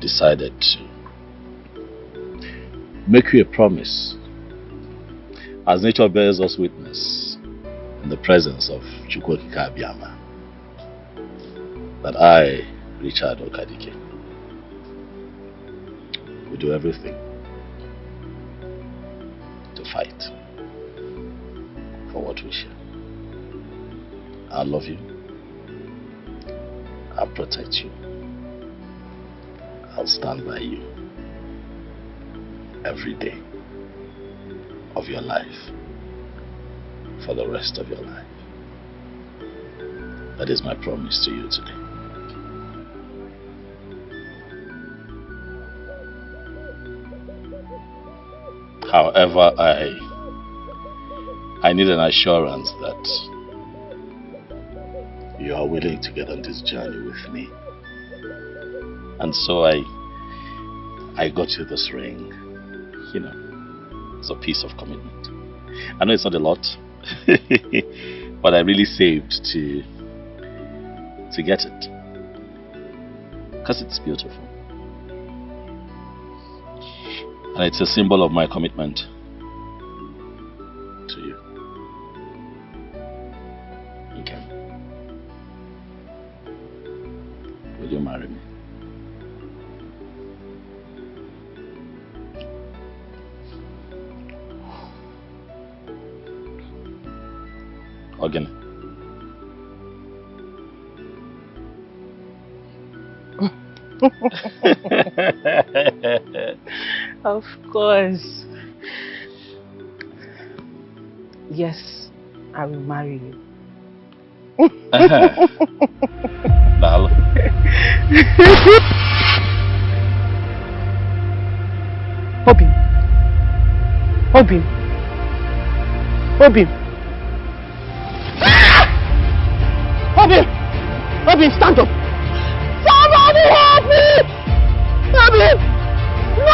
decided to make you a promise, as nature bears us witness in the presence of Chukwokika Abiyama, that I, Richard Okadike, will do everything to fight for what we share. I'll love you. I'll protect you. I'll stand by you every day of your life for the rest of your life. That is my promise to you today. However, I need an assurance that you are willing to get on this journey with me. And so I got you this ring. You know, it's a piece of commitment. I know it's not a lot, but I really saved to get it. Because it's beautiful. And it's a symbol of my commitment to you. Okay. Will you marry me? Again. Of course. Yes, I will marry you. Dal. Obim. Obim. Obim. Obim! Obim, stand up! Somebody help me! Obim! No!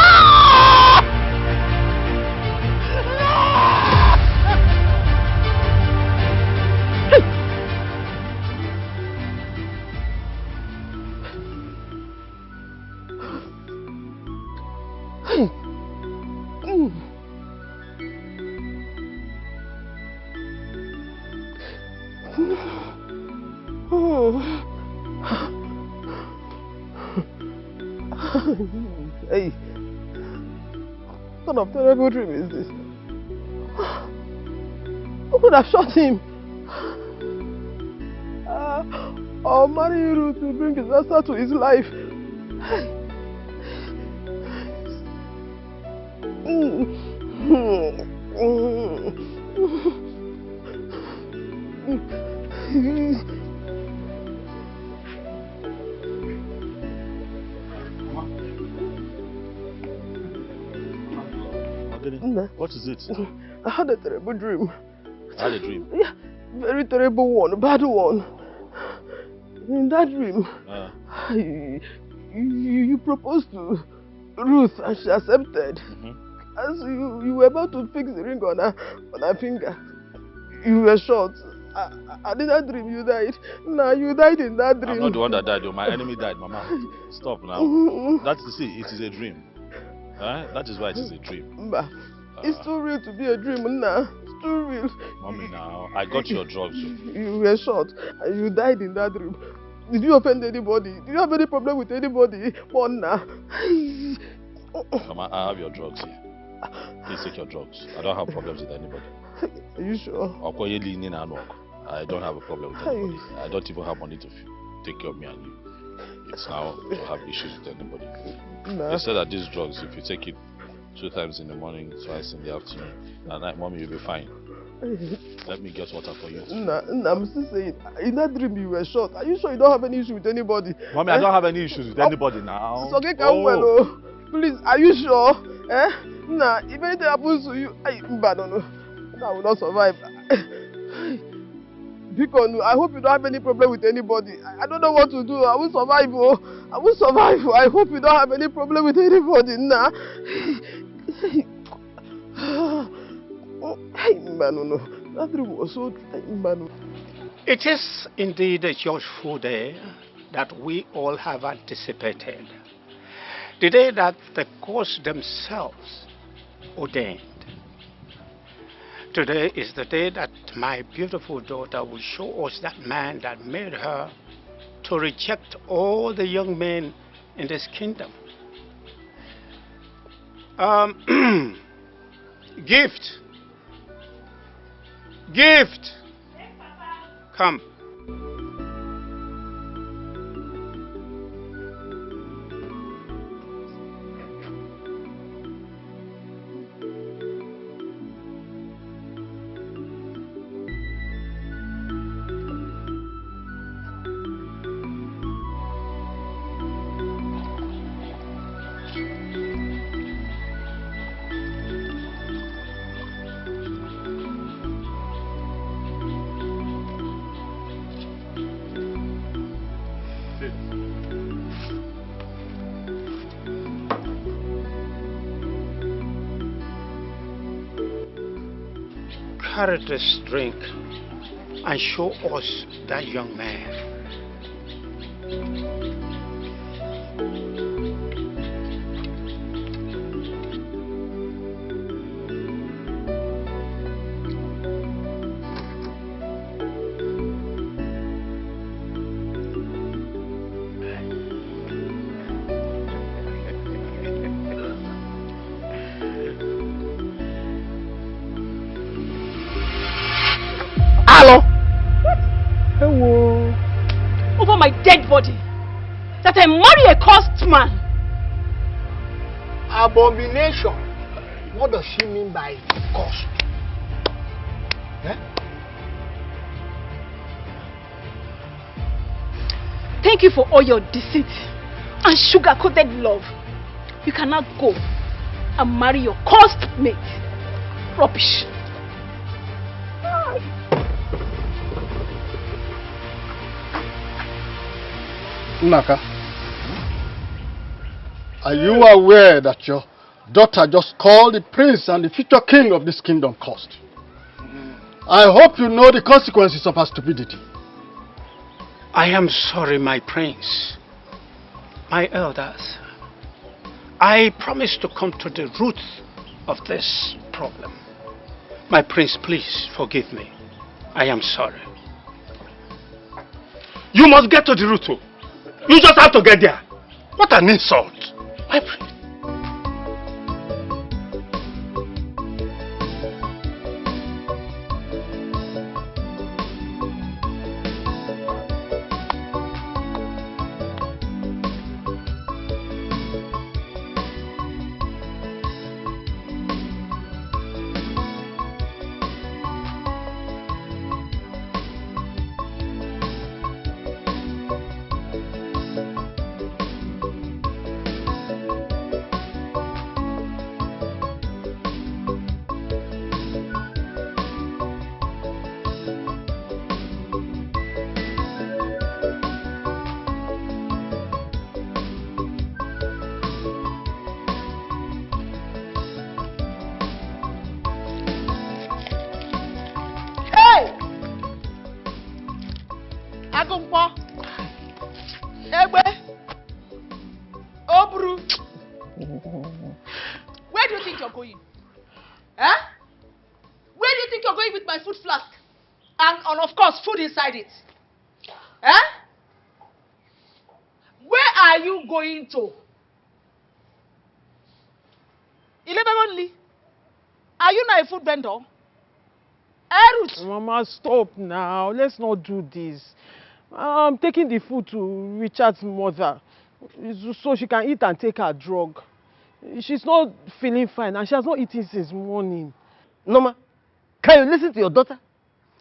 Hey, what kind of terrible dream is this? Who could have shot him? I'll marry you to bring disaster to his life. What is it? I had a terrible dream. I had a dream? Yeah, very terrible one, a bad one. In that dream, you proposed to Ruth and she accepted. As you were about to fix the ring on her finger, you were shot. I did not dream you died. No, you died in that dream. I'm not the one that died, though. My enemy died, Mama. Stop now. That's the see, it is a dream. That is why it is a dream. It's too real to be a dream now. It's too real. Mommy, now, I got your drugs. You were shot and you died in that dream. Did you offend anybody? Did you have any problem with anybody? Mama, I have your drugs here. Please take your drugs. I don't have problems with anybody. Are you sure? I don't have a problem with anybody. I don't even have money to take care of me and you. It's now to have issues with anybody. They said that these drugs, if you take it 2 times in the morning, twice in the afternoon, at night, Mommy, you'll be fine. Let me get water for you. I'm still saying, in that dream you were shot. Are you sure you don't have any issue with anybody? Mommy, I don't have any issues with anybody now. It's okay, well, please, are you sure? Nah, if anything happens to you, I will not survive. Because I hope you don't have any problem with anybody. I don't know what to do. I will survive. I will survive. I hope you don't have any problem with anybody. Nah. That dream was so. It is indeed a joyful day that we all have anticipated. the day that the gods themselves ordained. Today is the day that my beautiful daughter will show us that man that made her to reject all the young men in this kingdom. Gift. Gift. Come. Carry this drink and show us that young man. Hello? What? Hello. Over my dead body. That I marry a cursed man. Abomination. What does she mean by cursed? Eh? Thank you for all your deceit and sugar-coated love. You cannot go and marry your cursed mate. Rubbish. Naka, are you aware that your daughter just called the prince and the future king of this kingdom cursed? I hope you know the consequences of her stupidity. I am sorry, my prince, my elders. I promise to come to the root of this problem. My prince, please forgive me. I am sorry. You must get to the root. You just have to get there. What an insult. My prince. Where do you think you're going? Huh? Where do you think you're going with my food flask? And of course, food inside it. Huh? Where are you going to? 11 only. Are you not a food vendor? Erut. Mama, stop now. Let's not do this. I'm taking the food to Richard's mother so she can eat and take her drug. She's not feeling fine and she has not eaten since morning. Norma, can you listen to your daughter?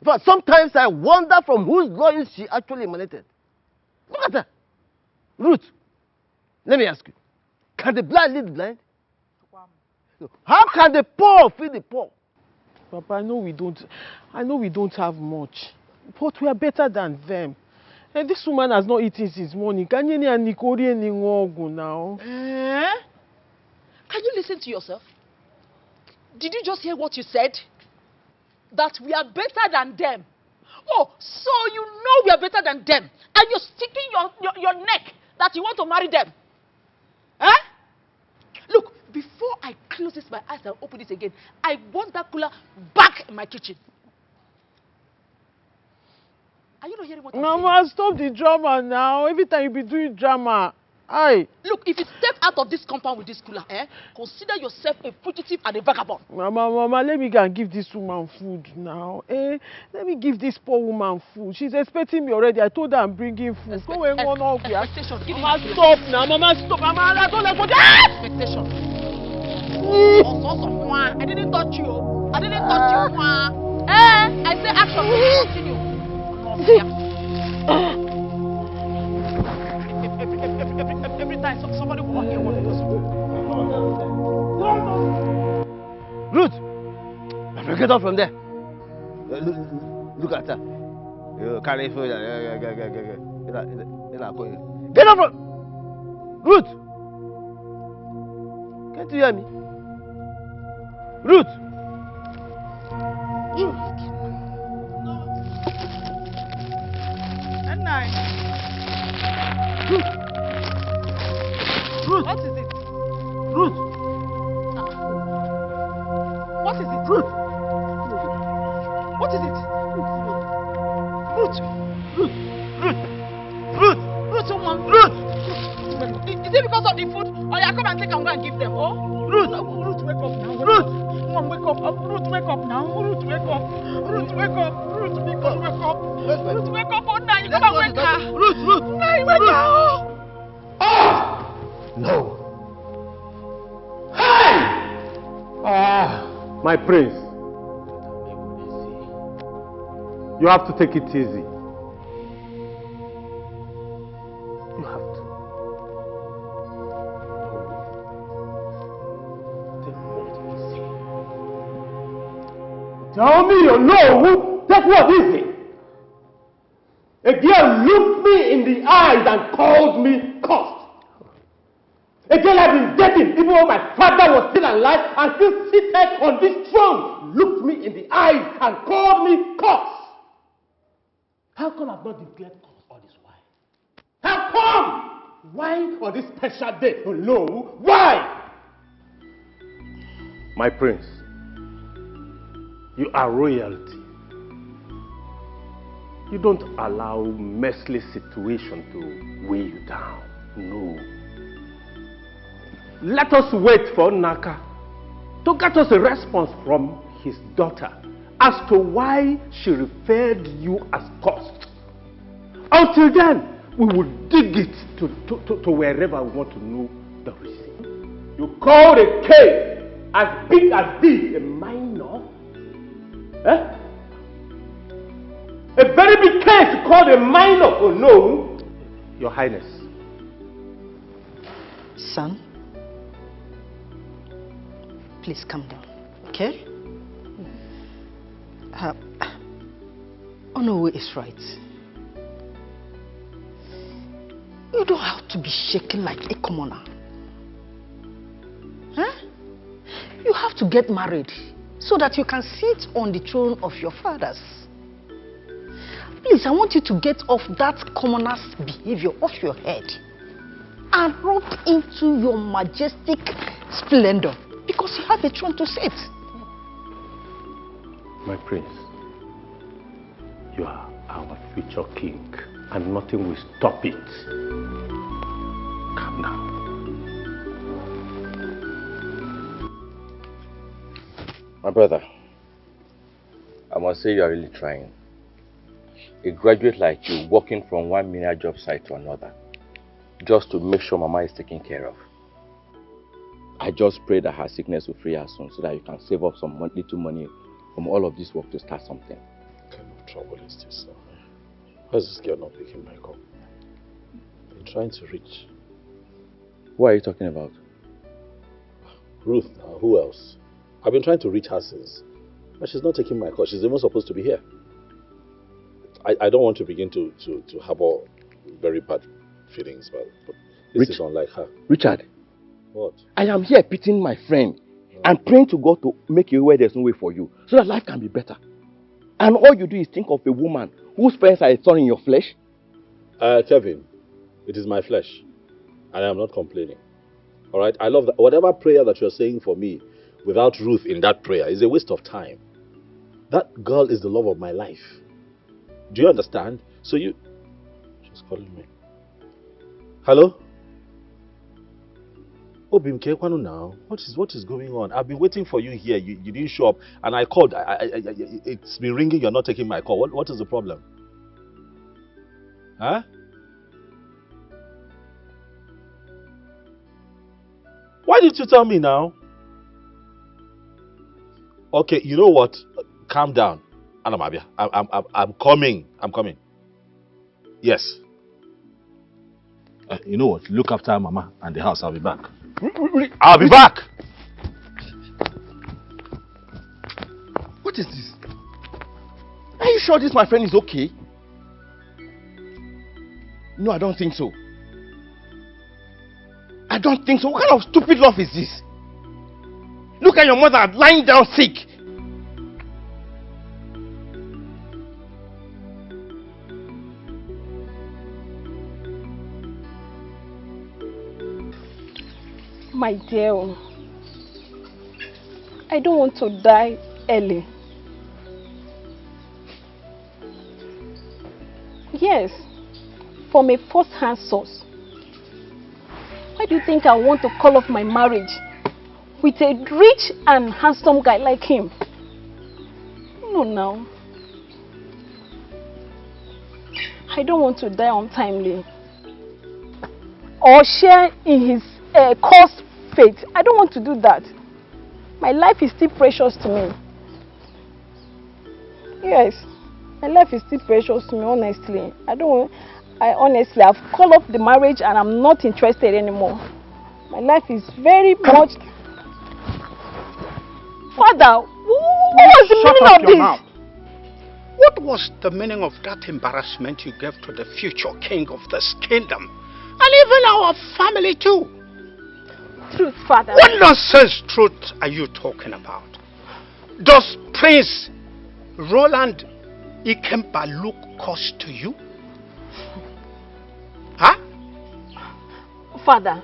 But sometimes I wonder from whose loins she actually emanated. Look at her. Ruth, let me ask you. Can the blind lead the blind? How can the poor feed the poor? Papa, I know we don't have much, but we are better than them. And this woman has not eaten since morning. Can you now? Can you listen to yourself? Did you just hear what you said? That we are better than them. Oh, so you know we are better than them. And you're sticking your neck that you want to marry them. Huh? close this my eyes and open it again, I want that cooler back in my kitchen. Are you not hearing what I'm saying? Mama, stop the drama now. Every time you be doing drama. Aye. Look, if you step out of this compound with this cooler, consider yourself a fugitive and a vagabond. Mama, let me go and give this woman food now. Let me give this poor woman food. She's expecting me already. I told her I'm bringing food. Go away, Mama, stop now. Mama, stop. Mama, I don't like what expectation. I didn't touch you. I didn't touch you. I say action. Continue. Every time somebody will walk here, one of those. Ruth! Get out from there. Look at her. You carry food. Get out from... Ruth! Can't you hear me? Ruth! Ruth! Ruth! What is it? Ruth! What is it? Ruth! What is it? Ruth! Ruth! Ruth! Ruth! Ruth, someone. Ruth! Is it because of the food? Or you come and take and go and give them? Oh? Ruth! Ruth, wake up now. Ruth! Mom, wake up. Ruth, wake up now. Ruth, wake up. Ruth, wake up. Ruth, wake up. Ruth, wake up. Oh, now you come and wake her. Ruth! Ruth! Now you wake her. No. Hey! My prince. You have to take it easy. You have to. Tell me you know. Take what easy. A girl looked me in the eyes and called me cursed. A girl I've been dating even when my father was still alive and still seated on this throne looked me in the eyes and called me cursed. How come I've not declared curse all this while? How come? Why on this special day? Oh no, why? My prince, you are royalty. You don't allow merciless situation to weigh you down. No. Let us wait for Naka to get us a response from his daughter as to why she referred you as cursed. Until then, we will dig it to wherever we want to know the reason. You called a case as big as this a minor? Eh? A very big case you called a minor? Oh no, Your Highness. Son, please calm down, okay? Onowe is right. You don't have to be shaken like a commoner. Huh? You have to get married so that you can sit on the throne of your fathers. Please, I want you to get off that commoner's behavior off your head and rock into your majestic splendor because you have a throne to sit. My prince, you are our future king and nothing will stop it. Calm down. My brother, I must say you are really trying. A graduate like you walking from one menial job site to another just to make sure Mama is taken care of. I just pray that her sickness will free her soon so that you can save up some little money from all of this work to start something. What kind of trouble is this? Why is this girl not picking my call? I'm trying to reach. Who are you talking about? Ruth now, who else? I've been trying to reach her since. But she's not taking my call. She's even supposed to be here. I don't want to begin to harbor very bad feelings, but this is unlike her. Richard. What? I am here pitying my friend and praying to God to make you where there's no way for you so that life can be better. And all you do is think of a woman whose parents are a thorn in your flesh. Kevin, it is my flesh and I am not complaining. All right? I love that. Whatever prayer that you're saying for me, without Ruth in that prayer, is a waste of time. That girl is the love of my life. Do you understand? So you... She's calling me. Hello? Oh, Bimke, now. What is going on? I've been waiting for you here. You didn't show up. And I called. It's been ringing. You're not taking my call. What is the problem? Huh? Why did you tell me now? Okay, you know what? Calm down. Anamabia. I'm coming. I'm coming. Yes. You know what? Look after Mama and the house. I'll be back. I'll be back. What is this? Are you sure this, my friend, is okay? No, I don't think so. I don't think so. What kind of stupid love is this? Look at your mother lying down sick. My dear, I don't want to die early. Yes, from a first-hand source. Why do you think I want to call off my marriage with a rich and handsome guy like him? No, now. I don't want to die untimely or share in his cursed fate. I don't want to do that. My life is still precious to me. Yes, my life is still precious to me, honestly. Honestly, I've called off the marriage and I'm not interested anymore. My life is very much... Father, what was the meaning of this? Mouth. What was the meaning of that embarrassment you gave to the future king of this kingdom? And even our family too. Truth, Father. What nonsense truth are you talking about? Does Prince Roland Ikemba look cursed to you? Huh? Father,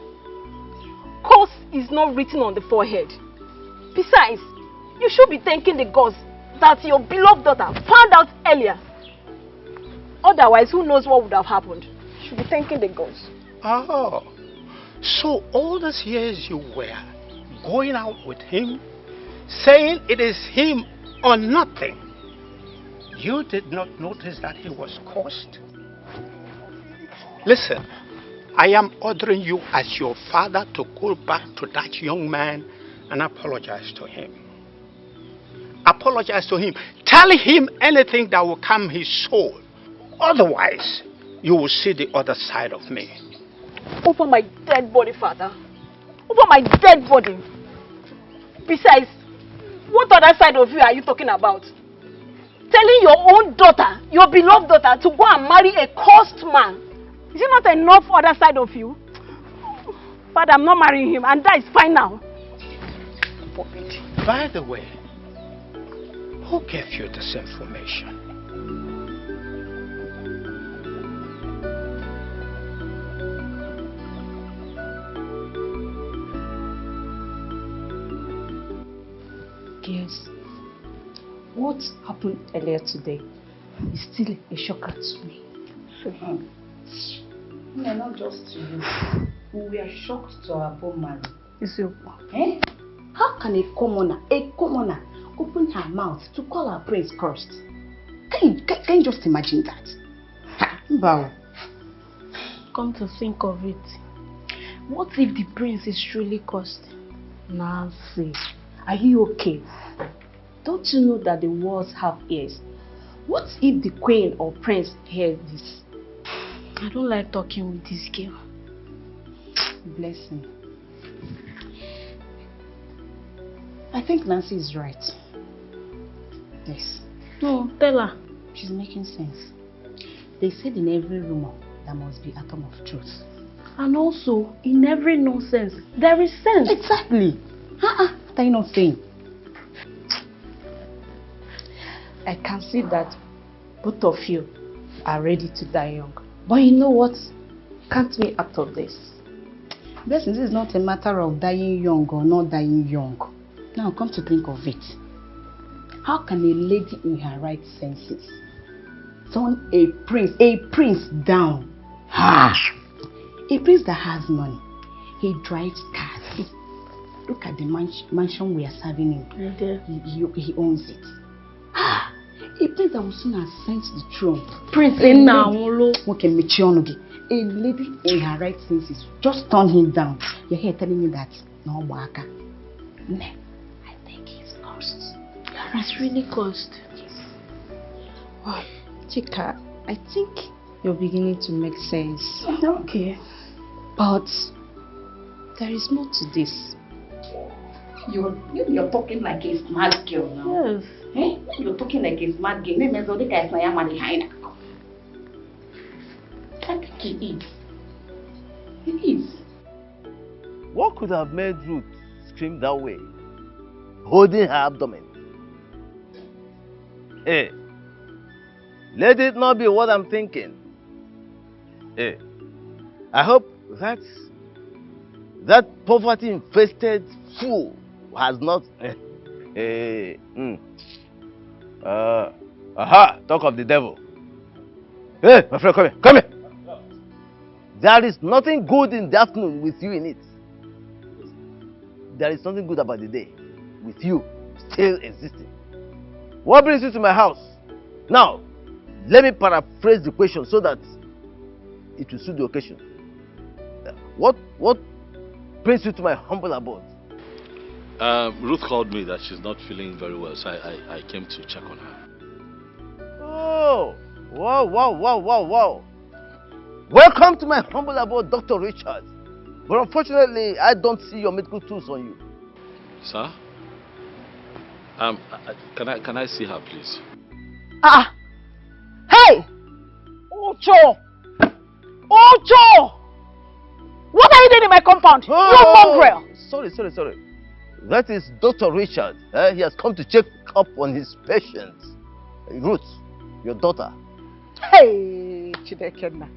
curse is not written on the forehead. Besides, you should be thanking the gods that your beloved daughter found out earlier. Otherwise, who knows what would have happened? You should be thanking the gods. Oh, so all these years you were going out with him, saying it is him or nothing. You did not notice that he was cursed? Listen, I am ordering you as your father to go back to that young man and apologize to him. Apologize to him. Tell him anything that will calm his soul. Otherwise, you will see the other side of me. Over my dead body, Father. Over my dead body. Besides, what other side of you are you talking about? Telling your own daughter, your beloved daughter, to go and marry a cursed man. Is it not enough other side of you? Father, I'm not marrying him, and that is fine now. Forbid. By the way, who gave you this information? Yes. What happened earlier today is still a shocker to me. No, not just to you. We are shocked to our poor man. Eh? How can a commoner, open her mouth to call her prince cursed? Can you just imagine that? Bow. Come to think of it, what if the prince is truly cursed? Nancy, are you okay? Don't you know that the walls have ears? What if the queen or prince hears this? I don't like talking with this girl. Bless him. I think Nancy is right. Yes. No, tell her. She's making sense. They said in every rumor there must be an atom of truth. And also, in every nonsense, there is sense. Exactly. What are you not saying? I can see that both of you are ready to die young. But you know what? Can't we out of this? This is not a matter of dying young or not dying young. Now come to think of it. How can a lady in her right senses turn a prince down? A prince that has money. He drives cars. Look at the mansion we are serving him. He owns it. A prince that will soon ascend to the throne. Prince Enamolo. A lady in her right senses just turn him down. You're here telling me that no waka. I think he's cursed. He's really cursed. Yes. Wow. Chika, I think you're beginning to make sense. Okay. But there is more to this. You're talking like a smart girl now. Yes. Eh? You're talking like a smart girl. I think he is. He is. What could have made Ruth scream that way, holding her abdomen? Hey, let it not be what I'm thinking. Hey, I hope that poverty-infested fool has not. Talk of the devil. Hey, my friend, come here. There is nothing good in the afternoon with you in it. There is nothing good about the day with you still existing. What brings you to my house? Now, let me paraphrase the question so that it will suit the occasion. What brings you to my humble abode? Ruth called me that she's not feeling very well, so I came to check on her. Oh, wow. Welcome to my humble abode, Dr. Richard. But unfortunately, I don't see your medical tools on you. Sir? Can I see her, please? Hey! Ocho! What are you doing in my compound? You mongrel! Sorry. That is Dr. Richard. He has come to check up on his patients. Ruth, your daughter. Hey, Chidekenna.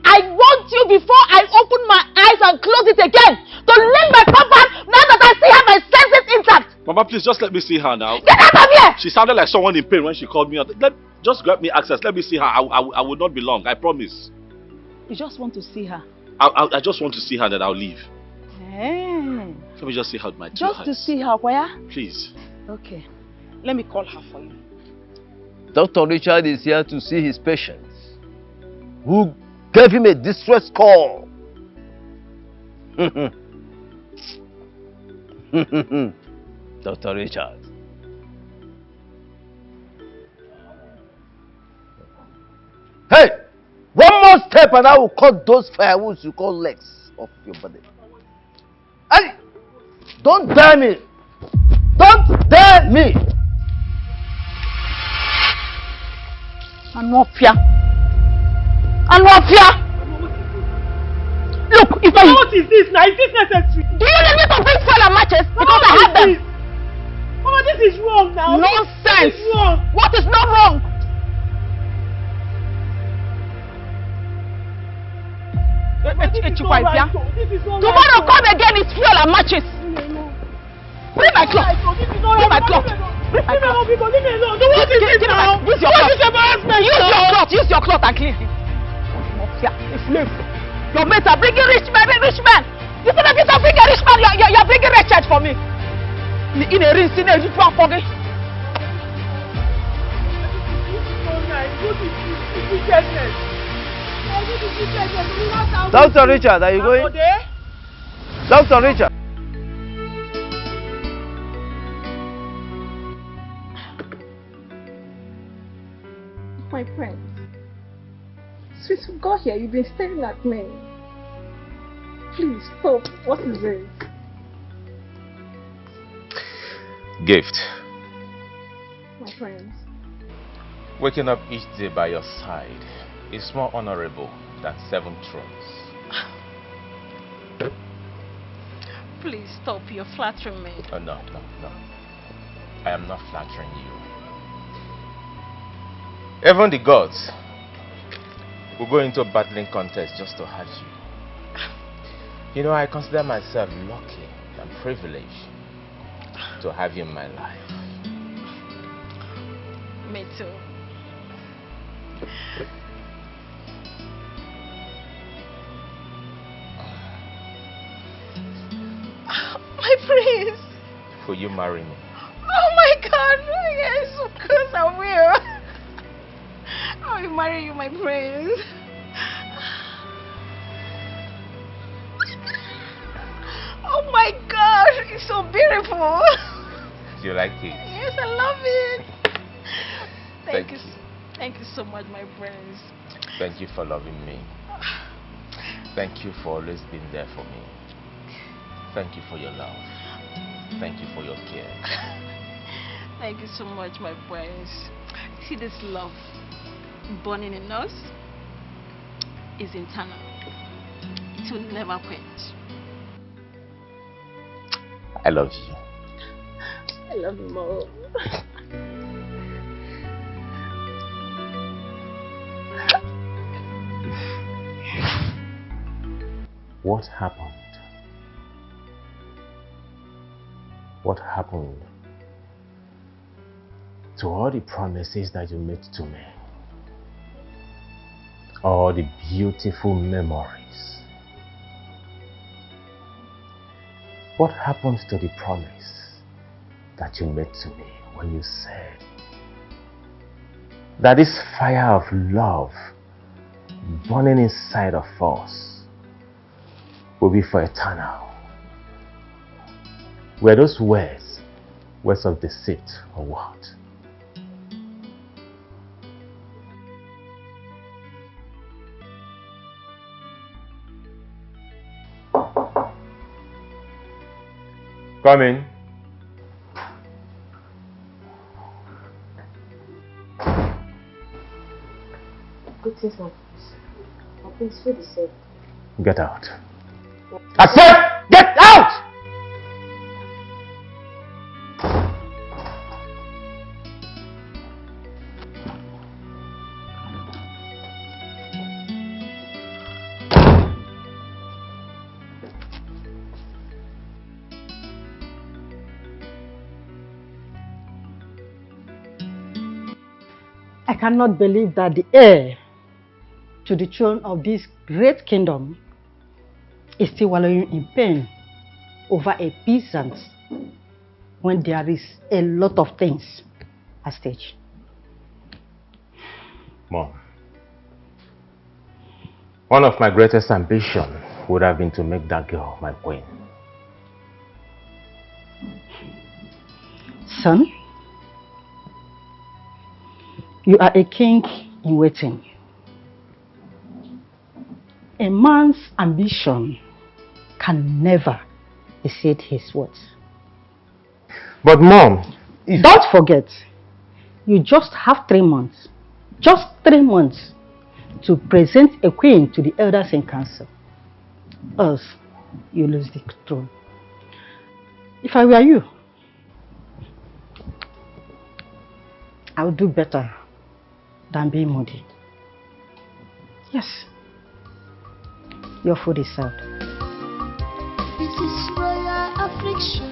I want you before I open my eyes and close it again to leave my compound now that I still have my senses intact. Mama, please just let me see her now. Get out of here! She sounded like someone in pain when she called me out. Just grab me access. Let me see her. I will not be long. I promise. You just want to see her? I just want to see her, then I'll leave. Hey. Let me just see her with my two Just eyes. to see her where? Please. Okay. Let me call her for you. Dr. Richard is here to see his patients who gave him a distress call. Dr. Richard. Hey! One more step and I will cut those firewoods you call legs off your body. Hey! Don't dare me! Don't dare me! Anopia! Look, if I... What is this now? Is this necessary? Do you need me to bring fuel and matches? Because I have them. Mama, this is wrong now. Nonsense! This is wrong. What is not wrong? Tomorrow come again, it's fuel and matches. Bring my cloth. Bring my cloth. Bring my cloth. Leave me alone. What is this now? Use your cloth. Use your cloth and clean him. Your mates are bringing rich men. Instead of you to bring a rich man, you're bringing wretched for me. In a ring, in a rich one for me. Dr. Richard, are you going? Dr. Richard. My friend. Since you got here, you've been staring at me. Please stop. What is it? Gift. My friend. Waking up each day by your side is more honorable than 7 thrones. Please stop. You're flattering me. Oh, no. I am not flattering you. Even the gods will go into a battling contest just to hurt you. You know, I consider myself lucky and privileged to have you in my life. Me too. My prince. Will you marry me? Oh my God! Yes, of course I will. I will marry you, my prince. Oh my God! It's so beautiful. Do you like it? Yes, I love it. Thank you. Thank you so much, my prince. Thank you for loving me. Thank you for always being there for me. Thank you for your love. Thank you for your care. Thank you so much, my prince. See, this love burning in us is internal. It will never quench. I love you. I love you more. What happened? What happened to all the promises that you made to me? All the beautiful memories? What happened to the promise that you made to me when you said that this fire of love burning inside of us will be for eternal? Were those words of deceit or what? Come in. Greetings, my prince. Feel the same. Get out. I said, get out! I cannot believe that the heir to the throne of this great kingdom is still wallowing in pain over a peasant when there is a lot of things at stake. Mom, one of my greatest ambitions would have been to make that girl my queen. Son, you are a king in waiting. A man's ambition can never exceed his words. But Mom, don't forget, you just have 3 months, just 3 months to present a queen to the elders in council. Else, you lose the throne. If I were you, I would do better than being moody. Yes, your food is served. This is royal affliction.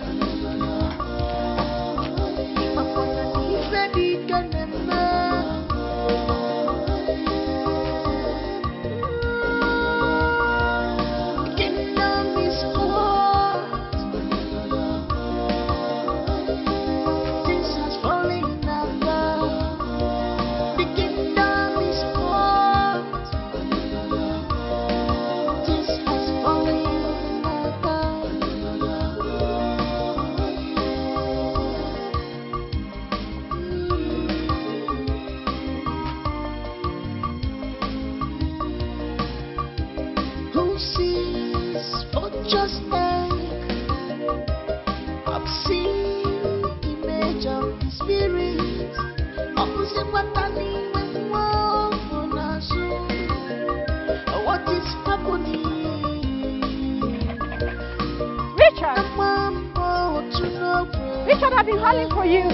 Richard, I've been calling for you.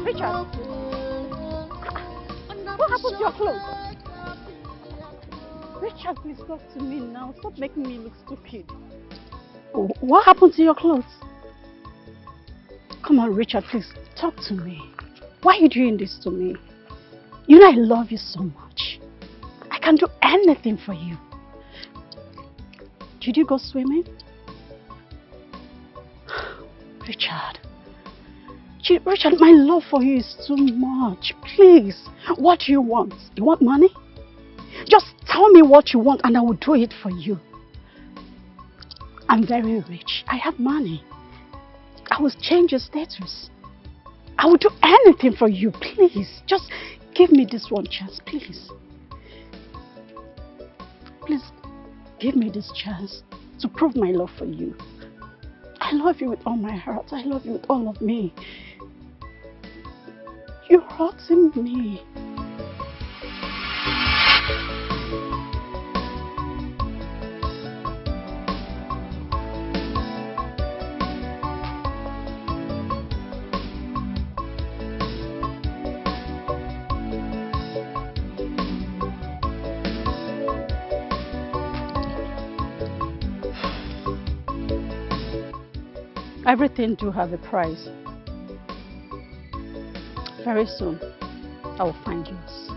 Richard. What happened to your clothes? Richard, please talk to me now. Stop making me look stupid. What happened to your clothes? Come on, Richard, please talk to me. Why are you doing this to me? You know I love you so much. I can do anything for you. Did you go swimming? Richard. Richard, my love for you is too much. Please, what do you want? You want money? Just tell me what you want and I will do it for you. I'm very rich. I have money. I will change your status. I will do anything for you. Please, just give me this one chance, please. Please, give me this chance to prove my love for you. I love you with all my heart. I love you with all of me. You're hurting me. Everything do have a price. Very soon, I will find yours.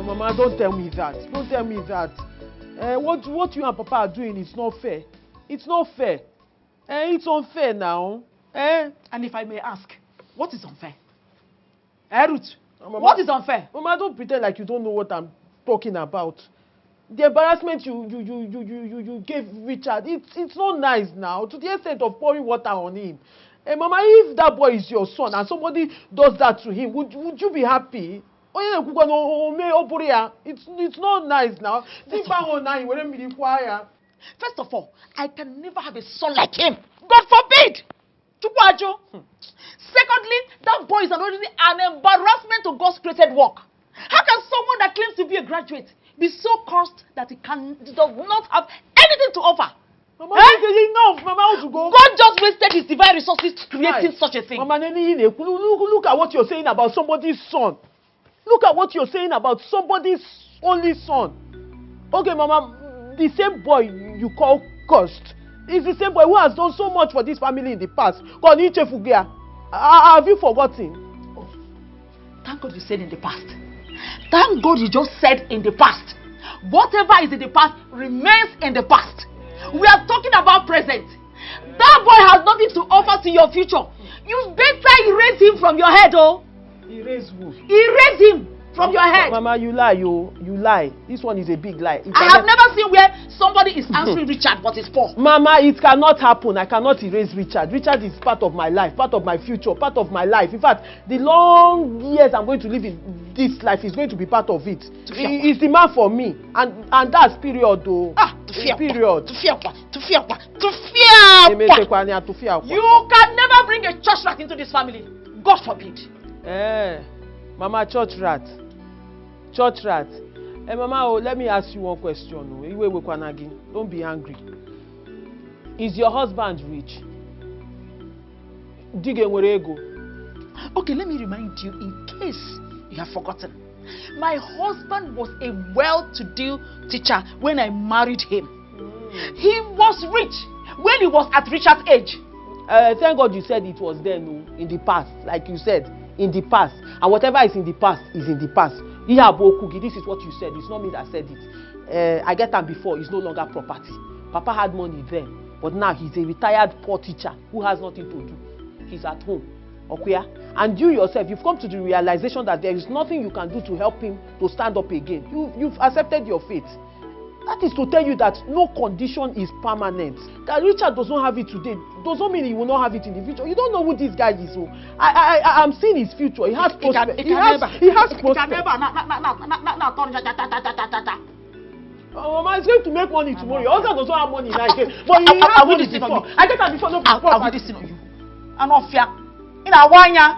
Mama, don't tell me that. Don't tell me that. What you and Papa are doing is not fair. It's not fair. It's unfair now. And if I may ask, what is unfair? Ruth, Mama, what is unfair? Mama, don't pretend like you don't know what I'm talking about. The embarrassment you gave Richard, it's not nice now, to the extent of pouring water on him. Mama, if that boy is your son and somebody does that to him, would you be happy? It's not nice now. First of all, I can never have a son like him. God forbid! Secondly, that boy is already an embarrassment to God's created work. How can someone that claims to be a graduate be so cursed that he does not have anything to offer? Mama, enough. Mama, to go. God just wasted his divine resources creating such a thing. Mama, look at what you're saying about somebody's son. Look at what you're saying about somebody's only son. Okay, Mama, the same boy you call cursed is the same boy who has done so much for this family in the past. Have you forgotten? Oh, thank God you said in the past. Thank God you just said in the past. Whatever is in the past remains in the past. We are talking about present. That boy has nothing to offer to your future. You better erase him from your head, oh. Erase who? Erase him from your head. Mama, you lie, you lie. This one is a big lie. I have never seen where somebody is answering Richard but is poor. Mama, it cannot happen. I cannot erase Richard. Richard is part of my life, part of my future, part of my life. In fact, the long years I'm going to live in this life is going to be part of it. He's the man for me. And that's period though. Period. You can never bring a church rat into this family. God forbid. Mama, church rat. Church rat. Mama, let me ask you one question. Don't be angry. Is your husband rich? Okay, let me remind you in case you have forgotten. My husband was a well-to-do teacher when I married him. He was rich when he was at Richard's age. Thank God you said it was then, in the past, like you said, in the past. And whatever is in the past is in the past. This is what you said. It's not me that said it. I get that before. It's no longer property. Papa had money then, but now he's a retired poor teacher who has nothing to do. He's at home. Okay? And you yourself, you've come to the realization that there is nothing you can do to help him to stand up again. You've accepted your fate. That is to tell you that no condition is permanent. That Richard does not have it today does not mean he will not have it in the future. You don't know who this guy is. So I'm seeing his future. He has prospects. He has prospects. Mama is going to make money tomorrow. Your husband does not have money now again. But he has money before. I get that before. No, I will listen on you. I'm not fair. In a one year.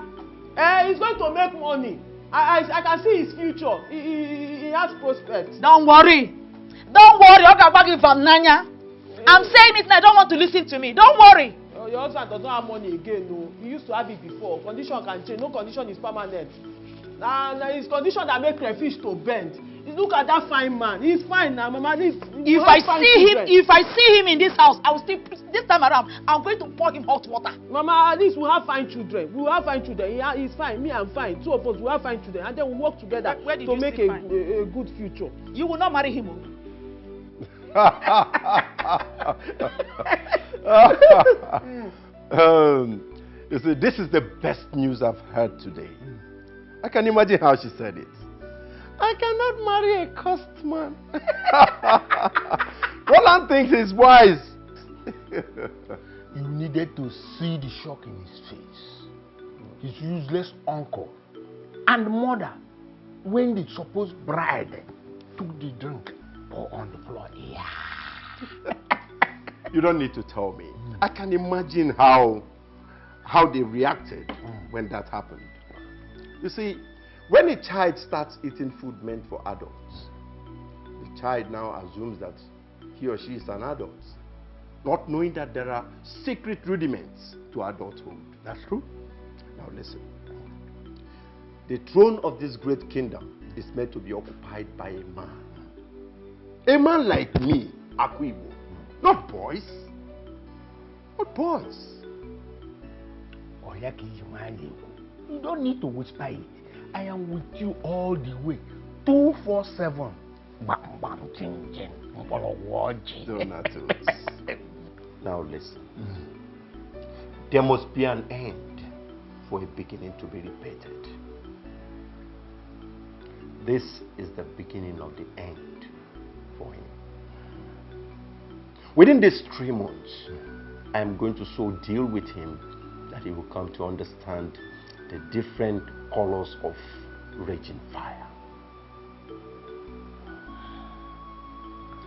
He's going to make money. I can see his future. He has prospects. Don't worry. Don't worry. I'm back from Nanya. I'm saying it and I don't want to listen to me. Don't worry. Your husband does not have money again. No. He used to have it before. Condition can change. No condition is permanent. Now it's condition that make crayfish to bend. Look at that fine man. He's fine now, Mama. If I see him in this house, I will still. This time around, I'm going to pour him hot water. Mama, at least we have fine children. We will have fine children. He's fine. Me, I'm fine. Two of us, we have fine children, and then we work together to make a good future. You will not marry him. You see, this is the best news I've heard today. I can imagine how she said it. I cannot marry a cursed man. Roland thinks he's wise. You needed to see the shock in his face. His useless uncle and mother, when the supposed bride took the drink, pour on the floor. Yeah. You don't need to tell me. I can imagine how they reacted when that happened. You see, when a child starts eating food meant for adults, the child now assumes that he or she is an adult, not knowing that there are secret rudiments to adulthood. That's true. Now listen. The throne of this great kingdom is meant to be occupied by a man. A man like me, Akwibo. Not boys. Not boys. You don't need to whisper it. I am with you all the way. 247. Now listen. There must be an end for a beginning to be repeated. This is the beginning of the end for him. Within these 3 months, I am going to so deal with him that he will come to understand the different colors of raging fire.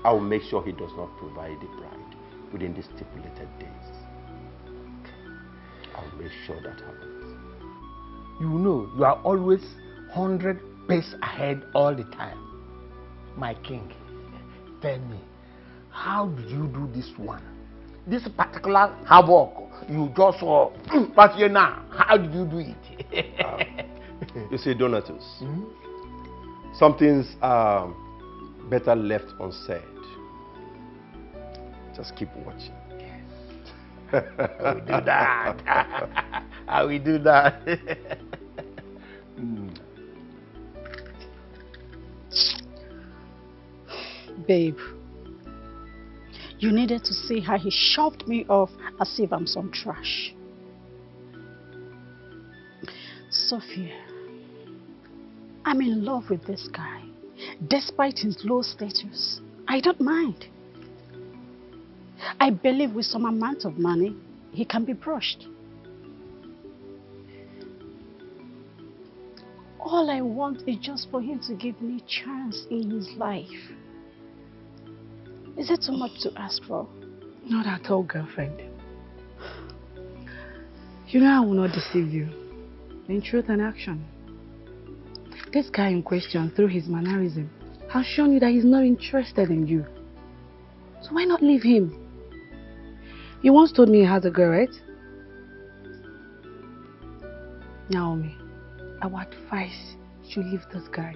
I will make sure he does not provide the bride within the stipulated days. I will make sure that happens. You know, you are always 100 paces ahead all the time. My king, tell me, how did you do this one? This particular havoc you just saw, but you now, how did you do it? You see, Donatus, some things are better left unsaid. Just keep watching. Yes. I will do that. I will do that. Babe, you needed to see how he shoved me off as if I'm some trash. Sophia, I'm in love with this guy. Despite his low status, I don't mind. I believe with some amount of money, he can be brushed. All I want is just for him to give me a chance in his life. Is it too much to ask for? Not at all, girlfriend. You know I will not deceive you. In truth and action. This guy in question, through his mannerism, has shown you that he's not interested in you. So why not leave him? You once told me he has a girl, right? Naomi, I would advise you leave this guy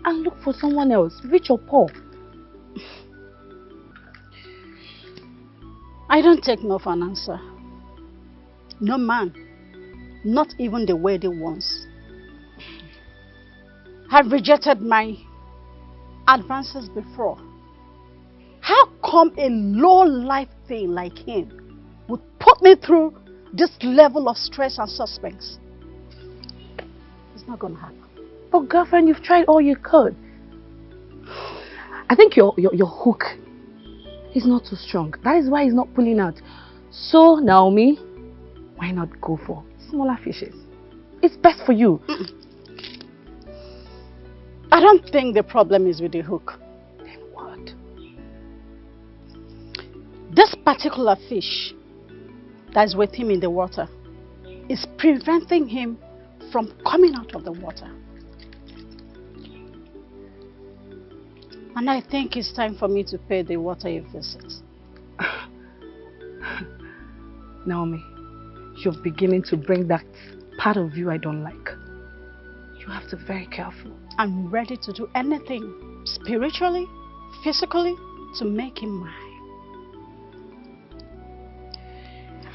and look for someone else, rich or poor. I don't take no for an answer. No man, not even the wedding ones, have rejected my advances before. How come a low-life thing like him would put me through this level of stress and suspense? It's not gonna happen. But girlfriend, you've tried all you could. I think your hook is not too strong. That is why he's not pulling out. So, Naomi, why not go for smaller fishes? It's best for you. I don't think the problem is with the hook. Then what? This particular fish that is with him in the water is preventing him from coming out of the water. And I think it's time for me to pay the water a visit. Naomi, you're beginning to bring that part of you I don't like. You have to be very careful. I'm ready to do anything, spiritually, physically, to make him mine.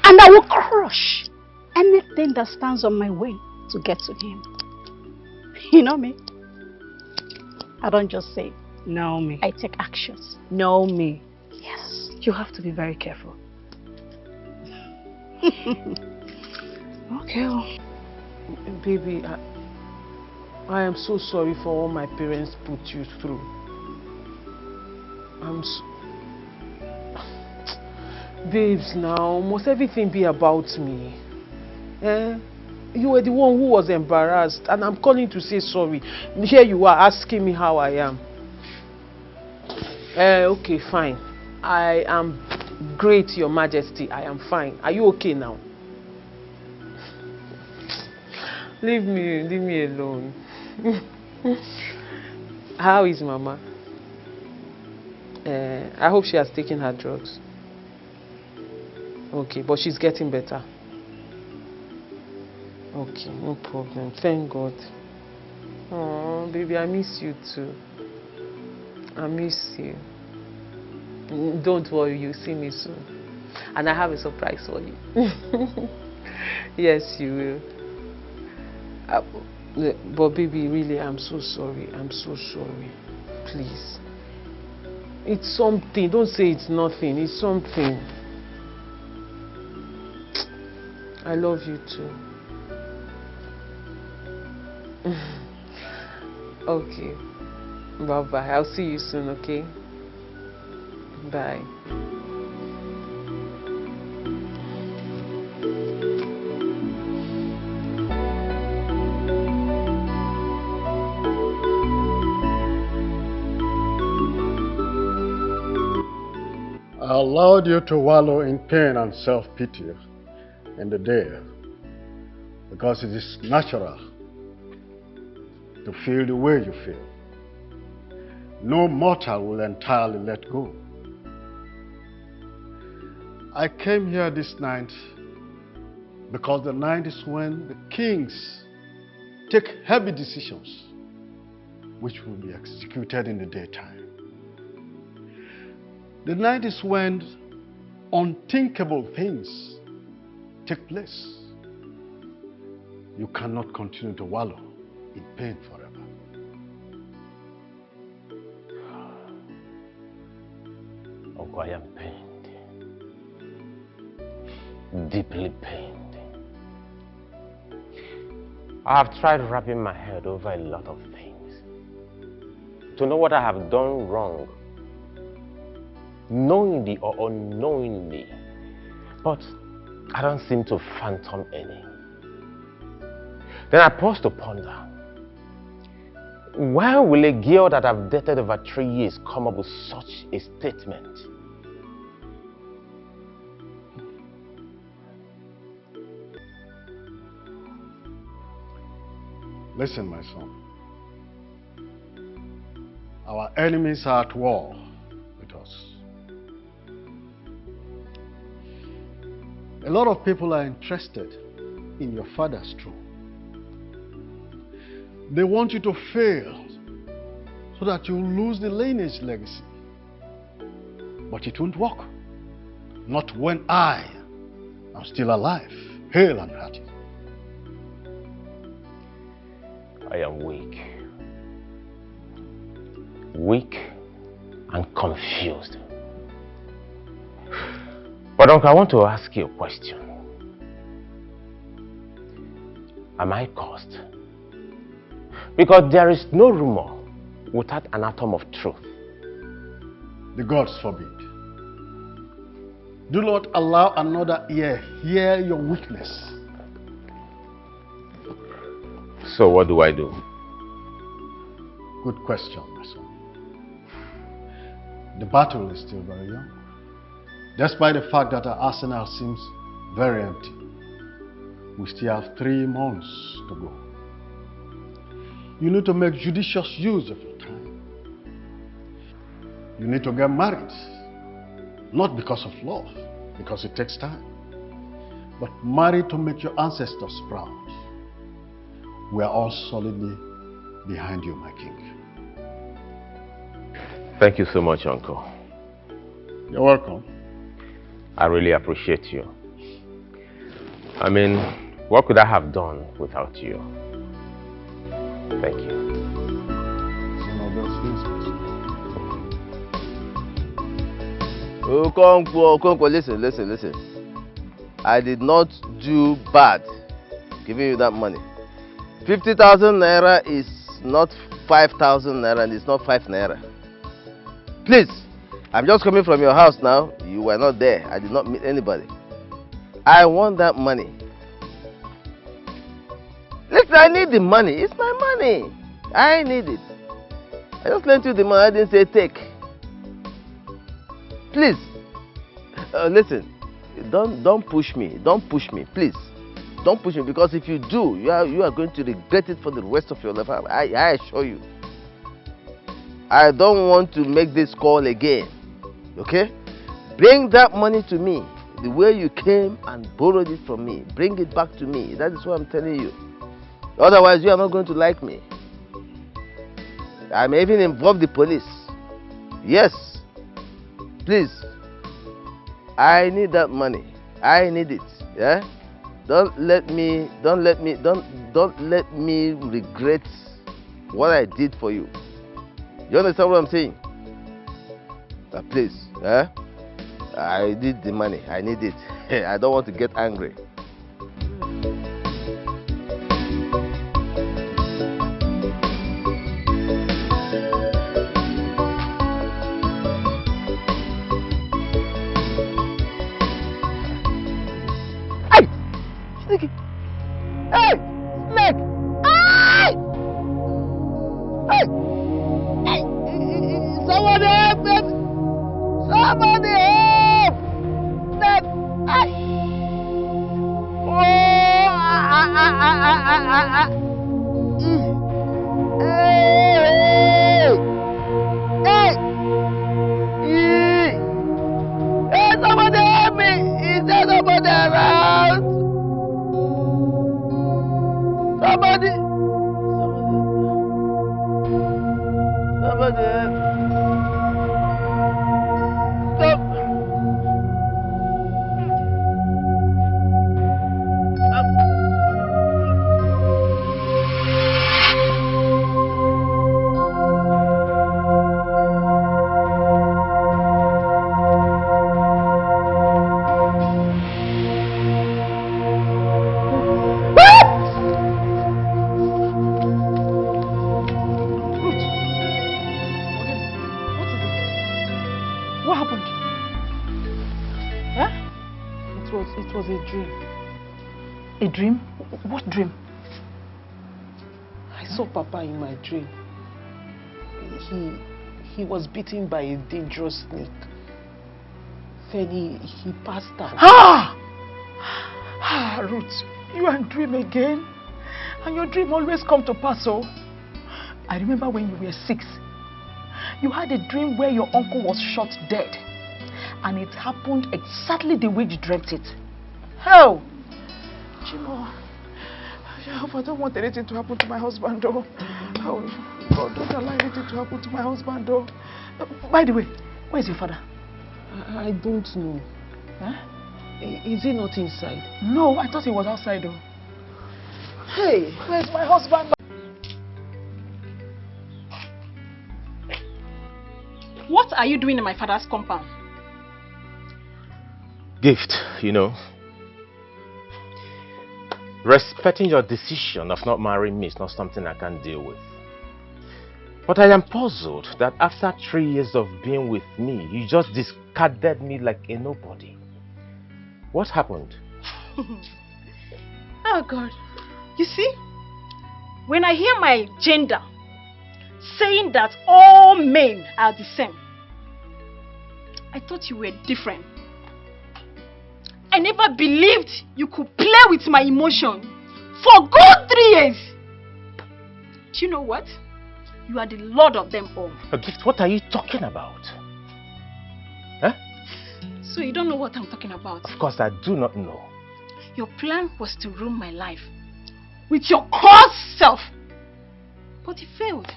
And I will crush anything that stands on my way to get to him. You know me? I don't just say. Naomi. I take actions. Naomi. Yes. You have to be very careful. Okay. Baby, I am so sorry for all my parents put you through. Babes, now, must everything be about me? Eh? You were the one who was embarrassed, and I'm calling to say sorry. Here you are asking me how I am. Okay, fine. I am great, Your Majesty. I am fine. Are you okay now? Leave me alone. How is Mama? I hope she has taken her drugs. Okay, but she's getting better. Okay, no problem. Thank God. Oh, baby, I miss you too. I miss you. Don't worry, you'll see me soon. And I have a surprise for you. Yes, you will. But baby, really, I'm so sorry. I'm so sorry. Please. It's something. Don't say it's nothing. It's something. I love you too. Okay. Bye-bye. I'll see you soon, okay? Bye. I allowed you to wallow in pain and self-pity in the day because it is natural to feel the way you feel. No mortal will entirely let go. I came here this night because the night is when the kings take heavy decisions which will be executed in the daytime. The night is when unthinkable things take place. You cannot continue to wallow in pain forever. Uncle, I am pained. Deeply pained. I have tried wrapping my head over a lot of things to know what I have done wrong, knowingly or unknowingly, but I don't seem to fathom any. Then I paused to ponder, why will a girl that I've dated over 3 years come up with such a statement? Listen, my son. Our enemies are at war with us. A lot of people are interested in your father's throne. They want you to fail so that you lose the lineage legacy. But it won't work. Not when I am still alive, hale and hearty. I am weak. Weak and confused. But Uncle, I want to ask you a question. Am I cursed? Because there is no rumor without an atom of truth. The gods forbid. Do not allow another ear hear your weakness. So what do I do? Good question, my son. The battle is still very young. Despite the fact that our arsenal seems very empty, we still have 3 months to go. You need to make judicious use of your time. You need to get married, not because of love, because it takes time, but marry to make your ancestors proud. We are all solidly behind you, my king. Thank you so much, Uncle. You're welcome. I really appreciate you. I mean, what could I have done without you? Thank you. Okonkwo, listen. I did not do bad giving you that money. 50,000 naira is not 5,000 naira and it's not 5 naira. Please, I'm just coming from your house now. You were not there. I did not meet anybody. I want that money. Listen, I need the money. It's my money. I need it. I just lent you the money. I didn't say take. Please. Listen. Don't push me. Don't push me. Please. Don't push me, because if you do, you are going to regret it for the rest of your life. I assure you. I don't want to make this call again. Okay? Bring that money to me. The way you came and borrowed it from me. Bring it back to me. That is what I'm telling you. Otherwise, you are not going to like me. I may even involve the police. Yes. Please. I need that money. I need it. Yeah? Don't let me regret what I did for you. You understand what I'm saying? Please, I need the money. I need it. I don't want to get angry. Hey! Snake! Hey! Hey! Hey! Somebody help me! Somebody help! Snake! Hey! Oh! Hey! Hey! Hey! Somebody help me! Is there nobody around? Somebody! Stop! It was a dream. A dream? What dream? I saw Papa in my dream. He was bitten by a dangerous snake. Then he passed out. Ruth, you are in dream again? And your dream always come to pass, oh? I remember when you were 6. You had a dream where your uncle was shot dead. And it happened exactly the way you dreamt it. How? Chimo, I don't want anything to happen to my husband, though. Oh, God, don't allow anything to happen to my husband, though. By the way, where's your father? I don't know. Huh? Is he not inside? No, I thought he was outside, though. Hey, where's my husband? What are you doing in my father's compound? Gift, you know. Respecting your decision of not marrying me is not something I can deal with. But I am puzzled that after 3 years of being with me, you just discarded me like a nobody. What happened? Oh God. You see, when I hear my gender saying that all men are the same, I thought you were different. I never believed you could play with my emotion for good 3 years. Do you know what? You are the lord of them all. Gift, what are you talking about? Huh? So you don't know what I'm talking about? Of course I do not know. Your plan was to ruin my life with your coarse self. But it failed.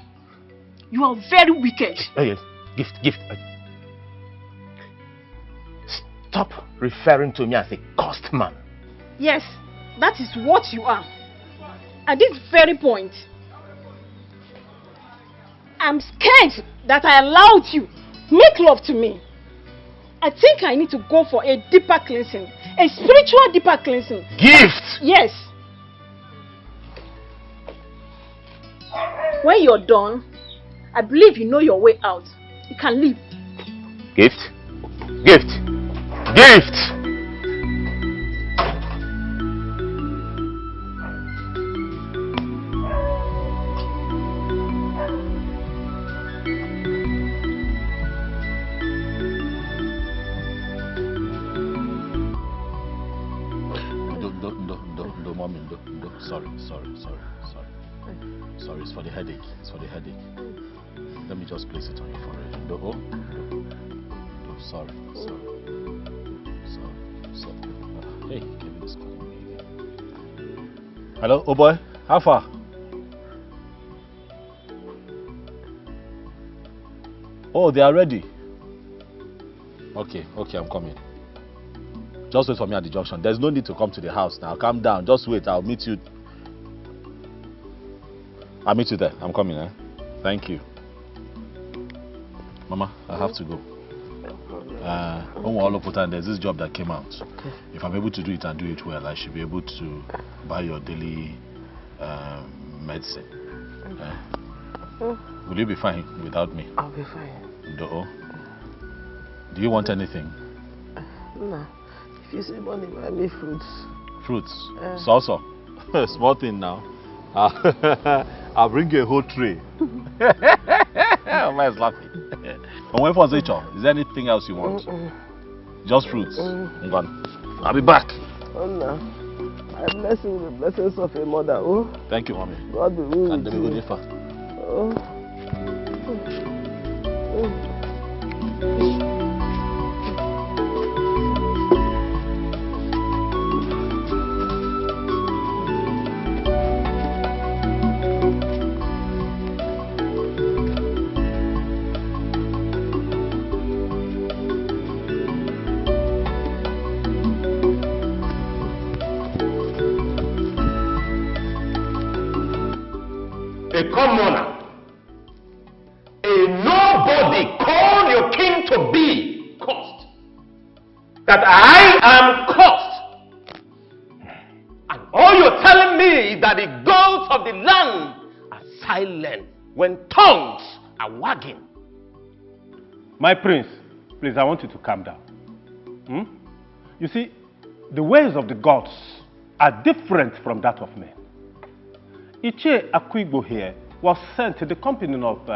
You are very wicked. Yes. Gift. Stop referring to me as a cursed man. Yes, that is what you are. At this very point, I'm scared that I allowed you make love to me. I think I need to go for a deeper cleansing. A spiritual deeper cleansing. Gift! Yes. When you're done, I believe you know your way out. You can leave. Gift! Mommy, sorry. Sorry, it's for the headache. Let me just place it on your forehead. Sorry. Hey, Kevin is calling me again. Hello, oh boy, how far? Oh, they are ready. Okay, I'm coming. Just wait for me at the junction. There's no need to come to the house now. Calm down. Just wait. I'll meet you. I'll meet you there. I'm coming, eh? Thank you. Mama, I have to go. There's this job that came out. Okay. If I'm able to do it and do it well, I should be able to buy your daily medicine. Will you be fine without me? I'll be fine. Do you want anything? No. If you see money, buy me fruits. Fruits? So. Small thing now. I'll bring you a whole tray. Mama is laughing. Is there anything else you want? Just fruits. I'll be back. Oh no. I bless you with the blessings of a mother. Oh. Thank you, mommy. God be with you. A commoner, a nobody called your king to be cursed. That I am cursed. And all you're telling me is that the gods of the land are silent when tongues are wagging. My prince, please, I want you to calm down. You see, the ways of the gods are different from that of men. Iche Akwigbo here was sent to the company of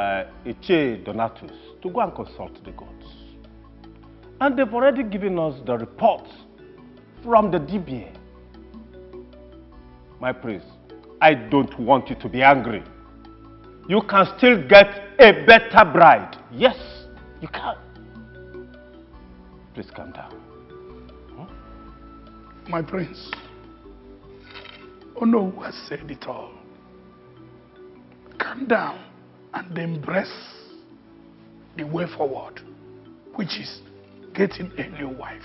Iche Donatus to go and consult the gods. And they've already given us the reports from the DBA. My prince, I don't want you to be angry. You can still get a better bride. Yes, you can. Please calm down. My prince, Ono has said it all. Calm down and embrace the way forward, which is getting a new wife.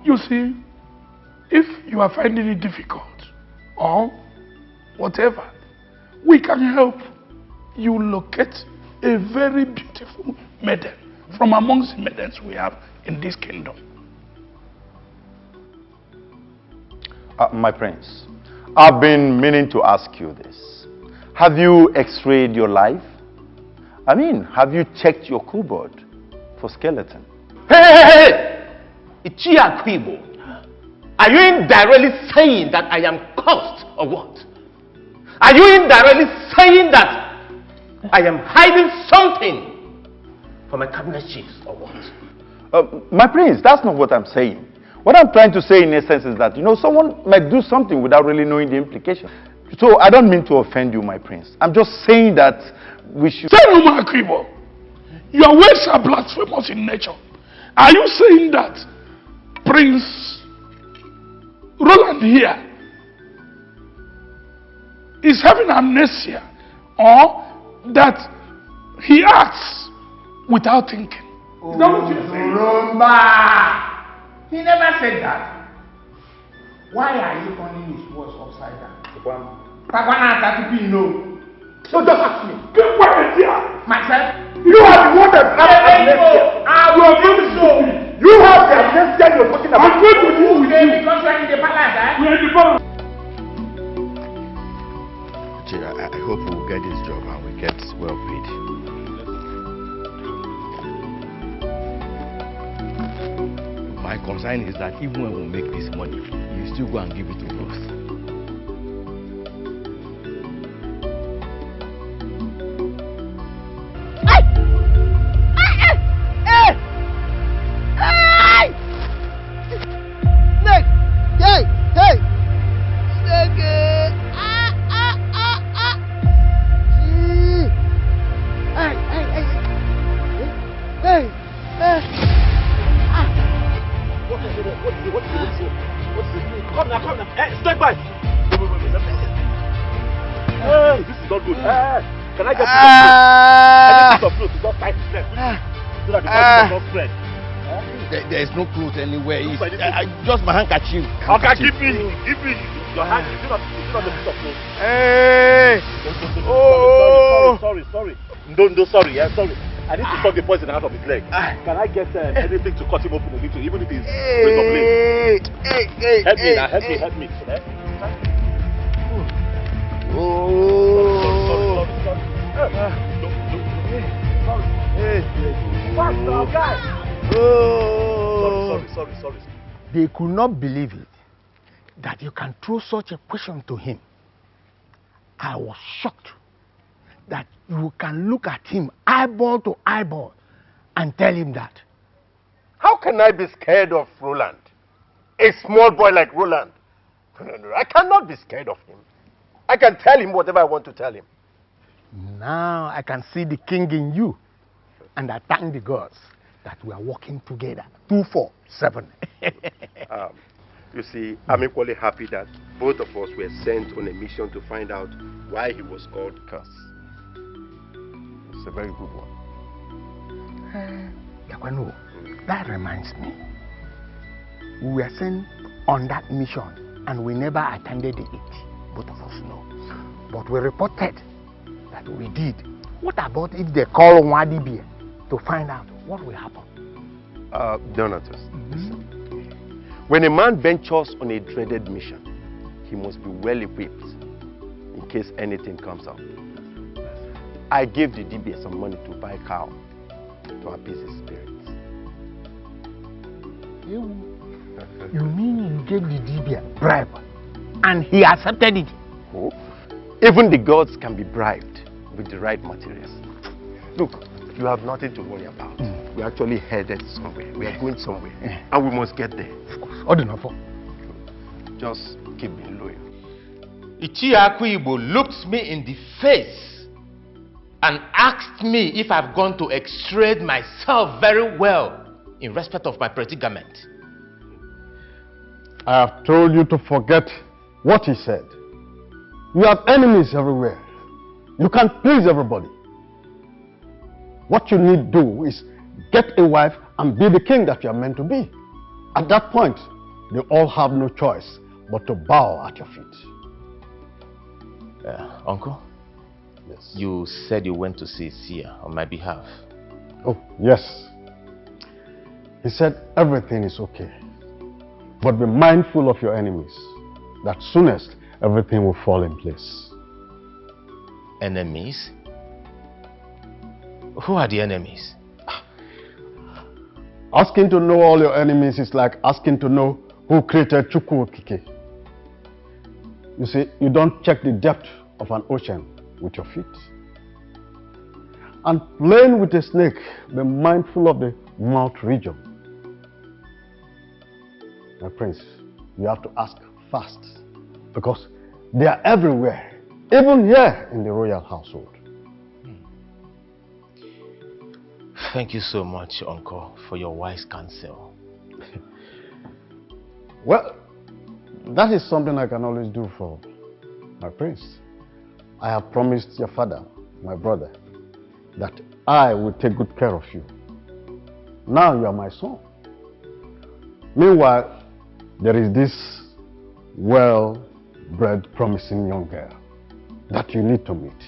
You see, if you are finding it difficult or whatever, we can help you locate a very beautiful maiden from amongst the maidens we have in this kingdom. My prince, I've been meaning to ask you this. Have you x-rayed your life? I mean, have you checked your cupboard for skeleton? Hey! Ichiakwibo, are you indirectly saying that I am cursed or what? Are you indirectly saying that I am hiding something from my cabinet chiefs or what? My prince, that's not what I'm saying. What I'm trying to say in essence is that, someone might do something without really knowing the implication. So I don't mean to offend you, my prince. I'm just saying that we should... Say, Akwibo, your words are blasphemous in nature. Are you saying that Prince Roland here is having amnesia, or that he acts without thinking? Is that what you're saying? Rumba! He never said that. Why are you turning his words upside down? No. So just ask me. Get quiet here. Myself? You are the one that has amnesia. I will do so. You have the amnesia you're talking about. I'm going to deal with you. Because we're in the palace, eh? We're in the palace. I hope we'll get this job and we get well paid. My concern is that even when we make this money, you still go and give it to Ruth. There's no clothes anywhere. Just my handkerchief. Okay, give me your hand. Is it not the piece of clothes? Hey! Sorry. No, sorry. Sorry. I need to stop the poison out of his leg. Can I get anything to cut him open a little, even if it's razor blade? Help me. Sorry. They could not believe it, that you can throw such a question to him. I was shocked that you can look at him eyeball to eyeball and tell him that. How can I be scared of Roland? A small boy like Roland. No, I cannot be scared of him. I can tell him whatever I want to tell him. Now I can see the king in you, and I thank the gods that we are working together 2-4-7. You see, I'm equally happy that both of us were sent on a mission to find out why he was called Curse. It's a very good one. Yakwano, that reminds me. We were sent on that mission and we never attended it. Both of us know. But we reported that we did. What about if they call Wadibia to find out what will happen? Donatus, listen. When a man ventures on a dreaded mission, he must be well equipped in case anything comes up. I gave the DBA some money to buy a cow to appease his spirits. You mean you gave the DBA a bribe and he accepted it? Oh, even the gods can be bribed with the right materials. Look, you have nothing to worry about. We're actually headed somewhere. We are going somewhere. And we must get there. Of course. Just keep being loyal. Ichiakwibo looked me in the face and asked me if I've gone to extrade myself very well in respect of my predicament. I have told you to forget what he said. You have enemies everywhere. You can't please everybody. What you need to do is get a wife and be the king that you are meant to be. At that point, they all have no choice but to bow at your feet. Uncle? Yes. You said you went to see Sia on my behalf. Oh, yes. He said everything is okay. But be mindful of your enemies. That soonest everything will fall in place. Enemies? Who are the enemies? Asking to know all your enemies is like asking to know who created Chukwu Okike. You see, you don't check the depth of an ocean with your feet. And playing with a snake, be mindful of the mouth region. My prince, you have to ask fast, because they are everywhere, even here in the royal household. Thank you so much, Uncle, for your wise counsel. Well, that is something I can always do for my prince. I have promised your father, my brother, that I will take good care of you. Now you are my son. Meanwhile, there is this well-bred, promising young girl that you need to meet.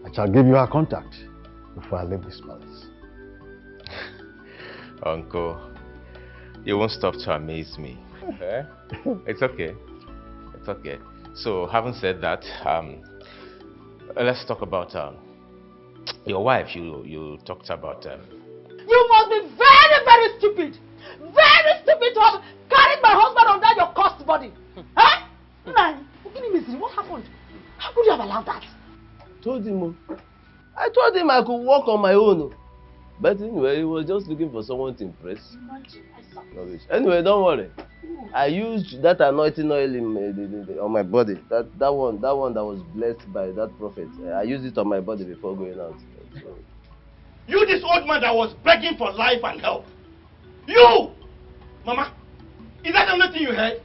I shall give you her contact before I leave this palace. Uncle, you won't stop to amaze me. It's okay. It's okay. So, having said that, let's talk about your wife. You talked about. You must be very, very stupid. Very stupid to have carried my husband under your cursed body. Huh? Man, what happened? How could you have allowed that? Told him. I told him I could walk on my own. But anyway, he was just looking for someone to impress. Anyway, don't worry. I used that anointing oil on my body. That one that was blessed by that prophet. I used it on my body before going out. So. You, this old man that was begging for life and help. You! Mama, is that the only thing you heard?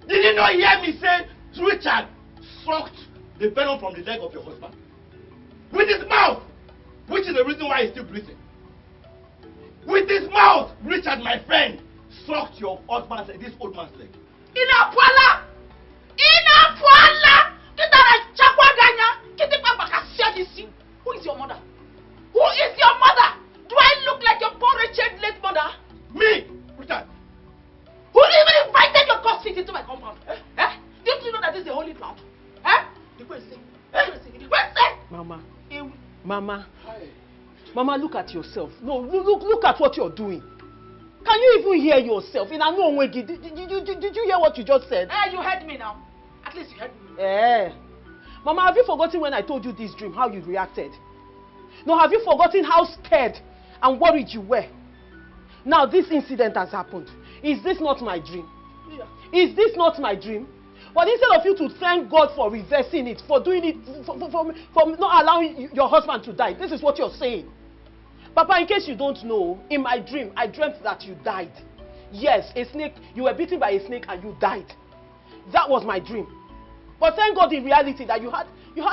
Did you not hear me say Richard sucked the venom from the leg of your husband? With his mouth! Which is the reason why he's still breathing. With his mouth, Richard, my friend, sucked your husband's leg, this old man's leg. Inapuala! Inapuala! Who is your mother? Who is your mother? Do I look like your poor wretched late mother? Me! Richard! Who even invited your ghost feet into my compound? Eh? Don't you know that this is a holy ground? Eh? The question say. Mama, look at yourself. No, look at what you're doing. Can you even hear yourself? Did you hear what you just said? You heard me now. At least you heard me. Mama, have you forgotten when I told you this dream, how you reacted? No, have you forgotten how scared and worried you were? Now this incident has happened. Is this not my dream? Yeah. Is this not my dream? But instead of you to thank God for reversing it, for doing it, for not allowing your husband to die, this is what you're saying. Papa, in case you don't know, in my dream, I dreamt that you died. Yes, a snake, you were bitten by a snake and you died. That was my dream. But thank God in reality that you had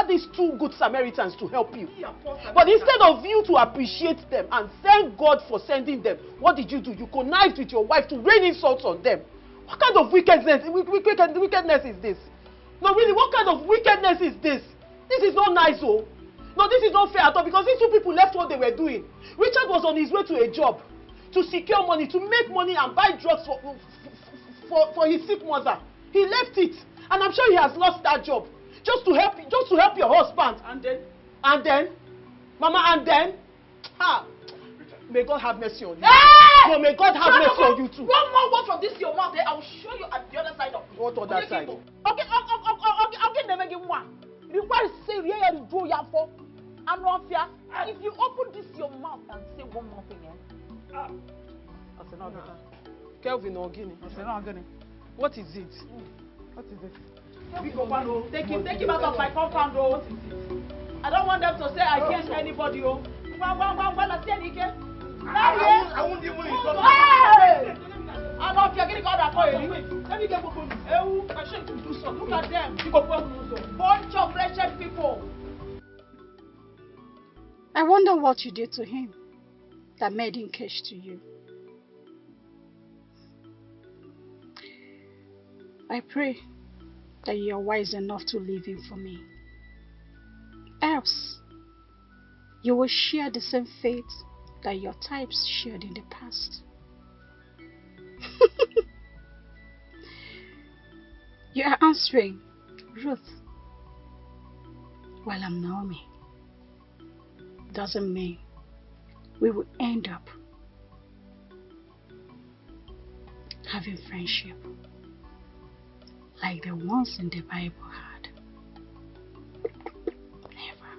these two good Samaritans to help you. Yeah, but instead of you to appreciate them and thank God for sending them, what did you do? You connived with your wife to rain insults on them. What kind of wickedness is this? No, really, what kind of wickedness is this? This is not nice, oh. No, this is not fair at all, because these two people left what they were doing. Richard was on his way to a job to secure money, to make money and buy drugs for his sick mother. He left it, and I'm sure he has lost that job just to help your husband. And then, Mama, may God have mercy on you. Hey! No, may God have mercy on you too. One more word from this your mouth, I will show you at the other side of it. What other side? Okay, never give one. You want to say really do your for Anofia. If you open this your mouth and say one more thing, I said not Kelvin or Guinea. I said not Guinea. What is it? What is it? Take him out of my compound. What is it? I don't want them to say against anybody. I won't even insult you. I don't care. Get that for you. Let me get I should do something. Look at them. Bunch of wretched people. I wonder what you did to him that made him cash to you. I pray that you are wise enough to leave him for me. Else, you will share the same fate that your types shared in the past. You are answering, Ruth. While I'm Naomi, doesn't mean we will end up having friendship like the ones in the Bible had. Never.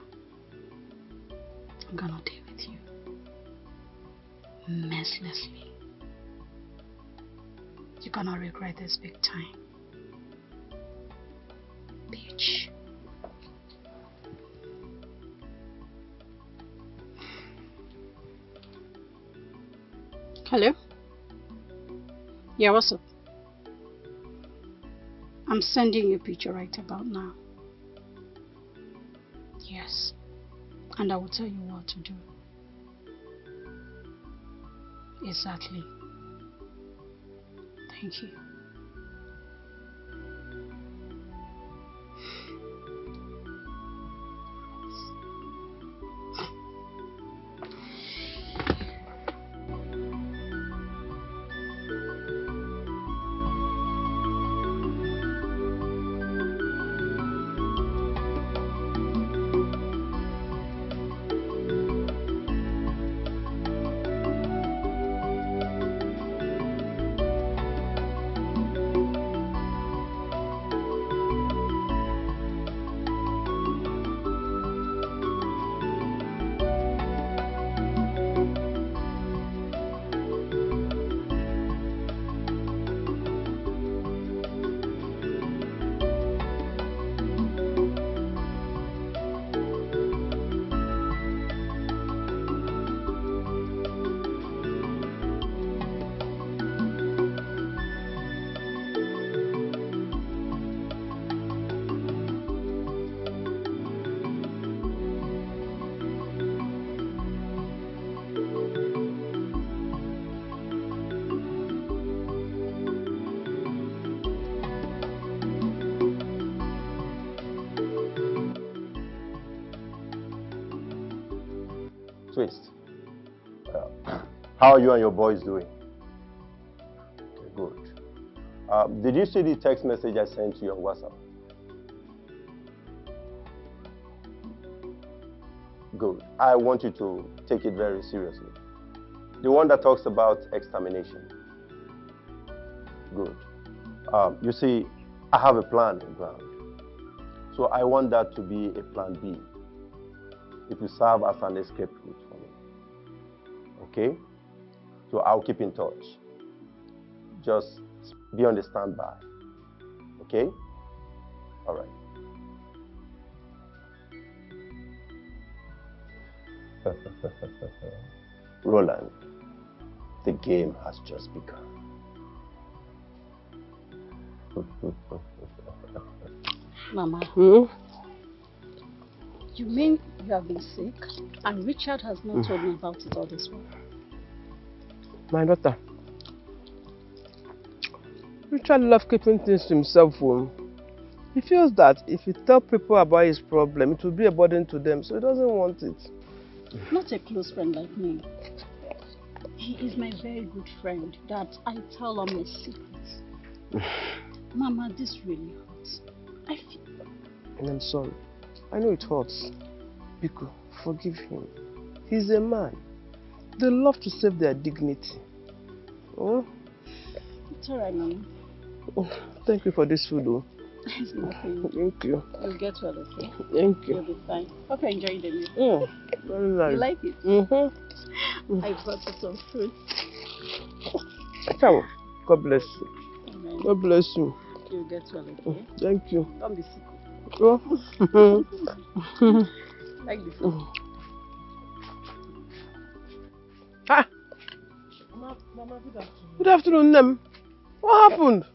I'm gonna deal with you mercilessly. You're gonna regret this big time. Bitch. Hello? Yeah, what's up? I'm sending you a picture right about now. Yes. And I will tell you what to do. Exactly. Thank you. Twist. How are you and your boys doing? Okay, good. Did you see the text message I sent to you on WhatsApp? Good. I want you to take it very seriously. The one that talks about extermination. Good. You see, I have a plan in ground. So I want that to be a plan B. It will serve as an escape route for me. Okay? So I'll keep in touch. Just be on the standby. Okay? All right. Roland, the game has just begun. Mama. You mean you have been sick and Richard has not told me about it all this while? My daughter. Richard loves keeping things to himself. He feels that if he tells people about his problem, it will be a burden to them, so he doesn't want it. Not a close friend like me. He is my very good friend that I tell all my secrets. Mama, this really hurts. I feel... And I'm sorry. I know it hurts. Biko, forgive him. He's a man. They love to save their dignity. Oh? It's alright, Mama. Oh, thank you for this food, though. It's nothing. Thank you. You'll get well, okay? Thank you. You'll be fine. Hope you enjoy the meal. Very nice. You like it? Mm-hmm. I brought you some fruit. Come on. God bless you. Amen. God bless you. You'll get well, okay? Thank you. Don't be sick. Oh. Like the food. Ah. Mama, good afternoon, Nem. What happened?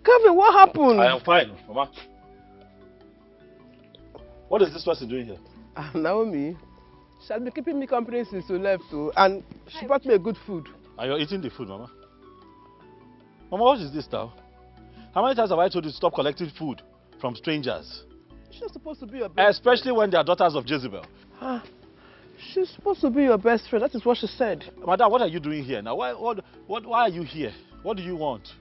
Kevin, what happened? I am fine, Mama. What is this person doing here? Naomi. She has been keeping me company since you left, too, and she brought me a good food. And you're eating the food, Mama? Mama, what is this now? How many times have I told you to stop collecting food from strangers? She's supposed to be your best friend. Especially when they are daughters of Jezebel. She's supposed to be your best friend. That is what she said. Madam, what are you doing here now? Why are you here? What do you want?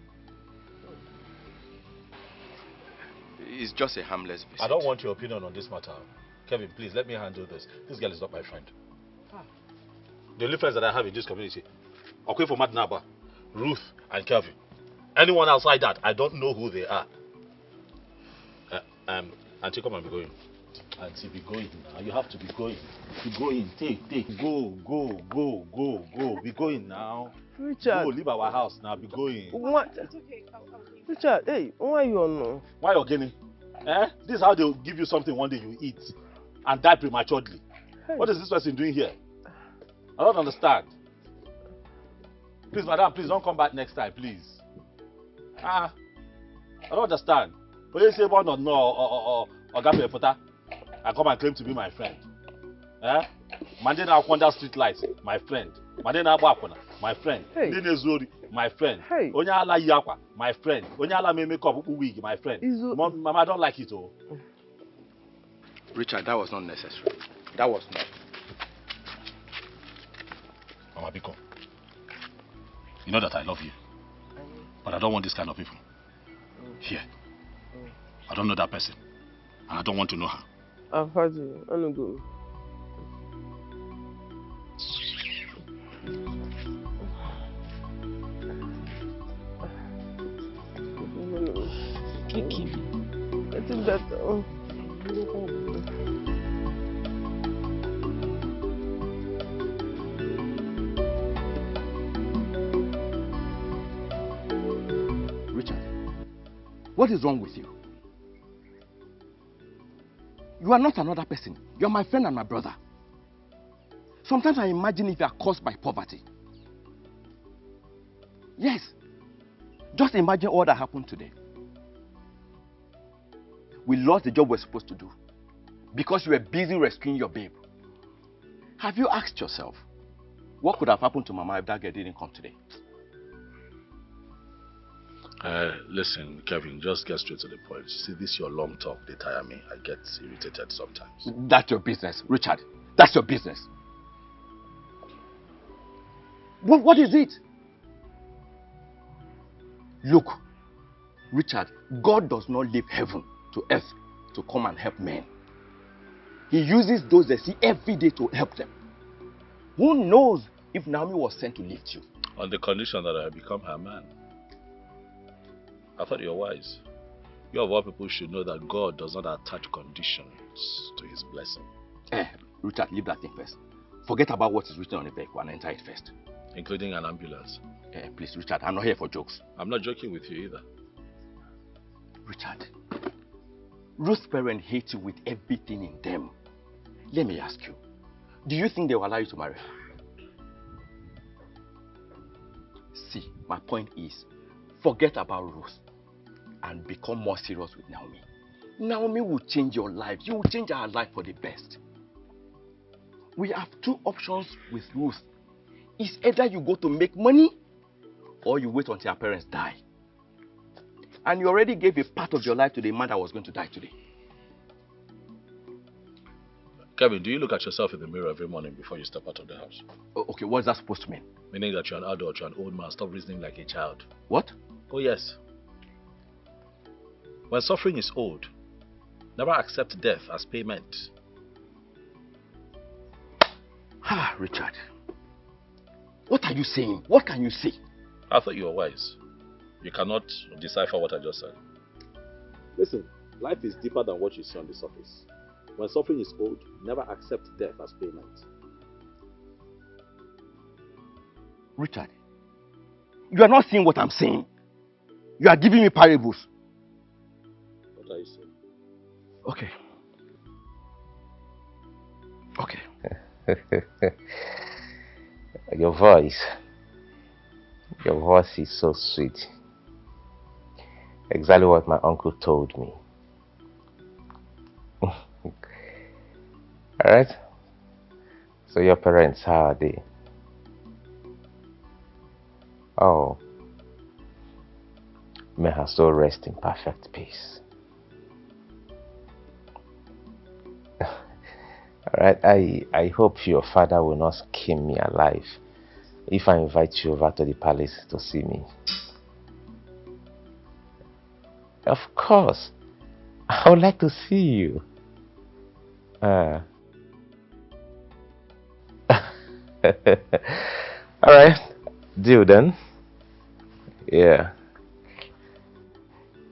It's just a harmless visit. I don't want your opinion on this matter. Kevin, please, let me handle this. This girl is not my friend. The only friends that I have in this community, okay, for Madnaba, Ruth, and Kevin. Anyone outside that, I don't know who they are. Auntie, come and be going. Auntie, be going now. You have to be going. Be going. Take. Go. Be going now. Richard. Go, leave our house now. Be going. What? It's okay. Richard, hey, why you on? Why you getting? This is how they'll give you something one day you eat and die prematurely. Hey. What is this person doing here? I don't understand. Please, madam, please don't come back next time, please. I don't understand. But you say one or no or Gabriel Potter, I come and claim to be my friend. Mandena Akwanda street lights, my friend. Mandena Abakona, my friend. Nene Zori, my friend. Onyala Yakwa, my friend. Onyala me make up wig, my friend. Mama, I don't like it all. Richard, that was not necessary. That was not. Mama Biko, you know that I love you. But I don't want this kind of people here. I don't know that person. And I don't want to know her. I've heard you. I don't go. I think that. Richard, what is wrong with you? You are not another person. You are my friend and my brother. Sometimes I imagine if you are caused by poverty. Yes. Just imagine all that happened today. We lost the job we were supposed to do because you were busy rescuing your babe. Have you asked yourself, what could have happened to Mama if that girl didn't come today? Listen, Kevin, just get straight to the point. See, this your long talk, they tire me. I get irritated sometimes. That's your business, Richard. That's your business. What is it? Look, Richard, God does not leave heaven to earth to come and help men. He uses those that see every day to help them. Who knows if Naomi was sent to lift you? On the condition that I become her man. I thought you were wise. You of all people should know that God does not attach conditions to his blessing. Richard, leave that thing first. Forget about what is written on the vehicle and enter it first. Including an ambulance. Please, Richard, I'm not here for jokes. I'm not joking with you either. Richard, Ruth's parents hate you with everything in them. Let me ask you, do you think they will allow you to marry her? See, my point is, forget about Ruth and become more serious with Naomi. Naomi will change your life. You will change our life for the best. We have two options with Ruth. It's either you go to make money or you wait until your parents die. And you already gave a part of your life to the man that was going to die today. Kevin, do you look at yourself in the mirror every morning before you step out of the house? Okay, what is that supposed to mean? Meaning that you're an adult, you're an old man. Stop reasoning like a child. What? Oh yes. When suffering is old, never accept death as payment. Richard. What are you saying? What can you say? I thought you were wise. You cannot decipher what I just said. Listen, life is deeper than what you see on the surface. When suffering is old, never accept death as payment. Richard, you are not seeing what I'm saying. You are giving me parables. What are you saying? Okay. Your voice is so sweet. Exactly what my uncle told me. Alright? So your parents, how are they? Oh. May her soul rest in perfect peace. Alright, I hope your father will not skin me alive if I invite you over to the palace to see me. Of course. I would like to see you. Alright, deal then. Yeah.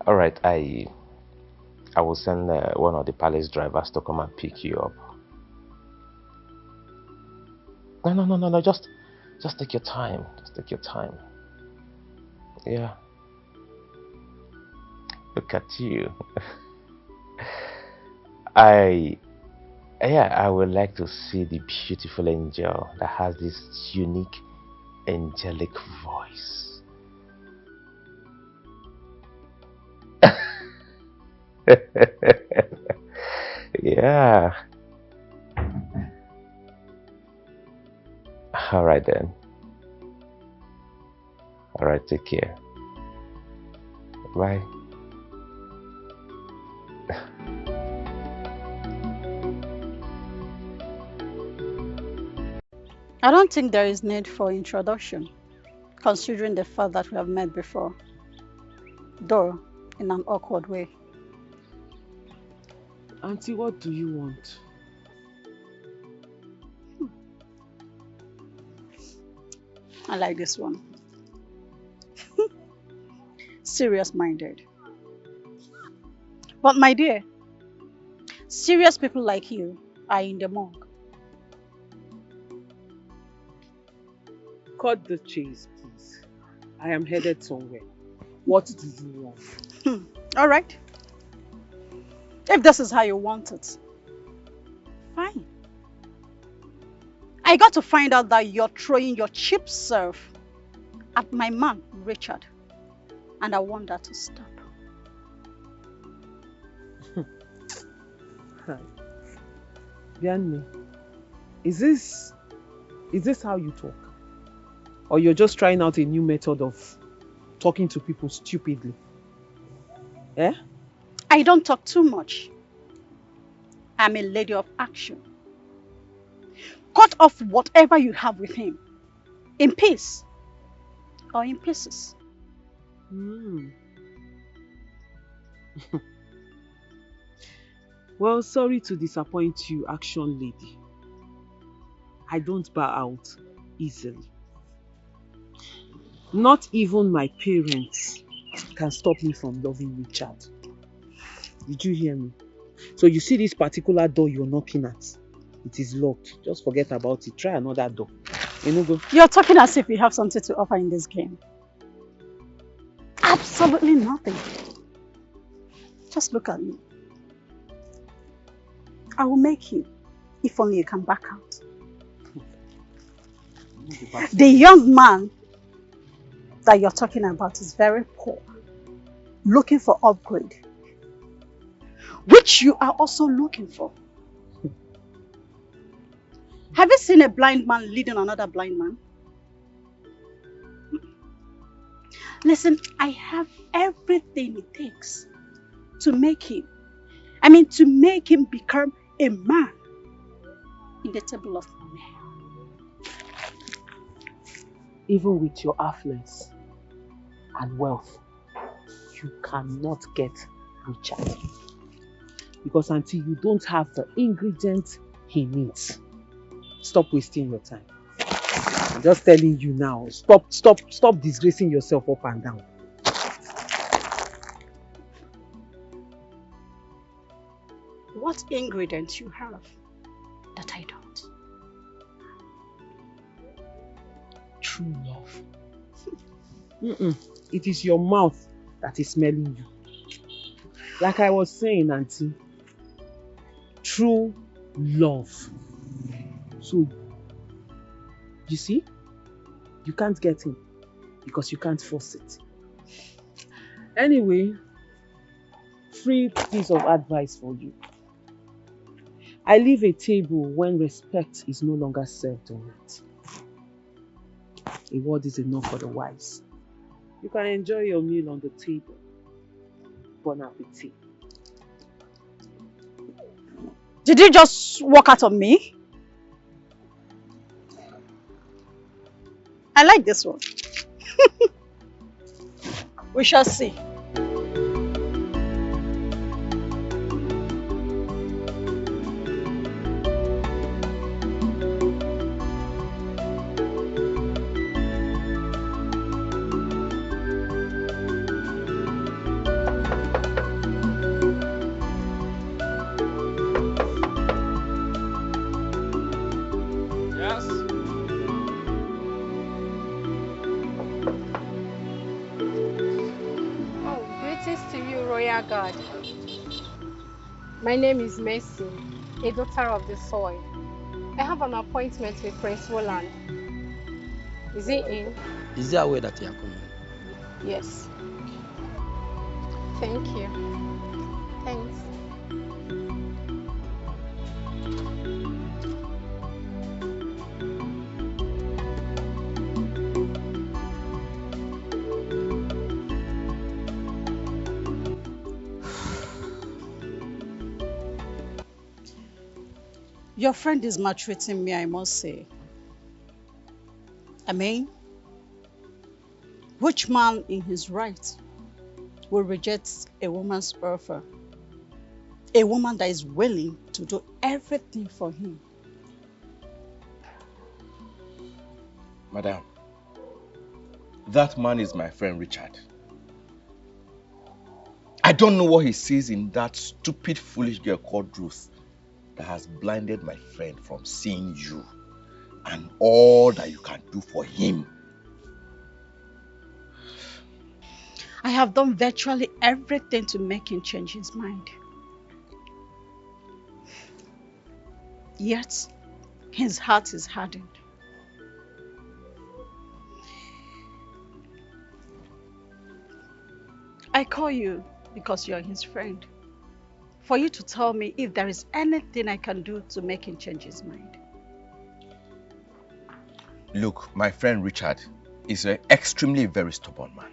Alright, I will send one of the palace drivers to come and pick you up. No, just take your time. Just take your time. Yeah. Look at you. I would like to see the beautiful angel that has this unique angelic voice. Yeah. All right then. All right, take care. Bye. I don't think there is need for introduction, considering the fact that we have met before, though in an awkward way. Auntie, what do you want? I like this one. Serious-minded. But my dear, serious people like you are in the morgue. Cut the chase, please. I am headed somewhere. What do you want? All right. If this is how you want it, fine. I got to find out that you're throwing your cheap serve at my man, Richard. And I want that to stop. Bianne, is this how you talk? Or you're just trying out a new method of talking to people stupidly? Eh? I don't talk too much. I'm a lady of action. Cut off whatever you have with him. In peace. Or in pieces. Well, sorry to disappoint you, action lady. I don't bow out easily. Not even my parents can stop me from loving Richard. Did you hear me? So you see this particular door you're knocking at? It is locked. Just forget about it. Try another door. You're talking as if you have something to offer in this game. Absolutely nothing. Just look at me. I will make you, if only you can back out. The young man that you're talking about is very poor, looking for upgrade, which you are also looking for. Have you seen a blind man leading another blind man? Listen, I have everything it takes to make him become a man in the table of men. Even with your affluence and wealth, you cannot get Richard. Because until you don't have the ingredients he needs, stop wasting your time. I'm just telling you now, stop disgracing yourself up and down. What ingredients you have that I don't? True love. It is your mouth that is smelling you. Like I was saying, Auntie, true love. So, you see, you can't get him because you can't force it. Anyway, free piece of advice for you. I leave a table when respect is no longer served on it. A word is enough for the wise. You can enjoy your meal on the table. Bon appetit. Did you just walk out on me? I like this one. We shall see. Richard. My name is Mercy, a daughter of the soil. I have an appointment with Prince Roland. Is he in? Is he aware that you are coming? Yes. Thank you. Thanks. Your friend is maltreating me, I must say. I mean, which man in his right will reject a woman's offer? A woman that is willing to do everything for him. Madam, that man is my friend Richard. I don't know what he sees in that stupid, foolish girl called Ruth that has blinded my friend from seeing you and all that you can do for him. I have done virtually everything to make him change his mind. Yet, his heart is hardened. I call you because you're his friend, for you to tell me if there is anything I can do to make him change his mind. Look, my friend Richard is an extremely very stubborn man.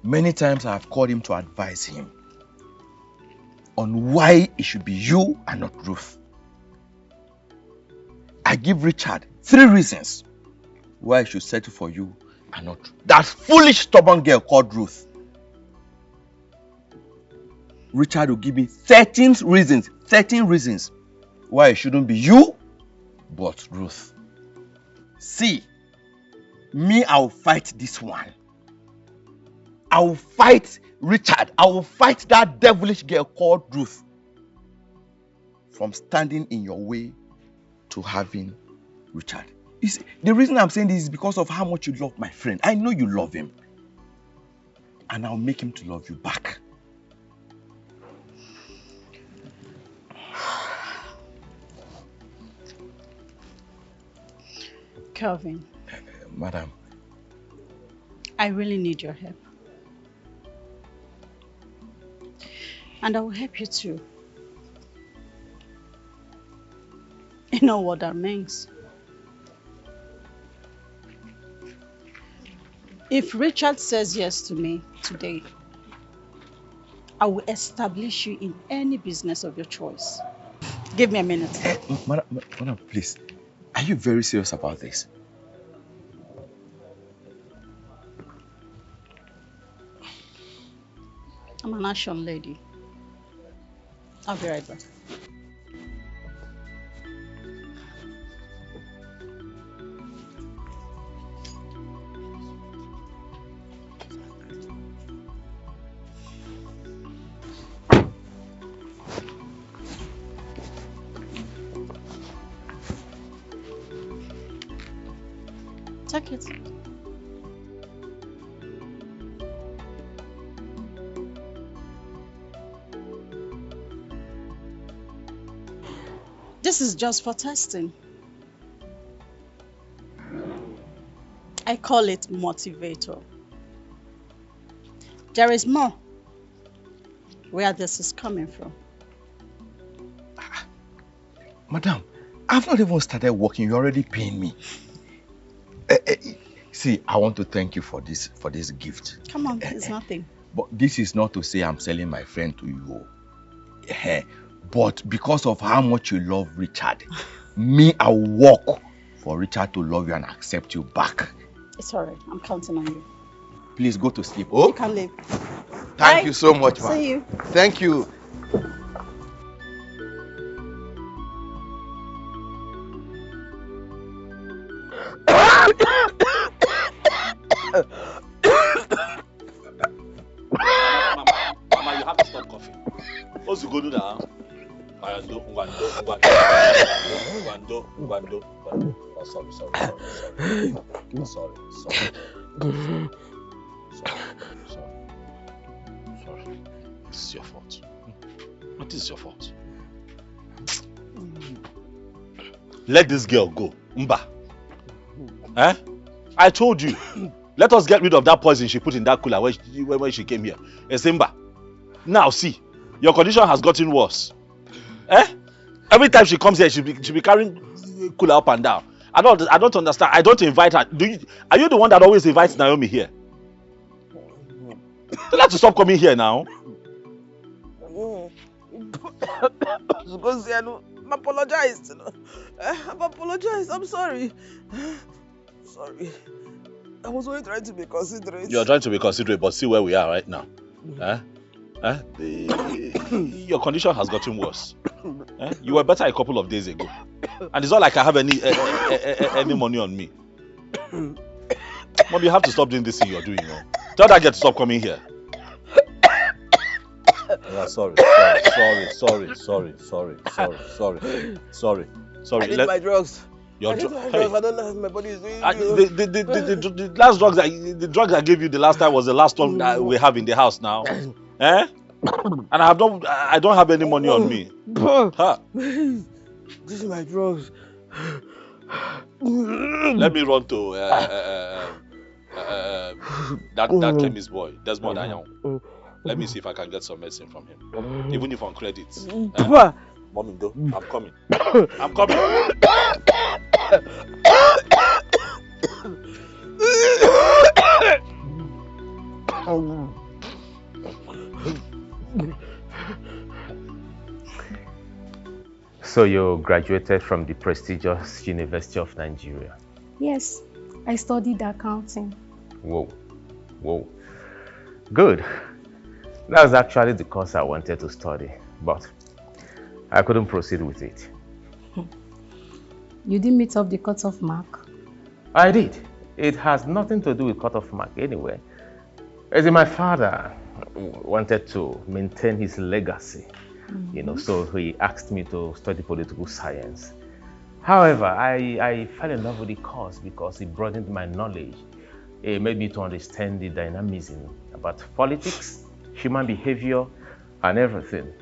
Many times I have called him to advise him on why it should be you and not Ruth. I give Richard 3 reasons why he should settle for you and not that foolish stubborn girl called Ruth. Richard will give me 13 reasons why it shouldn't be you but Ruth. See, me, I will fight this one. I will fight Richard. I will fight that devilish girl called Ruth from standing in your way to having Richard. You see, the reason I'm saying this is because of how much you love my friend. I know you love him. And I'll make him to love you back. Kelvin. Madam. I really need your help. And I will help you too. You know what that means. If Richard says yes to me today, I will establish you in any business of your choice. Give me a minute. Madam, please. Are you very serious about this? I'm an action lady. I'll be right back. Take it. This is just for testing. I call it motivator. There is more where this is coming from. Madam, I've not even started working. You're already paying me. See, I want to thank you for this gift. Come on, it's nothing. But this is not to say I'm selling my friend to you. But because of how much you love Richard, me, I will work for Richard to love you and accept you back. It's alright. I'm counting on you. Please go to sleep. Oh, you can leave. Thank you so much, man. See you. Thank you. Mama, you have to stop coughing. What's going on now? Gwando. Oh, sorry. Sorry. This is your fault. What is your fault? Let this girl go. Mba. Eh? I told you. Let us get rid of that poison she put in that cooler when she came here. Simba. Now see, your condition has gotten worse. Eh? Every time she comes here, she be carrying cooler up and down. I don't understand. I don't invite her. Are you the one that always invites Naomi here? Tell her to stop coming here now. I'm apologized. I've apologized. I'm sorry. Sorry. I was only trying to be considerate. You're trying to be considerate, but see where we are right now. Your condition has gotten worse. You were better a couple of days ago. And it's not like I have any money on me. Mom, you have to stop doing this thing you're doing. Tell that girl to stop coming here. Yeah, sorry. I need my drugs. Your I don't know how my body is doing. The last drugs, the drugs I gave you the last time was the last one that we have in the house now. Eh? And I don't have any money on me. Huh? This is my drugs. Let me run to that chemist boy, Desmond Ayan. Let me see if I can get some medicine from him, even if on credit. Mommy, go. I'm coming. I'm coming. So you graduated from the prestigious University of Nigeria? Yes, I studied accounting. Whoa. Good. That was actually the course I wanted to study, but I couldn't proceed with it. You didn't meet up the cutoff mark? I did. It has nothing to do with cutoff mark anyway. As in, my father wanted to maintain his legacy, so he asked me to study political science. However, I fell in love with the course because it broadened my knowledge. It made me to understand the dynamism about politics, human behavior, and everything.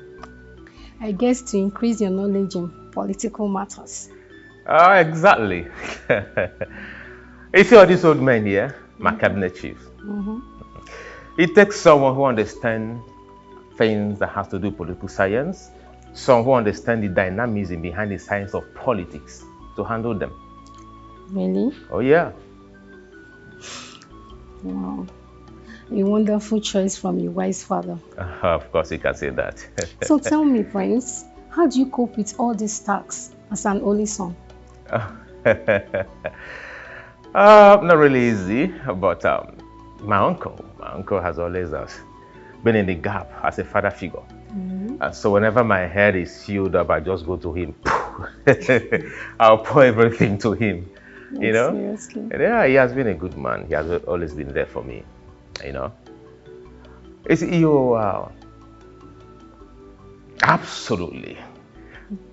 I guess to increase your knowledge in political matters. Exactly. You see all these old men here, my cabinet chiefs. It takes someone who understands things that has to do with political science, someone who understands the dynamism behind the science of politics to handle them. Really? Oh yeah. Wow. A wonderful choice from your wise father. Of course you can say that. So tell me, Prince, how do you cope with all these tasks as an only son? Not really easy, but my uncle has always been in the gap as a father figure. And so whenever my head is filled up, I just go to him. I'll pour everything to him, Seriously? And yeah, he has been a good man. He has always been there for me, It's absolutely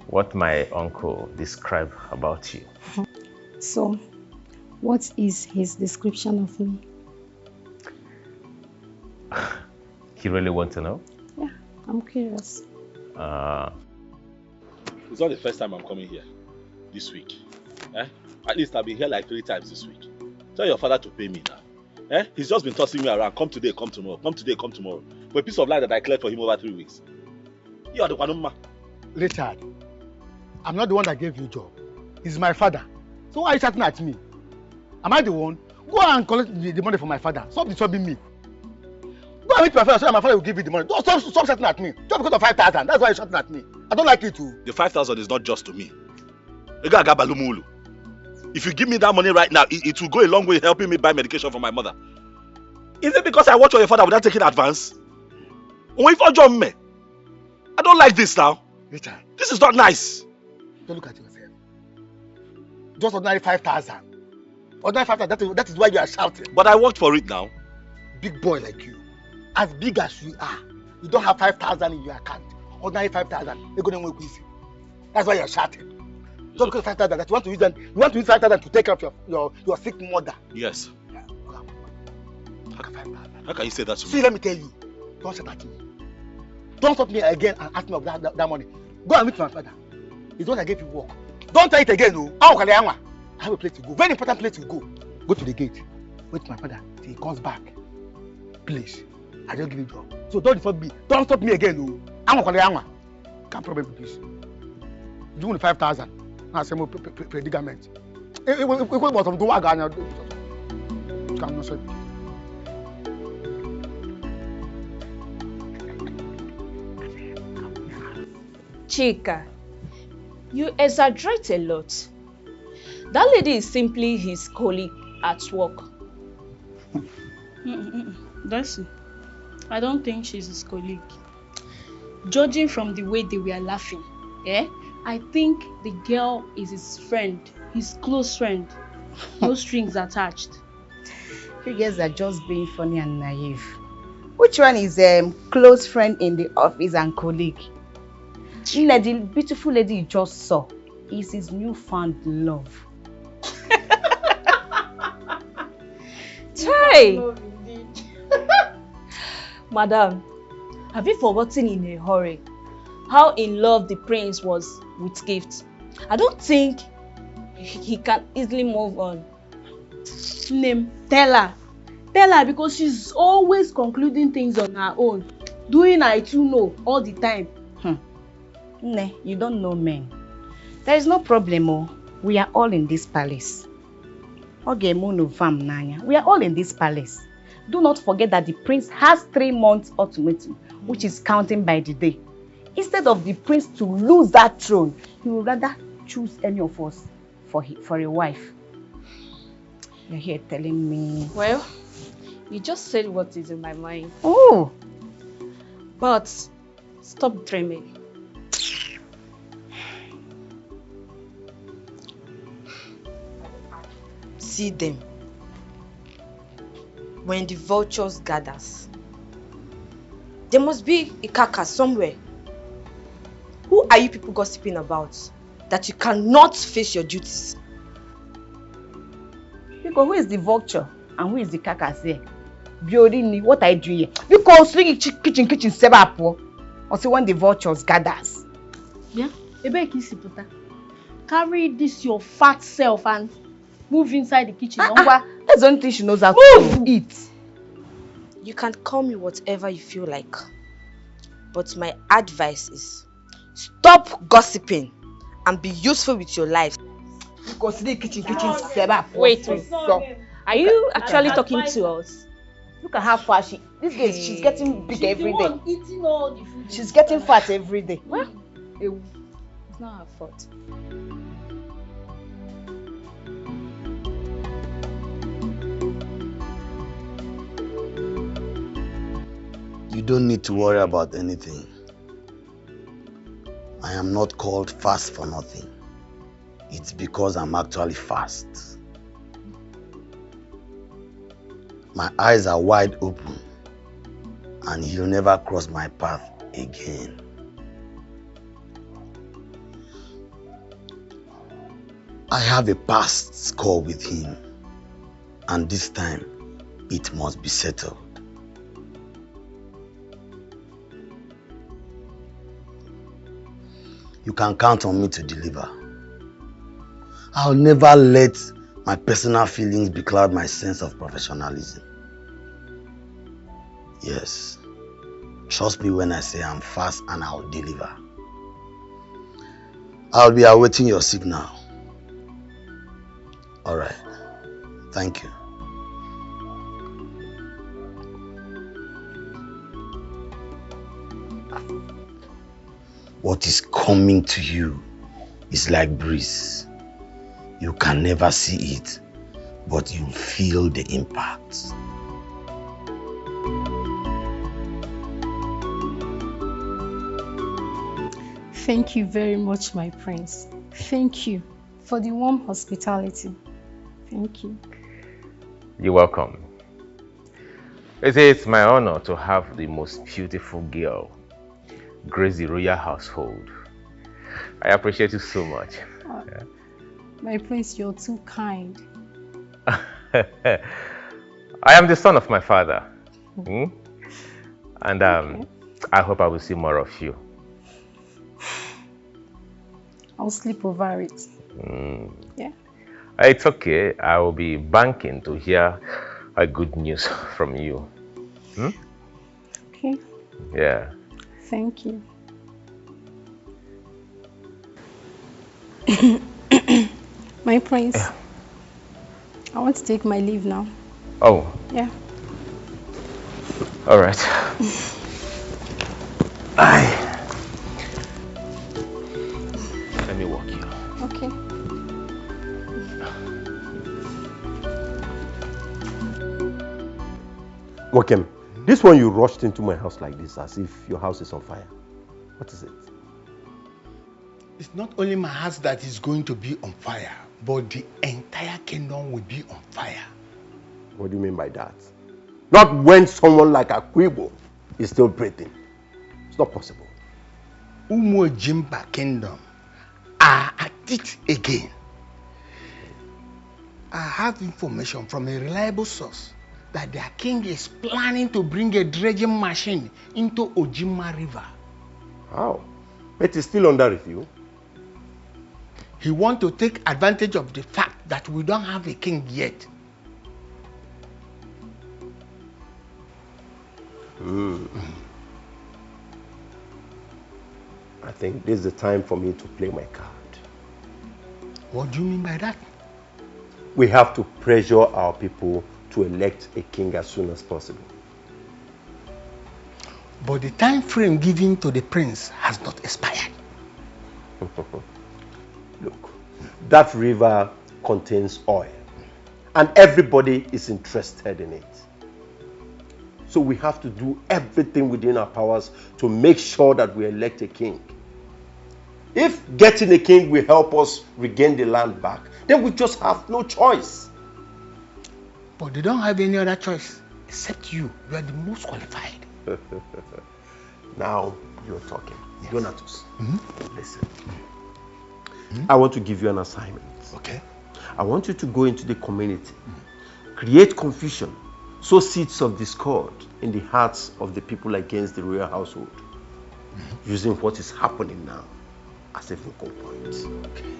what my uncle described about you. So, what is his description of me? You really want to know? Yeah, I'm curious. It's not the first time I'm coming here this week. At least I've been here like 3 times this week. Tell your father to pay me now. He's just been tossing me around. Come today, come tomorrow. Come today, come tomorrow. For a piece of land that I cleared for him over 3 weeks. You are the one, ma. Richard, I'm not the one that gave you a job. He's my father. So why are you shouting at me? Am I the one? Go and collect the money from my father. Stop disturbing me. Go and meet my father so that my father will give you the money. Don't stop shouting at me. Just because of 5,000. That's why you're shouting at me. I don't like it too. The 5,000 is not just to me. If you give me that money right now, it will go a long way helping me buy medication for my mother. Is it because I watch your father without taking advance? I don't like this now. Richard, this is not nice. Don't look at yourself. Just ordinary 5,000. Ordinary 5,000, that is why you are shouting. But I worked for it now. Big boy like you, as big as you are, you don't have 5,000 in your account. Ordinary 5,000, they're going to make easy. That's why you're shouting. Just because 5,000, that you want to use them, you want to use 5,000 to take care of your sick mother. Yes. How can you say that to me? See, let me tell you. Don't shout at me. Don't stop me again and ask me of that money. Go and meet my father. He's the one that gave you work. Don't try it again, no. I have a place to go. Very important place to go. Go to the gate. Wait for my father till he comes back. Please. I don't give you a job. So don't stop me. Don't stop me again, no. Can't problem with this. You want 5,000. I say more predicament. If we want to go again, can't not say. Chika, you exaggerate a lot. That lady is simply his colleague at work. That's it. I don't think she's his colleague. Judging from the way they were laughing, I think the girl is his friend, his close friend. No strings attached. You guys are just being funny and naive. Which one is close friend in the office and colleague? The beautiful lady you just saw is his newfound love. Hey! Madam, have you forgotten in a hurry how in love the prince was with Gift? I don't think he can easily move on. Name, tell her because she's always concluding things on her own, doing I too know all the time. Ne, you don't know men. There is no problem. Oh. We are all in this palace. We are all in this palace. Do not forget that the prince has 3 months ultimatum, which is counting by the day. Instead of the prince to lose that throne, he would rather choose any of us for a wife. You're here telling me. Well, you just said what is in my mind. Oh! But stop dreaming. See them. When the vultures gathers, there must be a carcass somewhere. Who are you people gossiping about that you cannot face your duties? Because who is the vulture and who is the carcass here? Biorini, what I do here? Because kitchen sebapo. Or see when the vultures gathers. Yeah, carry this your fat self and move inside the kitchen. That's the only thing she knows how to eat. You can call me whatever you feel like. But my advice is stop gossiping and be useful with your life. Because the kitchen Wait. Are you actually talking to us? Look at how far she's getting big every day. Eating all the food. She's getting fat every day. Well, it's not her fault. You don't need to worry about anything. I am not called fast for nothing. It's because I'm actually fast. My eyes are wide open and he'll never cross my path again. I have a past score with him, and this time it must be settled. You can count on me to deliver. I'll never let my personal feelings becloud my sense of professionalism. Yes, trust me when I say I'm fast and I'll deliver. I'll be awaiting your signal. Alright, thank you. What is coming to you is like breeze. You can never see it, but you feel the impact. Thank you very much, my prince. Thank you for the warm hospitality. Thank you. You're welcome. It's my honor to have the most beautiful girl grace the royal household. I appreciate you so much. Yeah. My prince, you're too kind. I am the son of my father. And I hope I will see more of you. I'll sleep over it. Yeah. It's okay. I will be banking to hear a good news from you. Okay. Yeah. Thank you. My prince, I want to take my leave now. Oh. Yeah. All right. Let me walk you. Okay. Wakem, this one you rushed into my house like this as if your house is on fire. What is it? It's not only my house that is going to be on fire, but the entire kingdom will be on fire. What do you mean by that? Not when someone like Akwibo is still breathing. It's not possible. Umo Jimba kingdom are at it again. I have information from a reliable source that their king is planning to bring a dredging machine into Ojima River. How? It is still under review. He wants to take advantage of the fact that we don't have a king yet. I think this is the time for me to play my card. What do you mean by that? We have to pressure our people to elect a king as soon as possible. But the time frame given to the prince has not expired. Look, that river contains oil and everybody is interested in it. So we have to do everything within our powers to make sure that we elect a king. If getting a king will help us regain the land back, then we just have no choice. But they don't have any other choice except you. You are the most qualified. Now you're talking. Yes. Donatus, listen. I want to give you an assignment. Okay. I want you to go into the community, create confusion, sow seeds of discord in the hearts of the people against the royal household, using what is happening now as a focal point. Okay.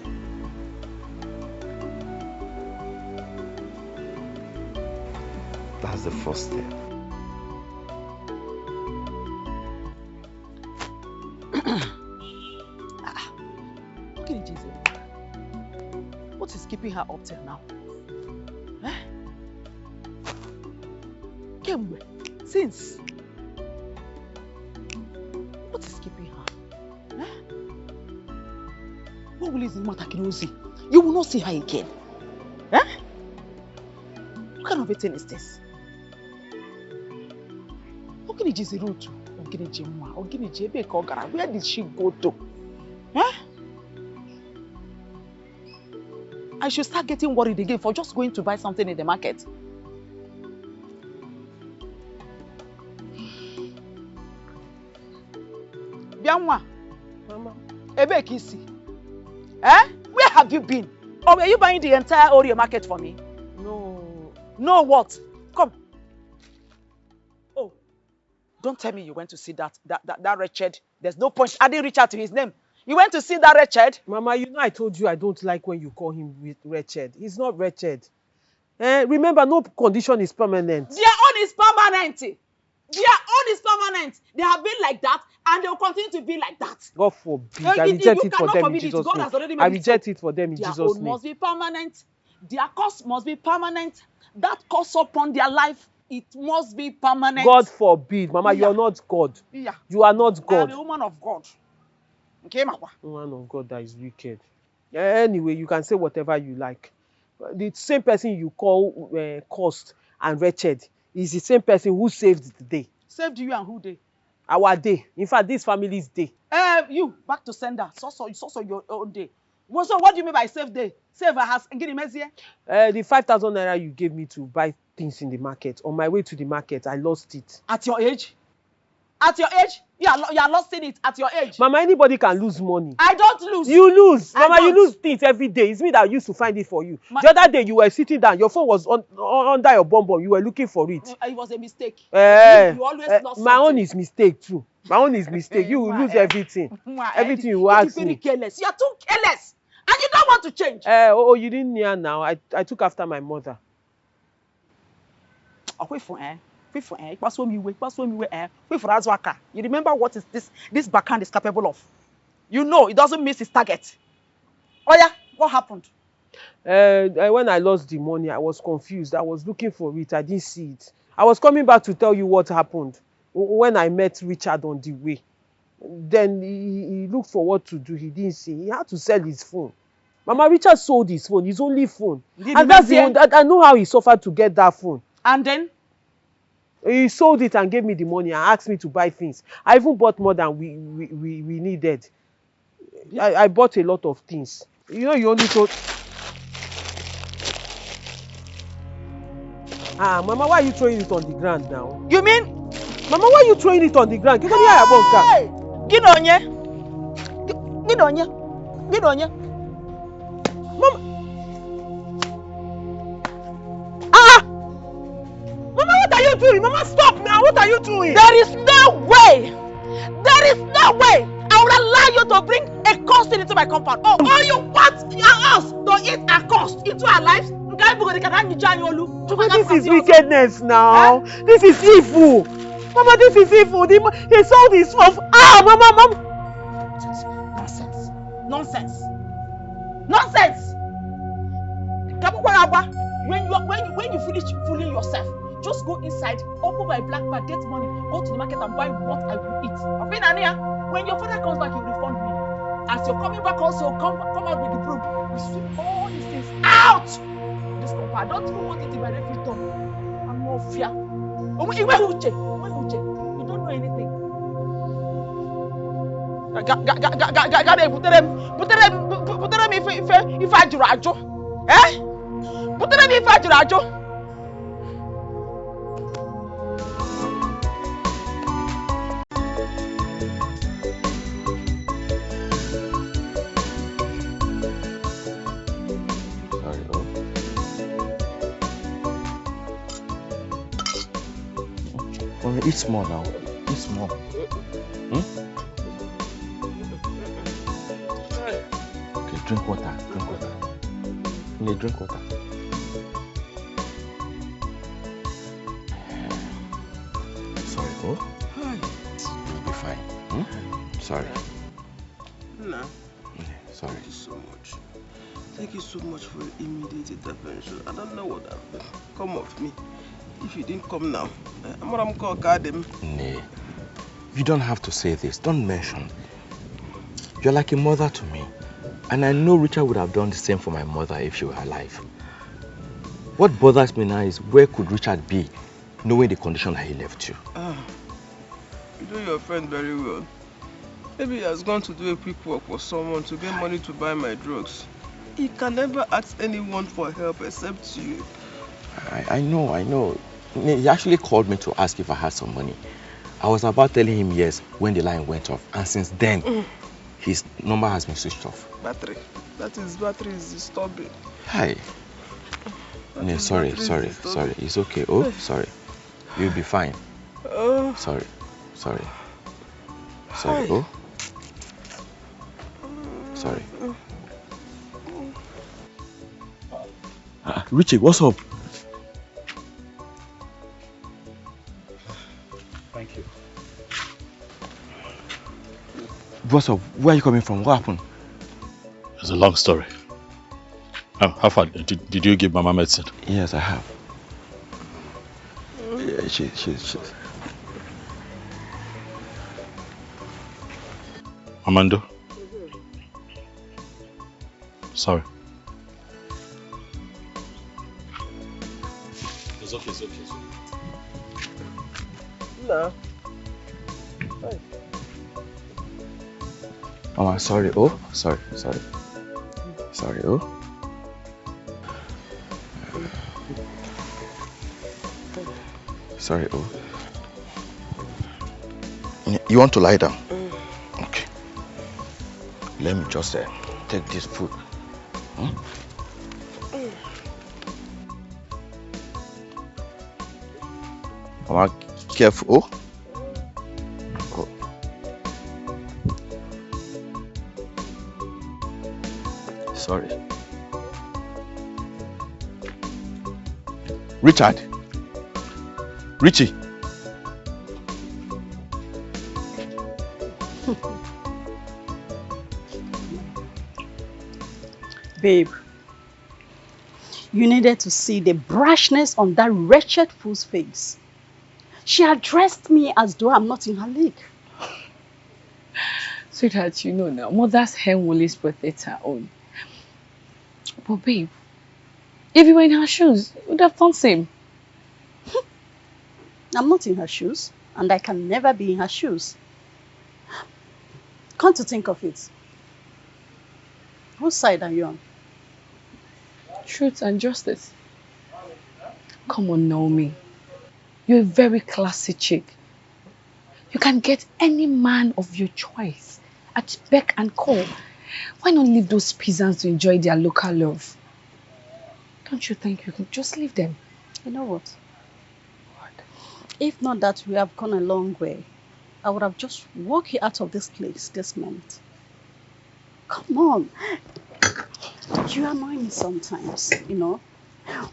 That's the first step. What is keeping her up till now? Kemwe, since? What is keeping her? What will is the matter, Kirosi? You will not see her again. What kind of a thing is this? Where did she go to? I should start getting worried again for just going to buy something in the market. Bianwa, Mama, Ebekisi, where have you been? Or were you buying the entire Oreo market for me? No. No what? Come. Oh, don't tell me you went to see that wretched. There's no point. I didn't reach out to his name. You went to see that wretched? Mama, you know I told you I don't like when you call him wretched. He's not wretched. Remember, no condition is permanent. Their own is permanent. Their own is permanent. They have been like that and they will continue to be like that. God forbid. I reject it for them in Jesus' name. I reject it for them in Jesus' name. Their own must be permanent. Their curse must be permanent. That curse upon their life, it must be permanent. God forbid. Mama, you are not God. Yeah. You are not God. I am a woman of God. Okay, Mama. Woman of God that is wicked. Anyway, you can say whatever you like. The same person you call cursed and wretched is the same person who saved the day. Saved you and who day? Our day. In fact, this family's day. You, back to sender. It's also your own day. Well, so what do you mean by save day? Save a house and get him here? The 5,000 naira you gave me to buy things in the market. On my way to the market, I lost it. At your age? At your age, you are losing it at your age. Mama, anybody can lose money. I don't lose. You lose. Mama, you lose things every day. It's me that used to find it for you. The other day you were sitting down, your phone was under your bum. You were looking for it. It was a mistake. You always lost my own is mistake too. My own is mistake. You will lose everything. Everything you ask me. You're careless. You are too careless. And you don't want to change. You didn't hear now. I took after my mother. Wait for you remember what is this backhand is capable of? You know it doesn't miss its target. Oh yeah, what happened? When I lost the money, I was confused. I was looking for it. I didn't see it. I was coming back to tell you what happened when I met Richard on the way. Then he looked for what to do. He didn't see. He had to sell his phone. Mama, Richard sold his phone, his only phone. And that's the one that I know how he suffered to get that phone. And then? He sold it and gave me the money and asked me to buy things. I even bought more than we needed. I bought a lot of things. You know, you only told... Mama, why are you throwing it on the ground now? You mean? Mama, why are you throwing it on the ground? Hey! Mama! Mama, what are you doing? Mama, stop now! What are you doing? There is no way! There is no way! I will allow you to bring a cost into my compound. Oh, you want us to eat a cost into our lives? This is wickedness now. This is evil. Mama, this is evil. He sold his phone. Mama. Nonsense. When you finish fooling yourself, just go inside, open my black bag, get money, go to the market and buy what I will eat. When your father comes back, he will refund me. As you're coming back also, come out with the broom. We sweep all these things out. This compound, I don't even want it in my refrigerator. I'm no fear. You don't know anything. Eat small now. Eat small. Okay, drink water. Drink water. Sorry, you'll be fine. Sorry. No. Sorry. Thank you so much. Thank you so much for your immediate intervention. I don't know what happened. Come off me. If you didn't come now, I'm gonna call him. Nay, you don't have to say this. Don't mention. You're like a mother to me. And I know Richard would have done the same for my mother if she were alive. What bothers me now is where could Richard be, knowing the condition that he left you? You know your friend very well. Maybe he has gone to do a quick work for someone to get money to buy my drugs. He can never ask anyone for help except you. I know. He actually called me to ask if I had some money. I was about telling him yes when the line went off, and since then, his number has been switched off. Battery. That is battery is disturbing. Hi. No, sorry. It's okay. Oh, sorry. You'll be fine. Sorry. Oh. Sorry. Richie, what's up? Thank you. What's up? Where are you coming from? What happened? It's a long story. How far? Did you give Mama medicine? Yes, I have. Yeah, she's... Amando? Sorry. It's okay. No. Mama, sorry. Oh, sorry. Oh. Sorry. Oh. You want to lie down? Okay. Let me just take this food. Mama, careful. Oh. Sorry. Richard. Richie. Babe, you needed to see the brashness on that wretched fool's face. She addressed me as though I'm not in her league. Sweetheart, you know now, mother's hen will always protect her own. But babe, if you were in her shoes, you would have done the same. I'm not in her shoes, and I can never be in her shoes. Come to think of it, whose side are you on? Truth and justice. Come on, Naomi. You're a very classy chick. You can get any man of your choice at beck and call. Why not leave those peasants to enjoy their local love? Don't you think you can just leave them? You know what? If not that we have gone a long way, I would have just walked you out of this place this moment. Come on. You annoy me sometimes, you know.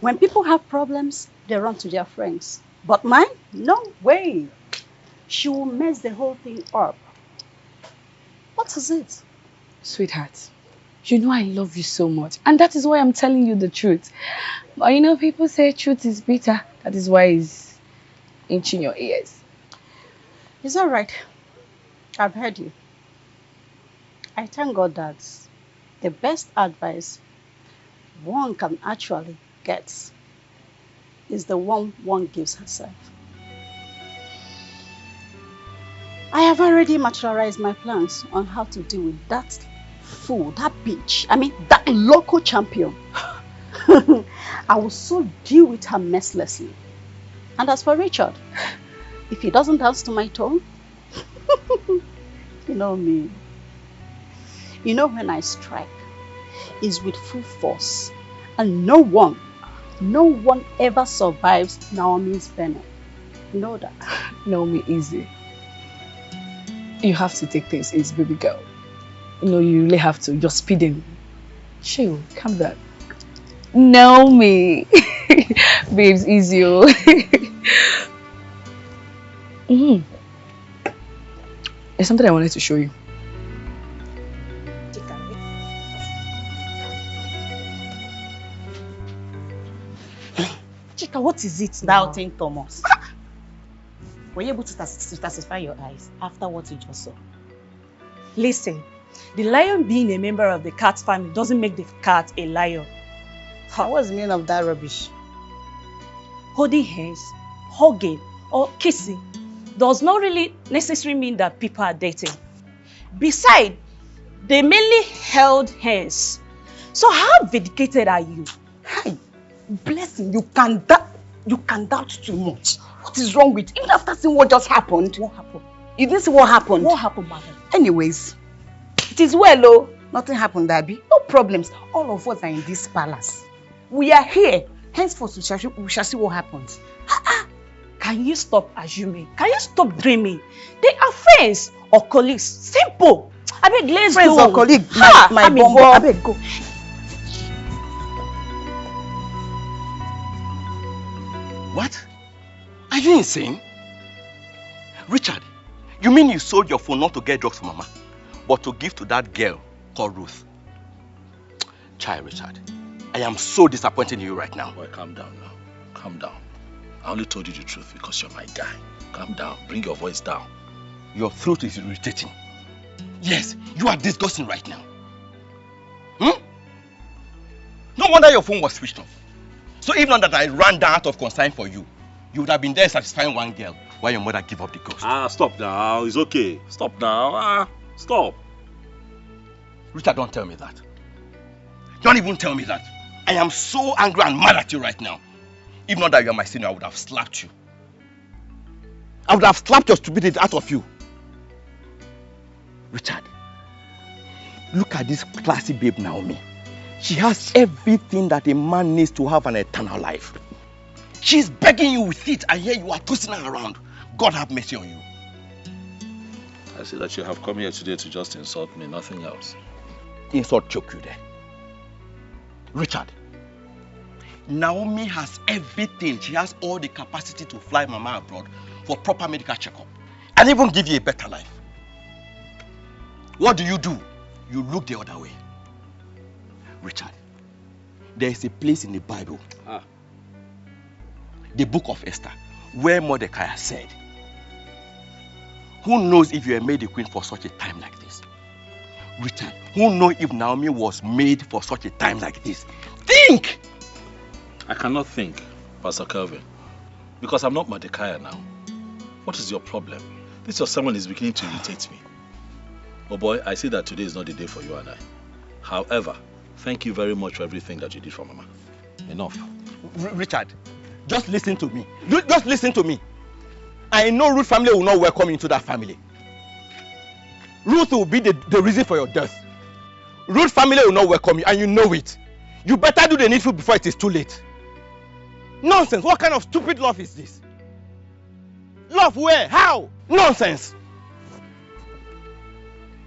When people have problems, they run to their friends. But mine? No way. She will mess the whole thing up. What is it? Sweetheart, you know I love you so much. And that is why I'm telling you the truth. But you know, people say truth is bitter. That is why it's inching your ears. Is that right? I've heard you. I thank God that the best advice one can actually get is the one gives herself. I have already materialized my plans on how to deal with that fool, that bitch, that local champion. I will so deal with her mercilessly. And as for Richard, if he doesn't dance to my tone, you know me. You know when I strike, it's with full force. And no one ever survives Naomi's venom. You know that. Naomi, easy. You have to take things easy, baby girl. You know, you really have to. You're speeding. Chill, calm down. Naomi. Babes, easy. There's something I wanted to show you. Chika, what is it thou think, Thomas? Were you able to satisfy your eyes after what you just saw? Listen, the lion being a member of the cat family doesn't make the cat a lion. What's the meaning of that rubbish? Holding hands, hugging, or kissing does not really necessarily mean that people are dating. Besides, they mainly held hands. So how vindicated are you? Hi, blessing, you can doubt too much. What is wrong with you? Even after seeing what just happened? What happened? You didn't see what happened? What happened, madam? Anyways, it is well, oh. Nothing happened, Abby. No problems. All of us are in this palace. We are here. Henceforth, we shall see what happens. Can you stop assuming? Can you stop dreaming? They are friends or colleagues. Simple. I beg, let's friends go. Friends or colleagues? My bumbo. I beg, go. What? Are you insane? Richard, you mean you sold your phone not to get drugs for Mama, but to give to that girl called Ruth? Child, Richard, I am so disappointed in you right now. Boy, calm down now. Calm down. I only told you the truth because you're my guy. Calm down. Bring your voice down. Your throat is irritating. Yes, you are disgusting right now. No wonder your phone was switched off. So even not that I ran down out of concern for you, you would have been there satisfying one girl while your mother gave up the ghost. Stop now. It's okay. Stop now. Stop. Richard, don't tell me that. Don't even tell me that. I am so angry and mad at you right now. If not that you are my senior, I would have slapped you. I would have slapped your stupidity out of you. Richard, look at this classy babe Naomi. She has everything that a man needs to have an eternal life. She's begging you with it, and here you are twisting her around. God have mercy on you. I see that you have come here today to just insult me, nothing else. Insult choke you there. Richard, Naomi has everything. She has all the capacity to fly Mama abroad for proper medical checkup and even give you a better life. What do? You look the other way. Richard, there is a place in the Bible, the book of Esther, where Mordecai said, who knows if you are made a queen for such a time like this? Richard, who knows if Naomi was made for such a time like this? Think! I cannot think, Pastor Kelvin, because I'm not Mordecai now. What is your problem? This your sermon is beginning to irritate me. Oh boy, I see that today is not the day for you and I. However, thank you very much for everything that you did for Mama. Enough. Richard, just listen to me. Just listen to me. I know Ruth family will not welcome you into that family. Ruth will be the reason for your death. Ruth family will not welcome you, and you know it. You better do the needful before it is too late. Nonsense. What kind of stupid love is this? Love where? How? Nonsense.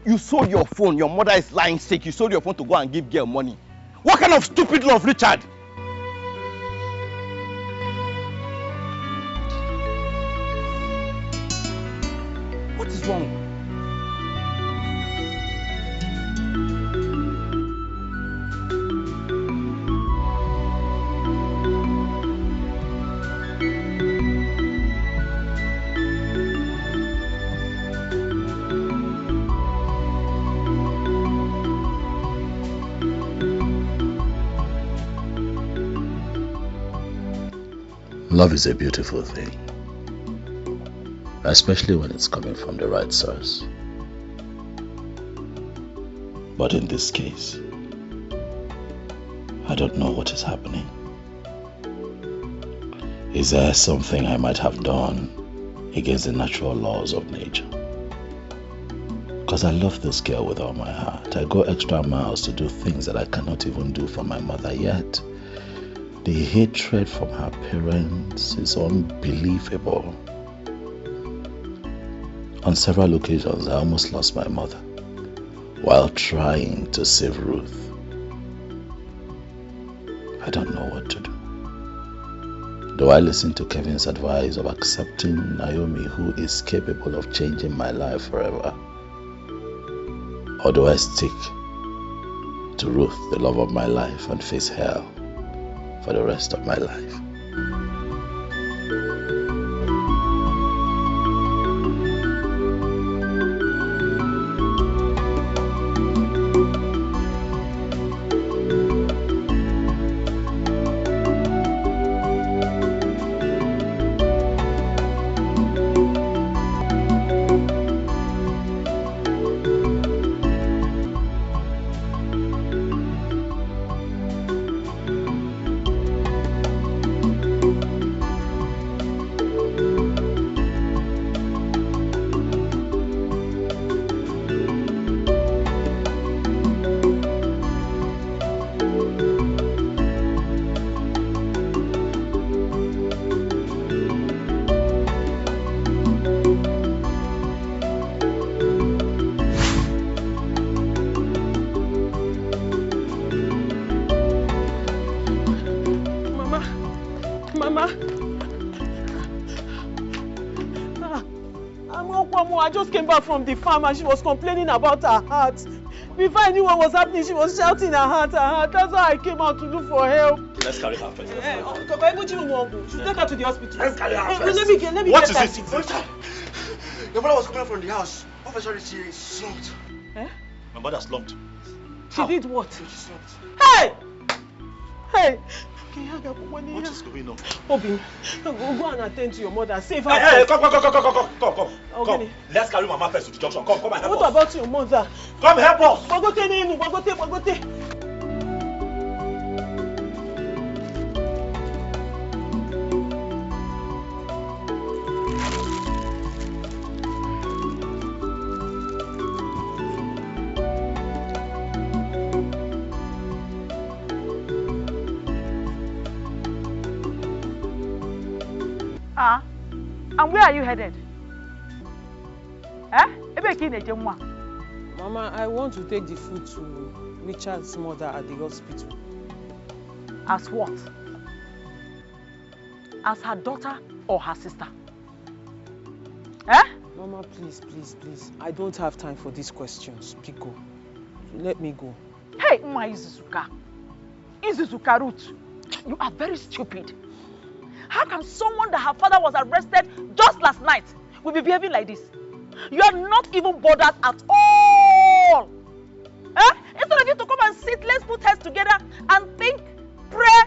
You sold your phone. Your mother is lying sick. You sold your phone to go and give girl money. What kind of stupid love, Richard? What is wrong? Love is a beautiful thing, especially when it's coming from the right source. But in this case, I don't know what is happening. Is there something I might have done against the natural laws of nature? Because I love this girl with all my heart. I go extra miles to do things that I cannot even do for my mother yet. The hatred from her parents is unbelievable. On several occasions, I almost lost my mother while trying to save Ruth. I don't know what to do. Do I listen to Kevin's advice of accepting Naomi, who is capable of changing my life forever? Or do I stick to Ruth, the love of my life, and face hell for the rest of my life? I just came back from the farm and she was complaining about her heart. Before I knew what was happening, she was shouting her heart, her heart. That's why I came out to look for help. Let's carry her first. Should take her to the hospital. Let's carry her first. Let me What get is it? Your brother was coming from the house. Officer, she slumped. Eh? My mother slumped. She did what? She slumped. Hey! Hey! What is going on? Obi, go and attend to your mother. Save her. Hey, come. Okay. Let's carry Mama first to the junction. Come and help us. What about your mother? Come help us. Bagote. And where are you headed? Mama, I want to take the food to Richard's mother at the hospital. As what? As her daughter or her sister? Mama, please, please, please. I don't have time for these questions. Pico, let me go. Hey, Uma Izuzuka. Izuzuka Ruth, you are very stupid. How can someone that her father was arrested just last night will be behaving like this? You are not even bothered at all. Instead of you to come and sit, let's put heads together and think, pray,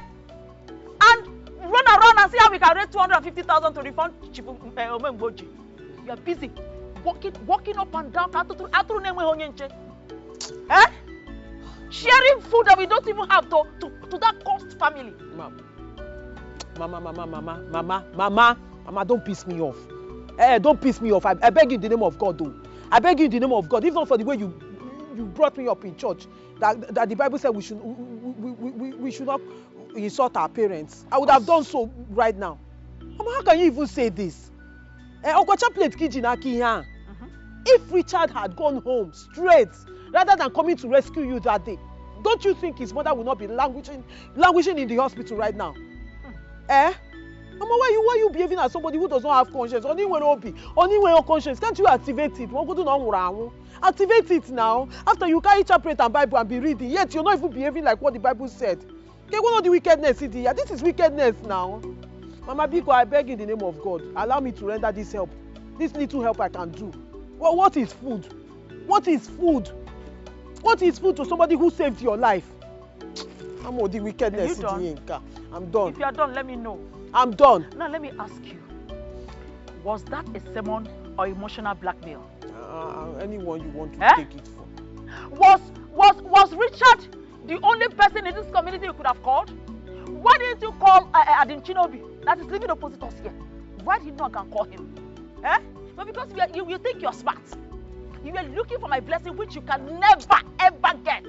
and run around and see how we can raise 250,000 to refund Chifu Omemboji. You are busy walking up and down. Sharing food that we don't even have to that cost family. Mama, don't piss me off. Don't piss me off. I beg you in the name of God, though. I beg you in the name of God. If not for the way you brought me up in church, that the Bible said we should not insult our parents, I would have done so right now. Mama, how can you even say this? If Richard had gone home straight, rather than coming to rescue you that day, don't you think his mother will not be languishing in the hospital right now? Mama, why are you behaving as somebody who does not have conscience? Only when your conscience, can't you activate it? Activate it now. After you carry chaplet and Bible and be reading, yet you're not even behaving like what the Bible said. Okay, what are the wickedness in here? This is wickedness now. Mama Biko, I beg in the name of God, allow me to render this help. This little help I can do. Well, what is food? What is food? What is food to somebody who saved your life? I'm all the wickedness in the Inca. I'm done. If you are done, let me know. I'm done. Now let me ask you, was that a sermon or emotional blackmail? Anyone you want to take it for. Was Richard the only person in this community you could have called? Why didn't you call Adinchinobi that is living opposite us here? Why did you not call him? But because you think you're smart. You are looking for my blessing which you can never ever get.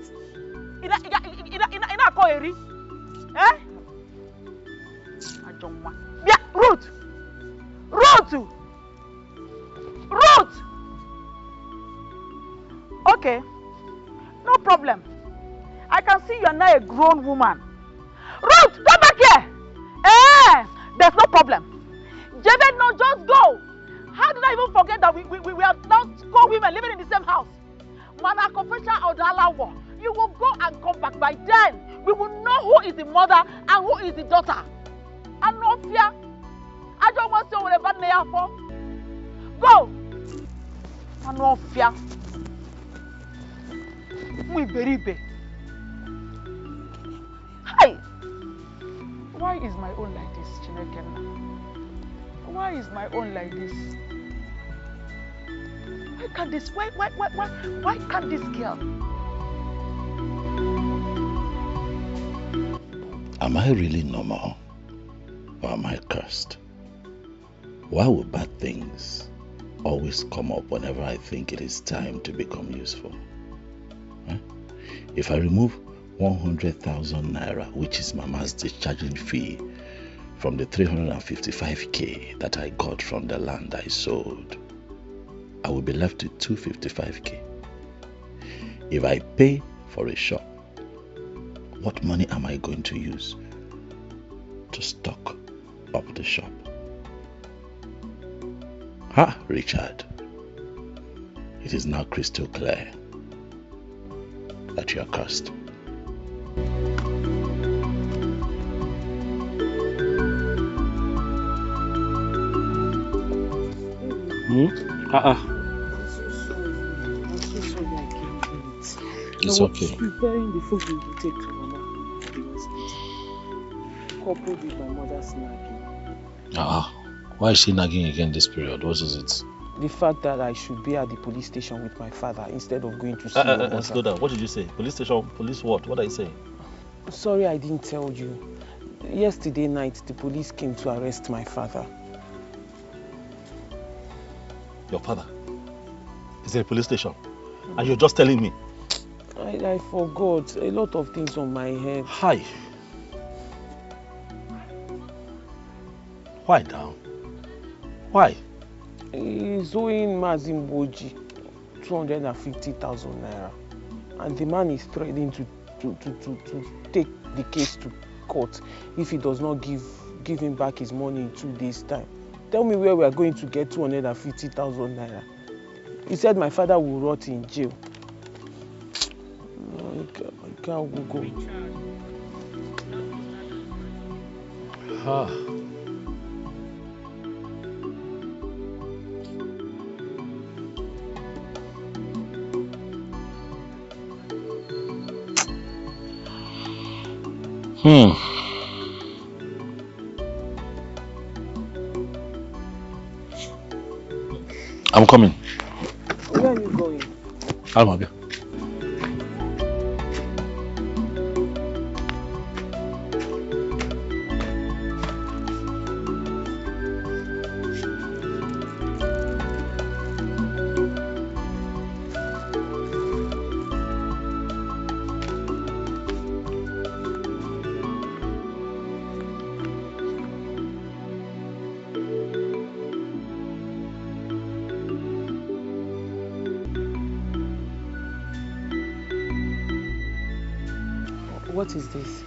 In a coeri. Yeah, Ruth! Okay, no problem. I can see you are now a grown woman. Ruth, come back here! There's no problem. Jabez, no, just go. How did I even forget that we are now co-women living in the same house? You will go and come back. By then, we will know who is the mother and who is the daughter. And no fear. I don't want to whatever they are for. Go. And no fear. Hi. Why is my own like this, Chineke? Why is my own like this? Why can't this? Why can't this girl? Am I really normal? Or am I cursed? Why would bad things always come up whenever I think it is time to become useful? If I remove 100,000 naira, which is Mama's discharging fee, from the 355k that I got from the land I sold, I will be left with 255k. If I pay for a shop, what money am I going to use to stock up the shop? Richard, it is now crystal clear that you are cursed. It's okay. Preparing the food we will take to Mama at the hospital. Coupled with my mother's nagging. Why is she nagging again this period? What is it? The fact that I should be at the police station with my father instead of going to see your mother. Slow down. What did you say? Police station? Police what? What are you saying? Sorry, I didn't tell you. Yesterday night, the police came to arrest my father. Your father is at a police station, and you're just telling me? I forgot a lot of things on my head. Hi. Why down? Why? He's owing Mazimboji 250,000 naira. And the man is threatening to take the case to court if he does not give him back his money in 2 days' time. Tell me where we are going to get 250,000 naira. He said my father will rot in jail. I can't go. I'm coming. Where are you going? Almabia. What is this?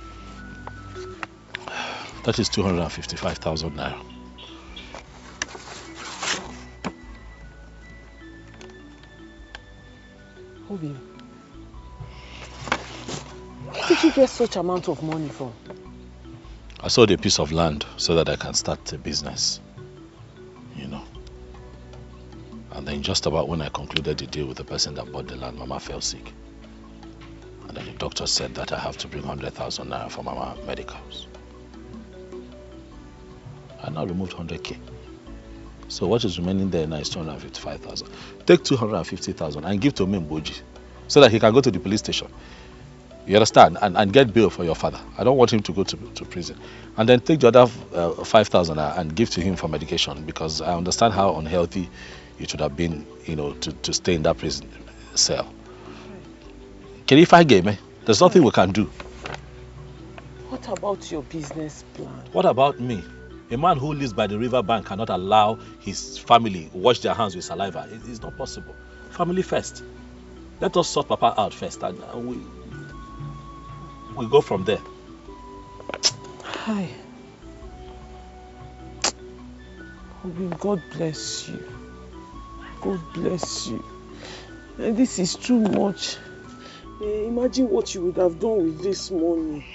That is 255,000 naira. Obi, where did you get such amount of money from? I sold a piece of land so that I can start a business, you know. And then just about when I concluded the deal with the person that bought the land, Mama fell sick. And then the doctor said that I have to bring 100,000 naira for Mama medicals. I now removed 100k. So what is remaining there now is 255,000. Take 250,000 and give to Mboji so that he can go to the police station. You understand? And get bail for your father. I don't want him to go to prison. And then take the other 5,000 and give to him for medication, because I understand how unhealthy it would have been, you know, to stay in that prison cell. Can you find game? There's nothing we can do. What about your business plan? What about me? A man who lives by the river bank cannot allow his family wash their hands with saliva. It's not possible. Family first. Let us sort Papa out first, and we go from there. Hi. God bless you. God bless you. And this is too much. Imagine what you would have done with this money.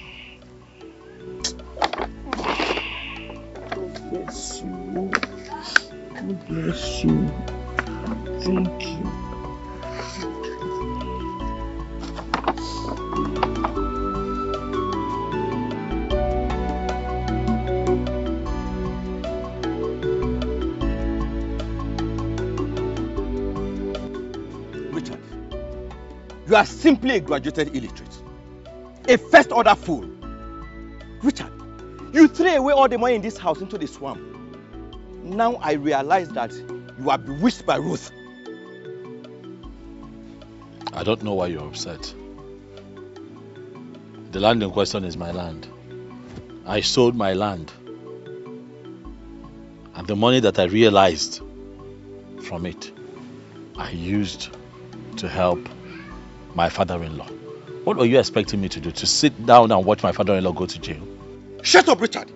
God bless you. God bless you. Thank you. Richard, you are simply a graduated illiterate. A first order fool. Richard, you threw away all the money in this house into the swamp. Now I realize that you are bewitched by Ruth. I don't know why you're upset. The land in question is my land. I sold my land. And the money that I realized from it, I used to help my father-in-law. What were you expecting me to do? To sit down and watch my father-in-law go to jail? Shut up, Richard.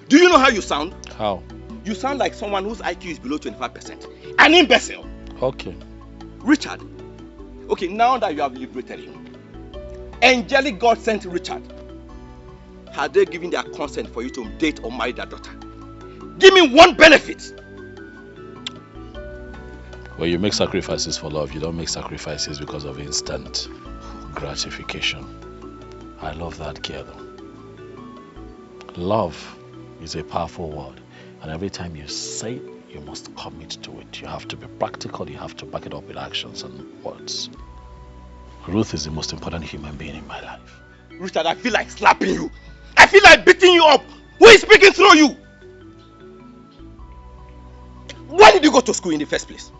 Do you know how you sound? How? You sound like someone whose IQ is below 25%. An imbecile. Okay. Richard, okay, now that you have liberated him, angelic God sent Richard. Had they given their consent for you to date or marry their daughter? Give me one benefit. When you make sacrifices for love, you don't make sacrifices because of instant gratification. I love that, girl. Love is a powerful word, and every time you say it, you must commit to it. You have to be practical, you have to back it up with actions and words. Ruth is the most important human being in my life. Richard, I feel like slapping you. I feel like beating you up. Who is speaking through you? Why did you go to school in the first place?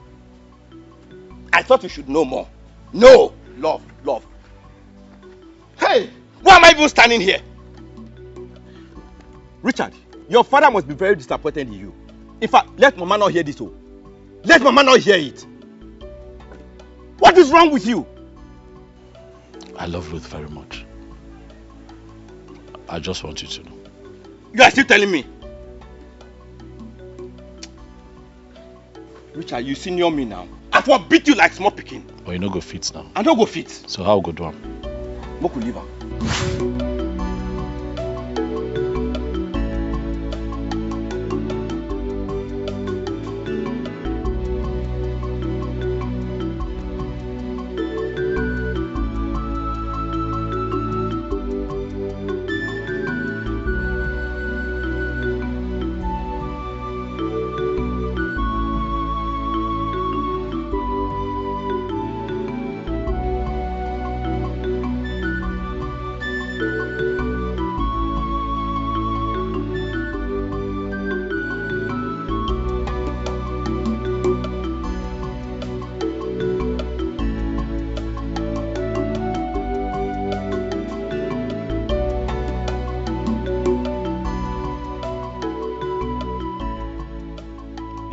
I thought you should know more. No, love. Hey, why am I even standing here? Richard, your father must be very disappointed in you. In fact, let Mama not hear this. Oh. Let Mama not hear it. What is wrong with you? I love Ruth very much. I just want you to know. You are still telling me? Richard, you senior me now. I will beat you like small picking. But you no go fit now. I don't go fit. So how go do am? Moku leave am.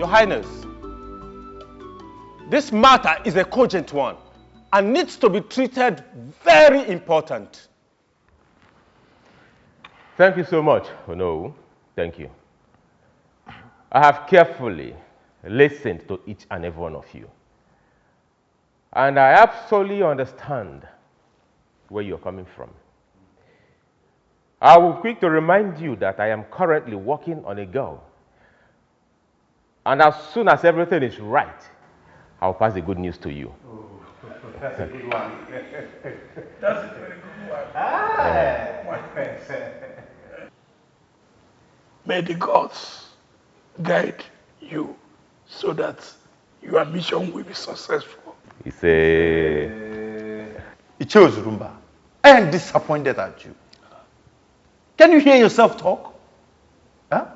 Highness, this matter is a cogent one and needs to be treated very important. Thank you so much, Ono. Thank you. I have carefully listened to each and every one of you. And I absolutely understand where you're coming from. I will quick to remind you that I am currently working on a girl. And as soon as everything is right, I'll pass the good news to you. Oh, that's a good one. That's a very good one. My friends. May the gods guide you so that your mission will be successful. It's a... Ichio Zurumba, I am disappointed at you. Can you hear yourself talk? Huh?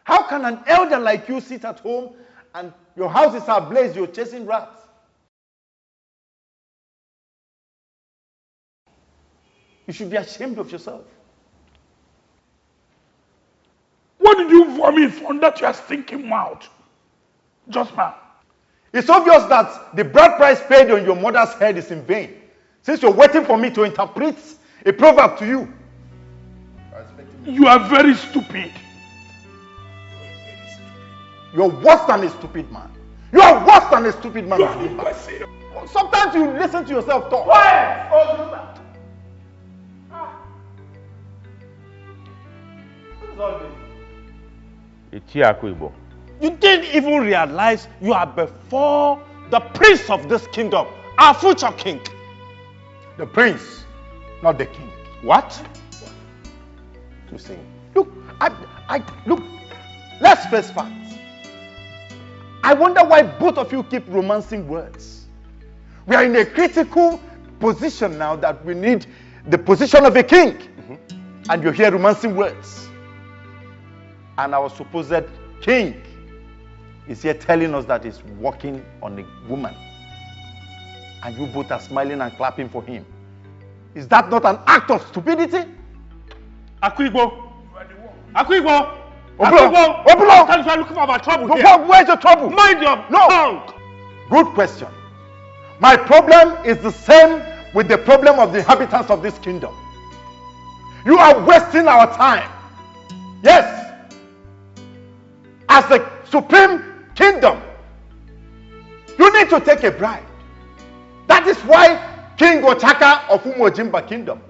How can an elder like you sit at home and your house is ablaze, you're chasing rats? You should be ashamed of yourself. What did you vomit from that your stinking mouth? Just man. It's obvious that the bride price paid on your mother's head is in vain, since you're waiting for me to interpret a proverb to you. You are very stupid. You're worse than a stupid man. You are worse than a stupid man. Sometimes you listen to yourself talk. Quiet! You didn't even realize you are before the prince of this kingdom, our future king. The prince, not the king. What? You see, look, look, let's face facts. I wonder why both of you keep romancing words. We are in a critical position now that we need the position of a king. And you're here romancing words. And our supposed king is here telling us that he's working on a woman. And you both are smiling and clapping for him. Is that not an act of stupidity? Akwibo! Akwibo! Oblo! Oblo! I'm looking for my trouble here. Where's your trouble? Mind your tongue! Good question. My problem is the same with the problem of the inhabitants of this kingdom. You are wasting our time. Yes. As the supreme kingdom, you need to take a bride. That is why King Ochaka of Umojimba Kingdom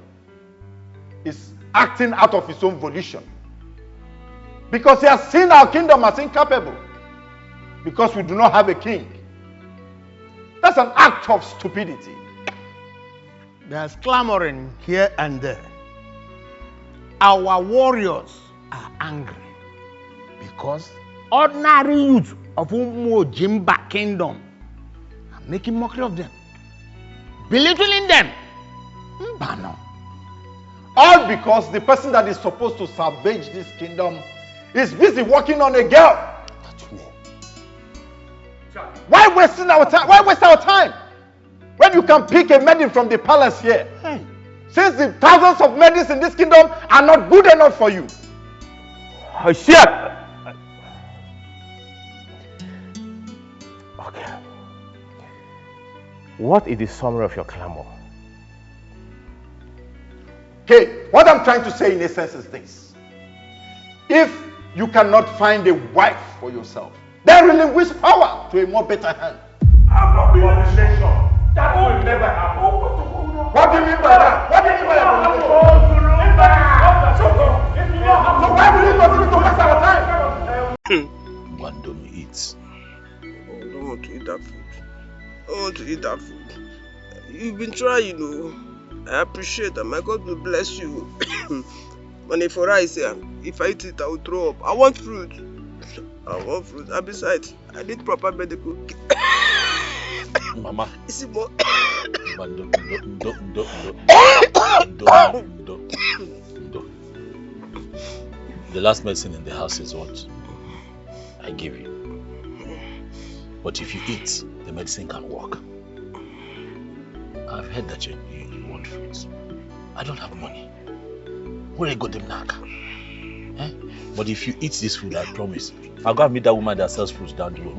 is acting out of his own volition. Because he has seen our kingdom as incapable. Because we do not have a king. That's an act of stupidity. There's clamoring here and there. Our warriors are angry because ordinary youth of Umojimba Kingdom are making mockery of them, belittling them. Mbano. All because the person that is supposed to salvage this kingdom is busy working on a girl. Why wasting our time? Why waste our time when you can pick a maiden from the palace here? Hey. Since the thousands of maidens in this kingdom are not good enough for you. What is the summary of your clamor? Hey, what I'm trying to say in essence is this. If you cannot find a wife for yourself, then relinquish power to a more better hand. Abomination. That will never happen. What do you mean by that? What do you mean by abomination? So why will you continue to waste our time? One don't eat. I don't want to eat that food. I don't want to eat that food. You've been trying, you know. I appreciate that. My God will bless you. Money for rice, yeah. If I eat it, I will throw up. I want fruit. I want fruit. And besides, I need proper medical. Mama. Is it more? Don't. The last medicine in the house is what I give you. But if you eat, the medicine can work. I've heard that you want fruits. I don't have money. Where I got them knack? Eh? But if you eat this food, I promise, I'll go and meet that woman that sells fruits down the road.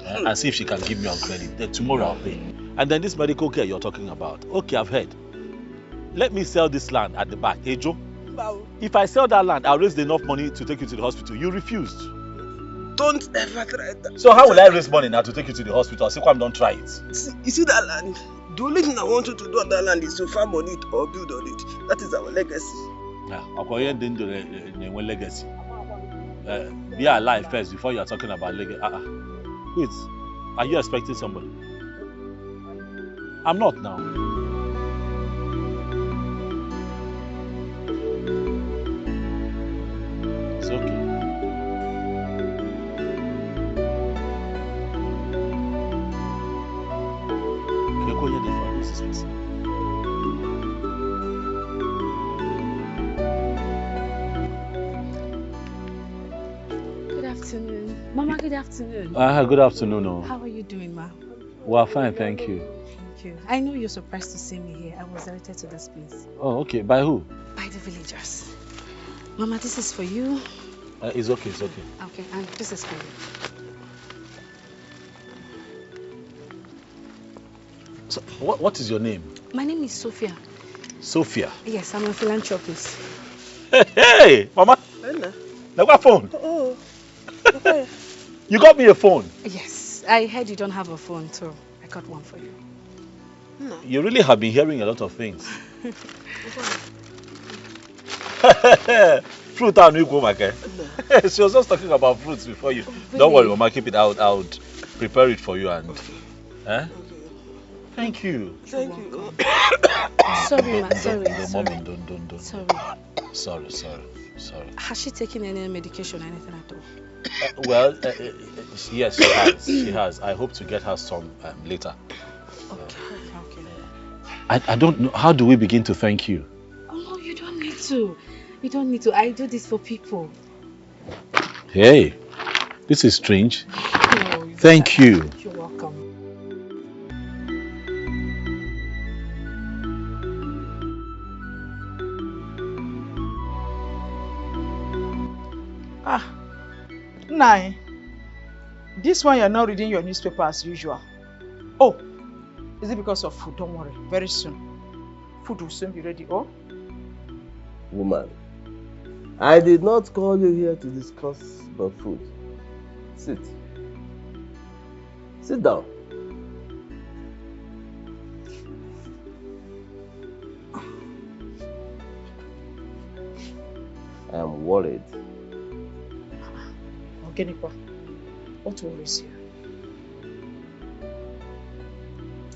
And see if she can give me on credit. Then tomorrow I'll pay. And then this medical care you're talking about. Okay, I've heard. Let me sell this land at the back. Hey, Joe? If I sell that land, I'll raise enough money to take you to the hospital. You refused. Don't ever try that. So how will I raise money now to take you to the hospital? Sequam, don't try it. You see that land? The only thing I want you to do on that land is to farm on it or build on it. That is our legacy. Legacy. Be alive first before you are talking about legacy. Wait, are you expecting somebody? I'm not now. It's okay. Good afternoon. Mama, good afternoon. Good afternoon. Oh. How are you doing, ma? Well, fine, thank you. Thank you. I know you're surprised to see me here. I was directed to this place. Oh, okay. By who? By the villagers. Mama, this is for you. It's okay, it's okay. Okay, and this is for you. So, what is your name? My name is Sophia. Sophia? Yes, I'm a philanthropist. Hey, Mama. Now what phone? Oh. You got me a phone? Yes, I heard you don't have a phone, so I got one for you. No. You really have been hearing a lot of things. Fruit and you go, Maka. She was just talking about fruits before you. Really? Don't worry, Mama, keep it out. I'll prepare it for you and. Eh? Thank you. Thank you. Sorry, ma. Sorry. Don't. Sorry. Sorry. Has she taken any medication or anything at all? Well, yes, she has. I hope to get her some later. Okay. I don't know. How do we begin to thank you? Oh, no, you don't need to. You don't need to. I do this for people. Hey, this is strange. No, thank you. You're welcome. Nai, this one you're not reading your newspaper as usual. Oh, is it because of food? Don't worry, very soon. Food will soon be ready, oh? Woman, I did not call you here to discuss the food. Sit. Sit down. I am worried. Ogenipa, what worries you?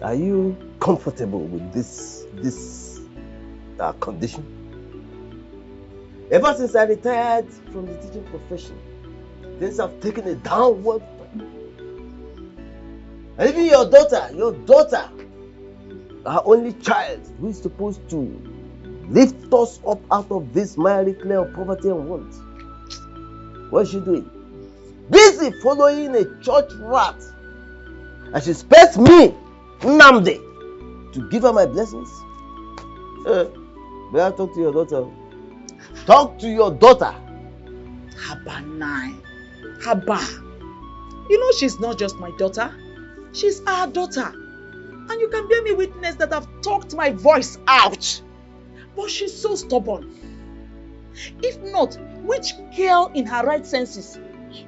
Are you comfortable with this condition? Ever since I retired from the teaching profession, things have taken a downward trend. And even your daughter, our only child, who is supposed to lift us up out of this miry clay of poverty and want. What is she doing? Busy following a church rat. And she expects me, Nnamdi, to give her my blessings. May I talk to your daughter? Talk to your daughter. Haba, Nai. Haba. You know she's not just my daughter. She's our daughter. And you can bear me witness that I've talked my voice out. But she's so stubborn. If not, which girl in her right senses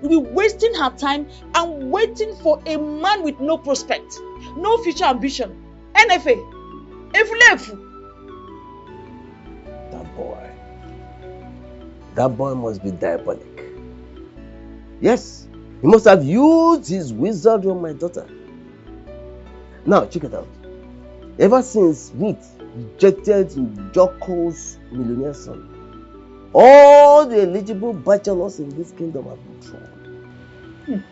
will be wasting her time and waiting for a man with no prospect, no future ambition? NFA. Efulefu. That boy must be diabolic. Yes, he must have used his wizard on my daughter. Now, check it out. Ever since Meat rejected Joko's millionaire son, all the eligible bachelors in this kingdom have been thrown.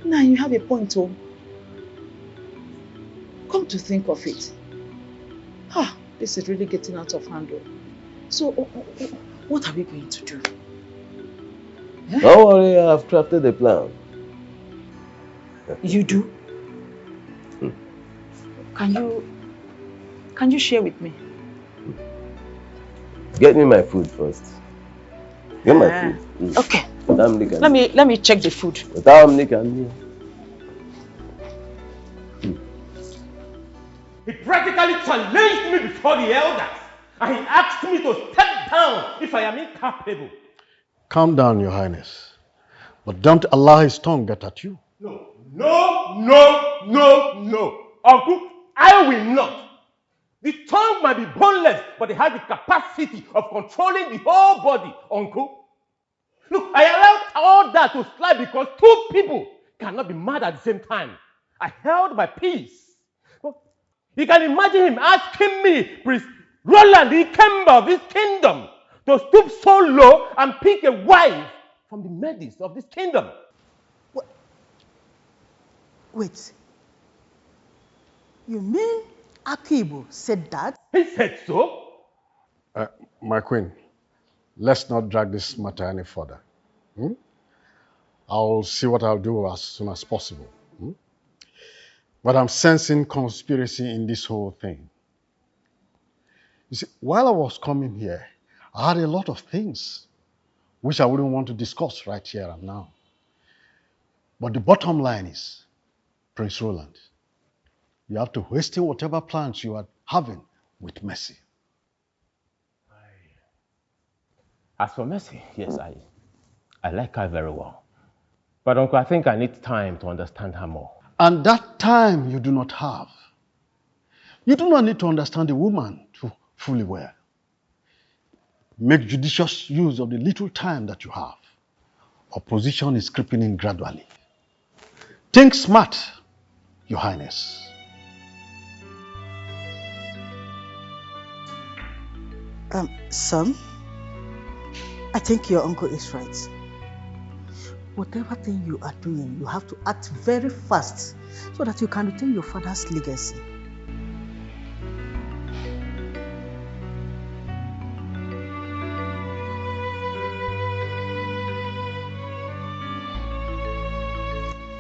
Now you have a point, oh. Come to think of it. This is really getting out of hand. So, what are we going to do? Don't worry, I've crafted a plan. You do? Can you share with me? Get me my food first. Get my food. Okay. Let me check the food. He practically challenged me before the elders, and he asked me to step down if I am incapable. Calm down, Your Highness. But don't allow his tongue get at you. No. Uncle, I will not. The tongue might be boneless, but it has the capacity of controlling the whole body, Uncle. Look, I allowed all that to slide because two people cannot be mad at the same time. I held my peace. You can imagine him asking me, Prince Roland, the Ikemba of this kingdom, to stoop so low and pick a wife from the midst of this kingdom. Wait. You mean Akibo said that? He said so. My queen, let's not drag this matter any further. I'll see what I'll do as soon as possible. But I'm sensing conspiracy in this whole thing. You see, while I was coming here, I had a lot of things which I wouldn't want to discuss right here and now. But the bottom line is, Prince Roland, you have to hasten whatever plans you are having with Mercy. As for Mercy, yes, I like her very well. But Uncle, I think I need time to understand her more. And that time you do not have. You do not need to understand the woman fully well. Make judicious use of the little time that you have. Opposition is creeping in gradually. Think smart, Your Highness. Son, I think your uncle is right. Whatever thing you are doing, you have to act very fast so that you can retain your father's legacy.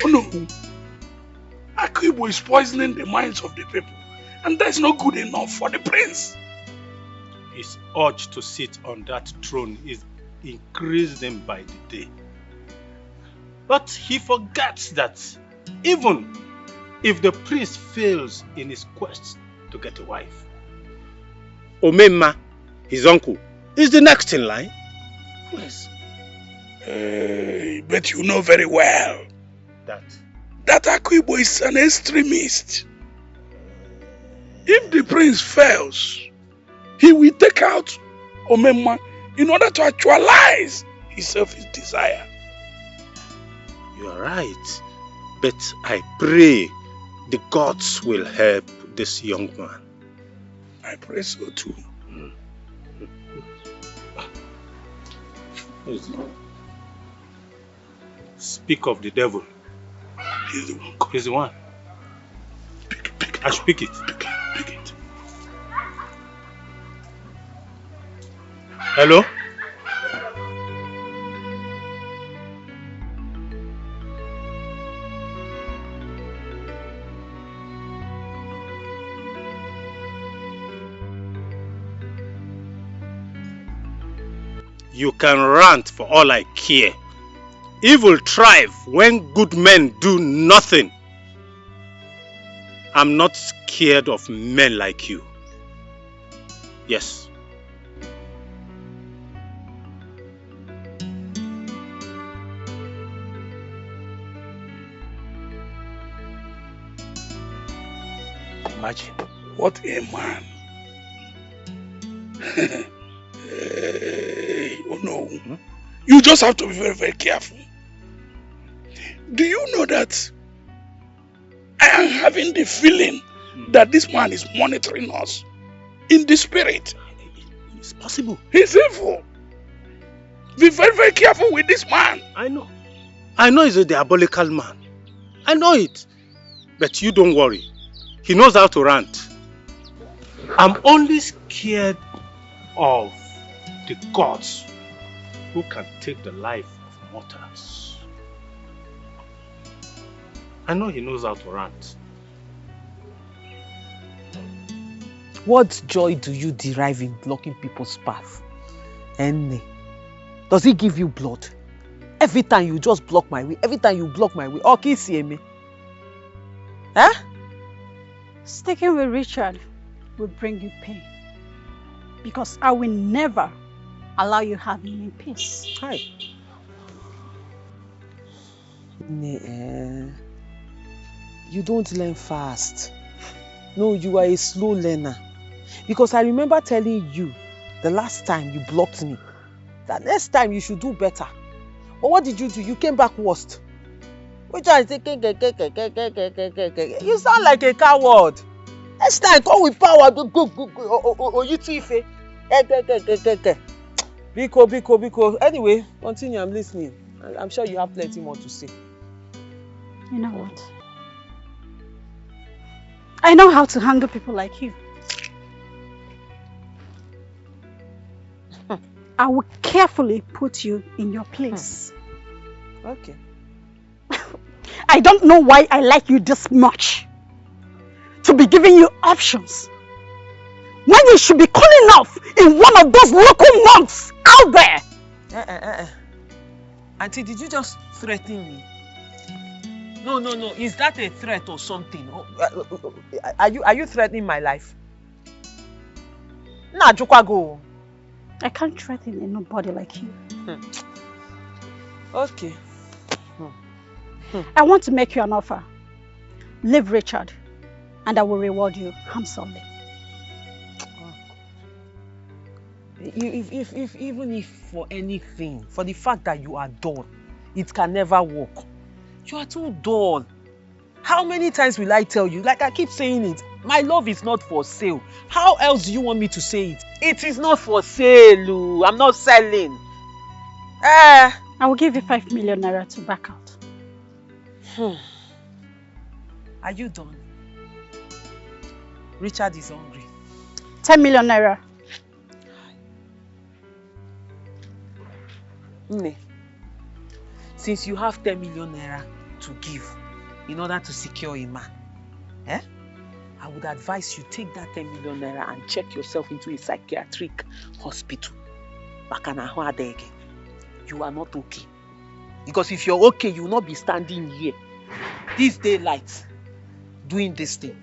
Oh no, Akibo is poisoning the minds of the people, and that's not good enough for the prince. His urge to sit on that throne is increasing by the day. But he forgets that even if the prince fails in his quest to get a wife, Omema, his uncle, is the next in line. Yes. But you know very well that Akibo is an extremist. If the prince fails, he will take out Omema in order to actualize his selfish desire. You are right, but I pray the gods will help this young man. I pray so too. Speak of the devil. He's the one. He's the one. I should pick it. Pick it. Hello? You can rant for all I care. Evil thrive when good men do nothing. I'm not scared of men like you. Yes. Imagine. What a man. Oh no. You just have to be very, very careful. Do you know that I am having the feeling that this man is monitoring us in the spirit? It's possible. He's evil. Be very, very careful with this man. I know. I know he's a diabolical man. I know it. But you don't worry. He knows how to rant. I'm only scared of the gods who can take the life of mortals. I know he knows how to rant. What joy do you derive in blocking people's path? Enne, does he give you blood? Every time you just block my way, every time you block my way, oh, can you see me? Huh? Sticking with Richard will bring you pain. Because I will never allow you have him in peace. Hi. You don't learn fast. No, you are a slow learner. Because I remember telling you the last time you blocked me that next time you should do better. But what did you do? You came back worst. Which I say, you sound like a coward. Next time, come with power. Or you thief. Biko. Anyway, continue. I'm listening. I'm sure you have plenty more to say. You know what? I know how to handle people like you. I will carefully put you in your place. Okay. I don't know why I like you this much. To be giving you options. When you should be calling off in one of those local monks out there. Auntie, did you just threaten me? No. Is that a threat or something? Are you threatening my life? Nah, Jukwago. I can't threaten nobody like you. Okay. I want to make you an offer. Leave Richard, and I will reward you handsomely. Even if for anything, for the fact that you are dull, it can never work. You are too dull. How many times will I tell you? Like I keep saying it, my love is not for sale. How else do you want me to say it? It is not for sale, Lou. I'm not selling. I will give you 5 million naira to back out. Are you done? Richard is hungry. 10 million naira. Nne, since you have 10 million naira to give in order to secure a man, I would advise you take that 10 million naira and check yourself into a psychiatric hospital. You are not okay. Because if you're okay, you will not be standing here, this daylight, doing this thing.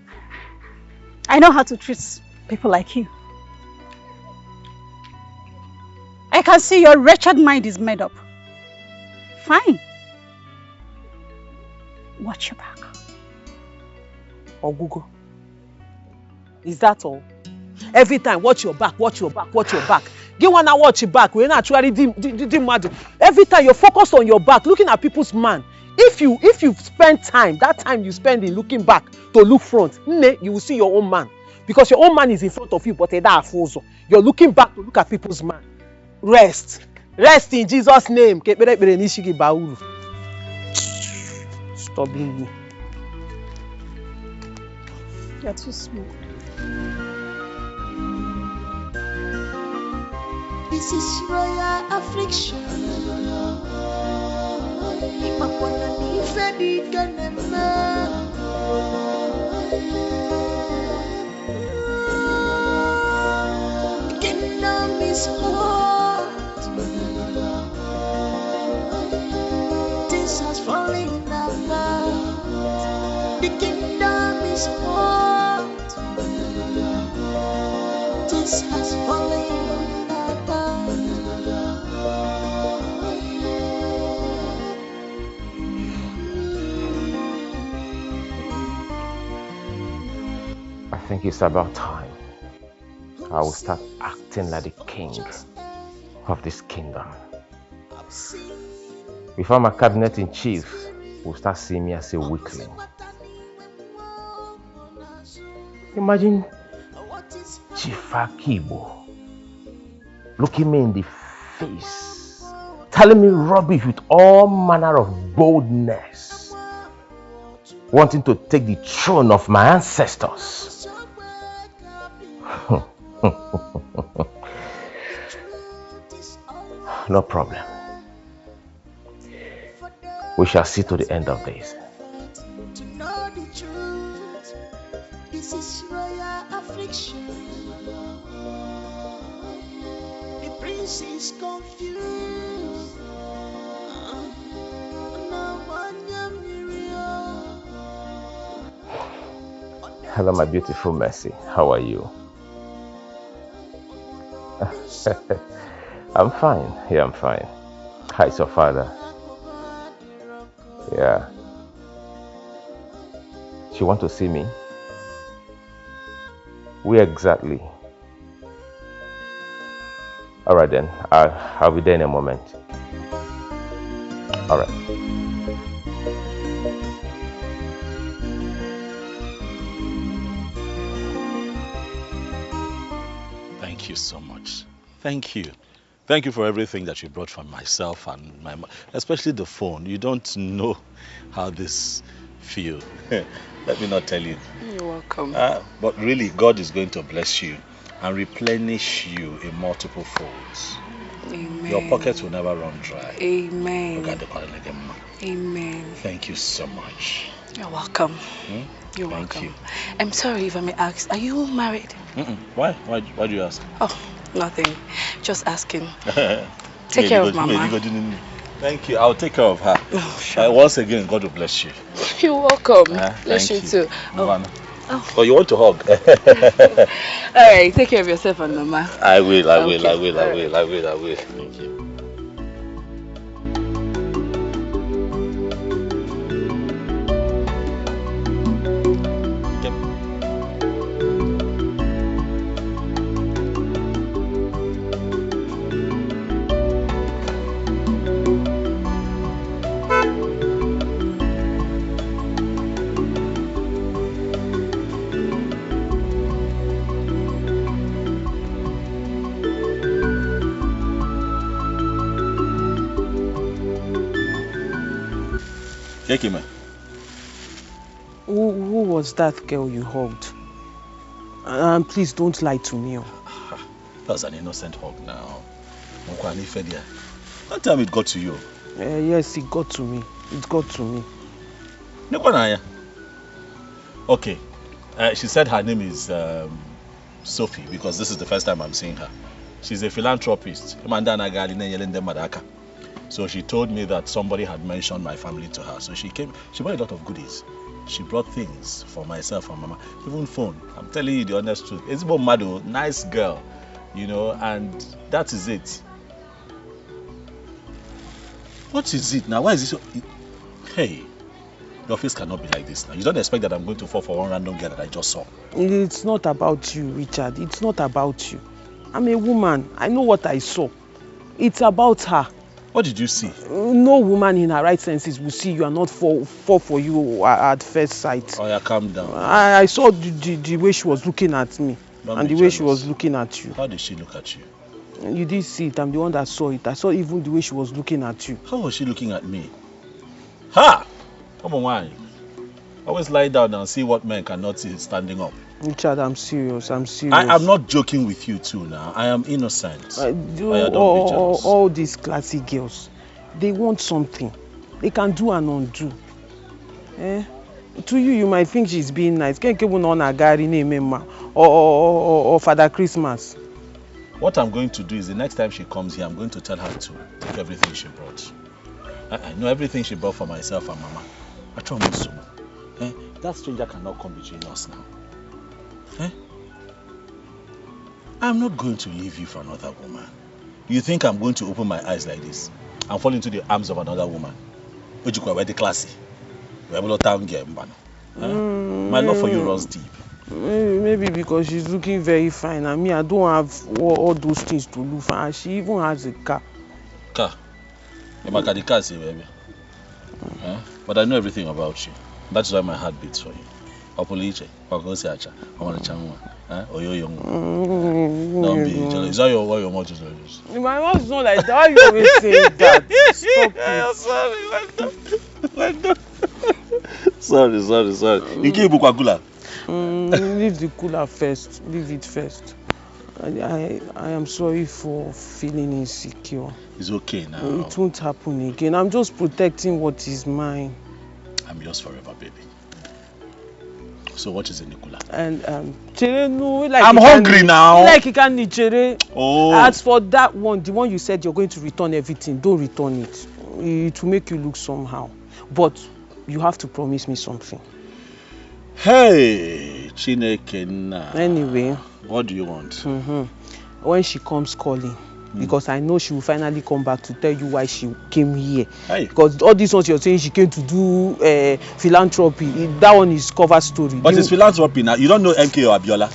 I know how to treat people like you. I can see your wretched mind is made up. Fine. Watch your back. Ogugo. Is that all? Every time, watch your back, watch your back, watch your back. You wanna watch your back. We're not actually mad. Every time you're focused on your back, looking at people's man. If you spend time, that time you spend in looking back to look front, you will see your own man. Because your own man is in front of you, but you're looking back to look at people's man. Rest. Rest in Jesus' name. Stop being you. You're too small. This is royal affliction. Kingdom is hot. the kingdom is hot, just as falling apart. I think it's about time I will start acting like the king of this kingdom. Before my cabinet in chief will start seeing me as a weakling. Imagine Chief Akibo looking me in the face, telling me rubbish with all manner of boldness, wanting to take the throne of my ancestors. No problem. We shall see to the end of this. To know the truth, this is royal affliction. The prince is confused. Hello, my beautiful Mercy. How are you? I'm fine. Yeah, I'm fine. How's your father? Yeah. She want to see me? Where exactly? Alright then. I'll be there in a moment. Alright. Thank you so much. Thank you. Thank you for everything that you brought for myself and my mom, especially the phone. You don't know how this feels. Let me not tell you. You're welcome. But really, God is going to bless you and replenish you in multiple folds. Amen. Your pockets will never run dry. Amen. Amen. Thank you so much. You're welcome. You're welcome. You. I'm sorry if I may ask, are you married? Why? Why do you ask? Oh, nothing. Just asking. Take care of Mama. Thank you. I'll take care of her. Oh, sure. Once again, God will bless you. You're welcome. Bless you too. Oh, you want to hug? All right. Take care of yourself and Mama. I will. Thank you. Who was that girl you hugged? Please don't lie to me. That was an innocent hug now. That time it got to you. Yes, it got to me. It got to me. Okay. She said her name is Sophie because this is the first time I'm seeing her. She's a philanthropist. So she told me that somebody had mentioned my family to her. So she came, she brought a lot of goodies. She brought things for myself and Mama, even phone. I'm telling you the honest truth. It's about Mado, nice girl, you know, and that is it. What is it now? Why is it so... Hey, your face cannot be like this now. You don't expect that I'm going to fall for one random girl that I just saw. It's not about you, Richard. It's not about you. I'm a woman. I know what I saw. It's about her. What did you see? No woman in her right senses will see you and not fall for you at first sight. Oh yeah, calm down. I saw the way she was looking at me. And the way she was looking at you. How did she look at you? You didn't see it. I'm the one that saw it. I saw even the way she was looking at you. How was she looking at me? Ha! Come on, why? Always lie down and see what men cannot see standing up. Richard, I'm serious. I'm serious. I'm not joking with you too now. I am innocent. All these classy girls, they want something. They can do and undo. To you, you might think she's being nice. Or Father Christmas. What I'm going to do is the next time she comes here, I'm going to tell her to take everything she brought. I know everything she brought for myself and Mama. I That stranger cannot come between us now. I'm not going to leave you for another woman. You think I'm going to open my eyes like this and fall into the arms of another woman? But you quite classy. My love for you runs deep. Maybe because she's looking very fine, and me, I don't have all those things to look for, and she even has a car. Car? You might the car, baby. But I know everything about you. That's why my heart beats for you. Opoliche, Pagosacha, Omanachanwa, or your young. Don't be jealous. Is that what your mother is? My mom's not like that. Why you always say that? Stop it. Sorry. You keep Bukakula. Leave the cooler first. Leave it first. I am sorry for feeling insecure. It's okay now. It won't happen again. I'm just protecting what is mine. I'm yours forever, baby. So what is in the cooler? And chere no, like I'm hungry now. Like you can need chere. Oh. As for that one, the one you said you're going to return everything, don't return it. It will make you look somehow. But you have to promise me something. Hey, Chineke na. Anyway. What do you want? When she comes calling, because I know she will finally come back to tell you why she came here. Hey. Because all these ones you're saying she came to do philanthropy, that one is cover story. But it's philanthropy now. You don't know MK or Abiola.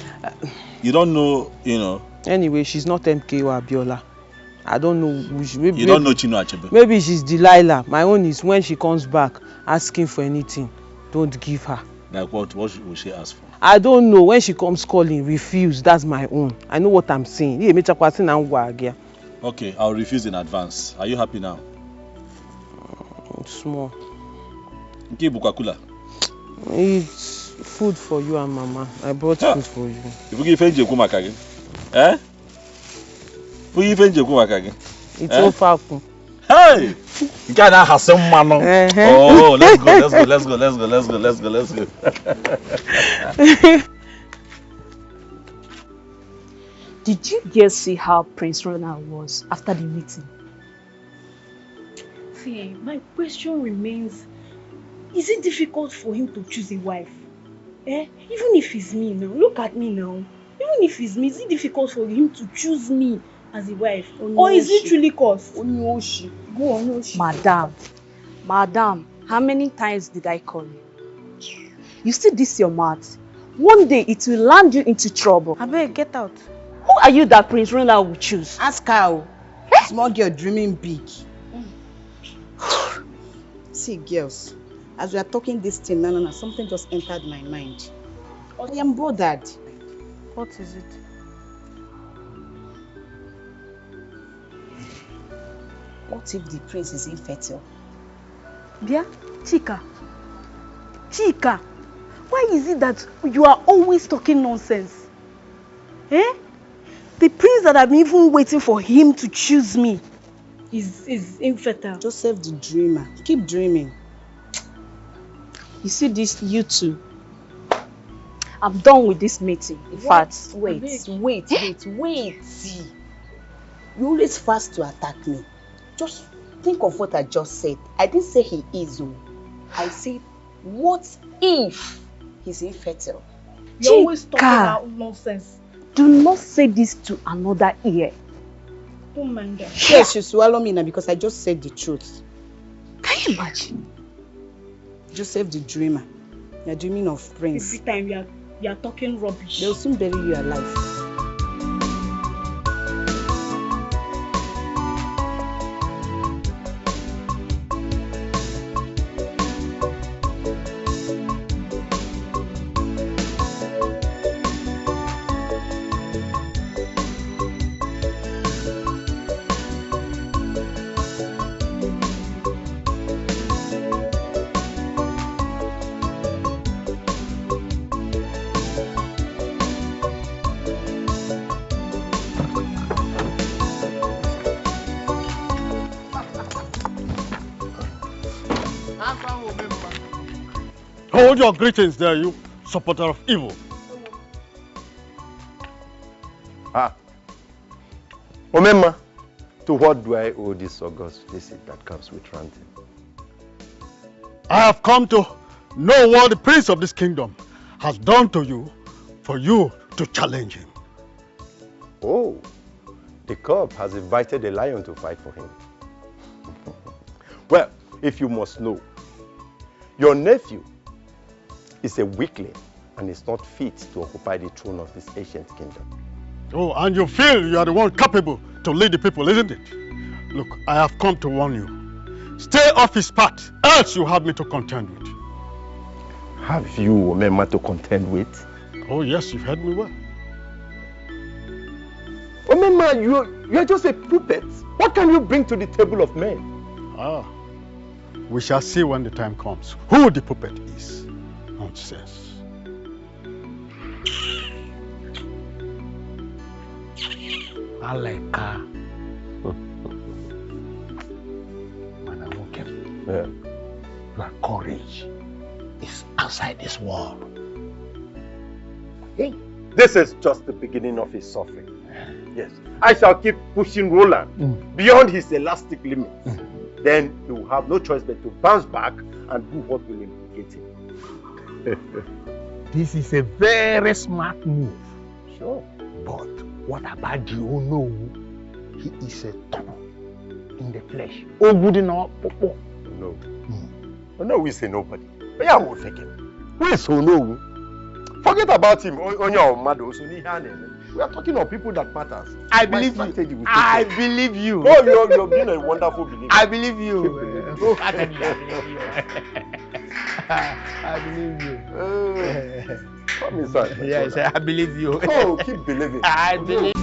You don't know, you know. Anyway, she's not MK or Abiola. I don't know. Maybe, you don't know Chino Achebe. Maybe she's Delilah. My own is when she comes back asking for anything, don't give her. Like what will she ask for? I don't know. When she comes calling, refuse. That's my own. I know what I'm saying. Okay, I'll refuse in advance. Are you happy now? Small. It's food for you and Mama. I brought food for you. If you give again? It's so far. Hey! You can't have some man. Oh, let's go. Did you guys see how Prince Ronald was after the meeting? See, my question remains, is it difficult for him to choose a wife? Even if it's me now, look at me now. Even if it's me, is it difficult for him to choose me as a wife? Or is it really cause? Go on, Yoshi. Madam, how many times did I call you? You still diss your mouth. One day it will land you into trouble. I better get out. Who are you that Prince Ronald will choose? Ask her. Small girl dreaming big. See, girls, as we are talking this thing, no, something just entered my mind. I am bothered. What is it? What if the prince is infertile? Bia, Chika, why is it that you are always talking nonsense? The prince that I've been even waiting for him to choose me is infertile. Joseph the dreamer. Keep dreaming. You see this, you two. I'm done with this meeting. In fact, wait. You always fast to attack me. Just think of what I just said. I didn't say he is. I said, what if he's infertile? You always talk about nonsense. Do not say this to another ear. Don't mind that. Yes, you swallow me now because I just said the truth. Can you imagine? Joseph the dreamer. You're dreaming of prince. Every time you are talking rubbish. They'll soon bury you alive. Hold your greetings there, you supporter of evil. Omemma, to what do I owe this august visit that comes with ranting? I have come to know what the prince of this kingdom has done to you for you to challenge him. Oh, the cub has invited a lion to fight for him. Well, if you must know, your nephew is a weakling and is not fit to occupy the throne of this ancient kingdom. Oh, and you feel you are the one capable to lead the people, isn't it? Look, I have come to warn you. Stay off his path, else you have me to contend with. Have you Omema to contend with? Oh yes, you've heard me well. Omema, you're just a puppet. What can you bring to the table of men? Ah, we shall see when the time comes who the puppet is. Nonsense. Aleka. Yeah. Your courage is outside this world. Hey. This is just the beginning of his suffering. Yes. I shall keep pushing Roland beyond his elastic limits. Then he will have no choice but to bounce back and do what will implicate him. This is a very smart move. Sure. But what about the Ono? He is a thorn in the flesh. Oh, good enough. No. No, we say nobody. But yeah, we'll take him. Who is Ono? Forget about him. We are talking of people that matters. I believe you. I believe you. Oh, you're being a wonderful believer. I believe you. I believe you. Come inside. Yes, I believe you. Oh, keep believing. I believe.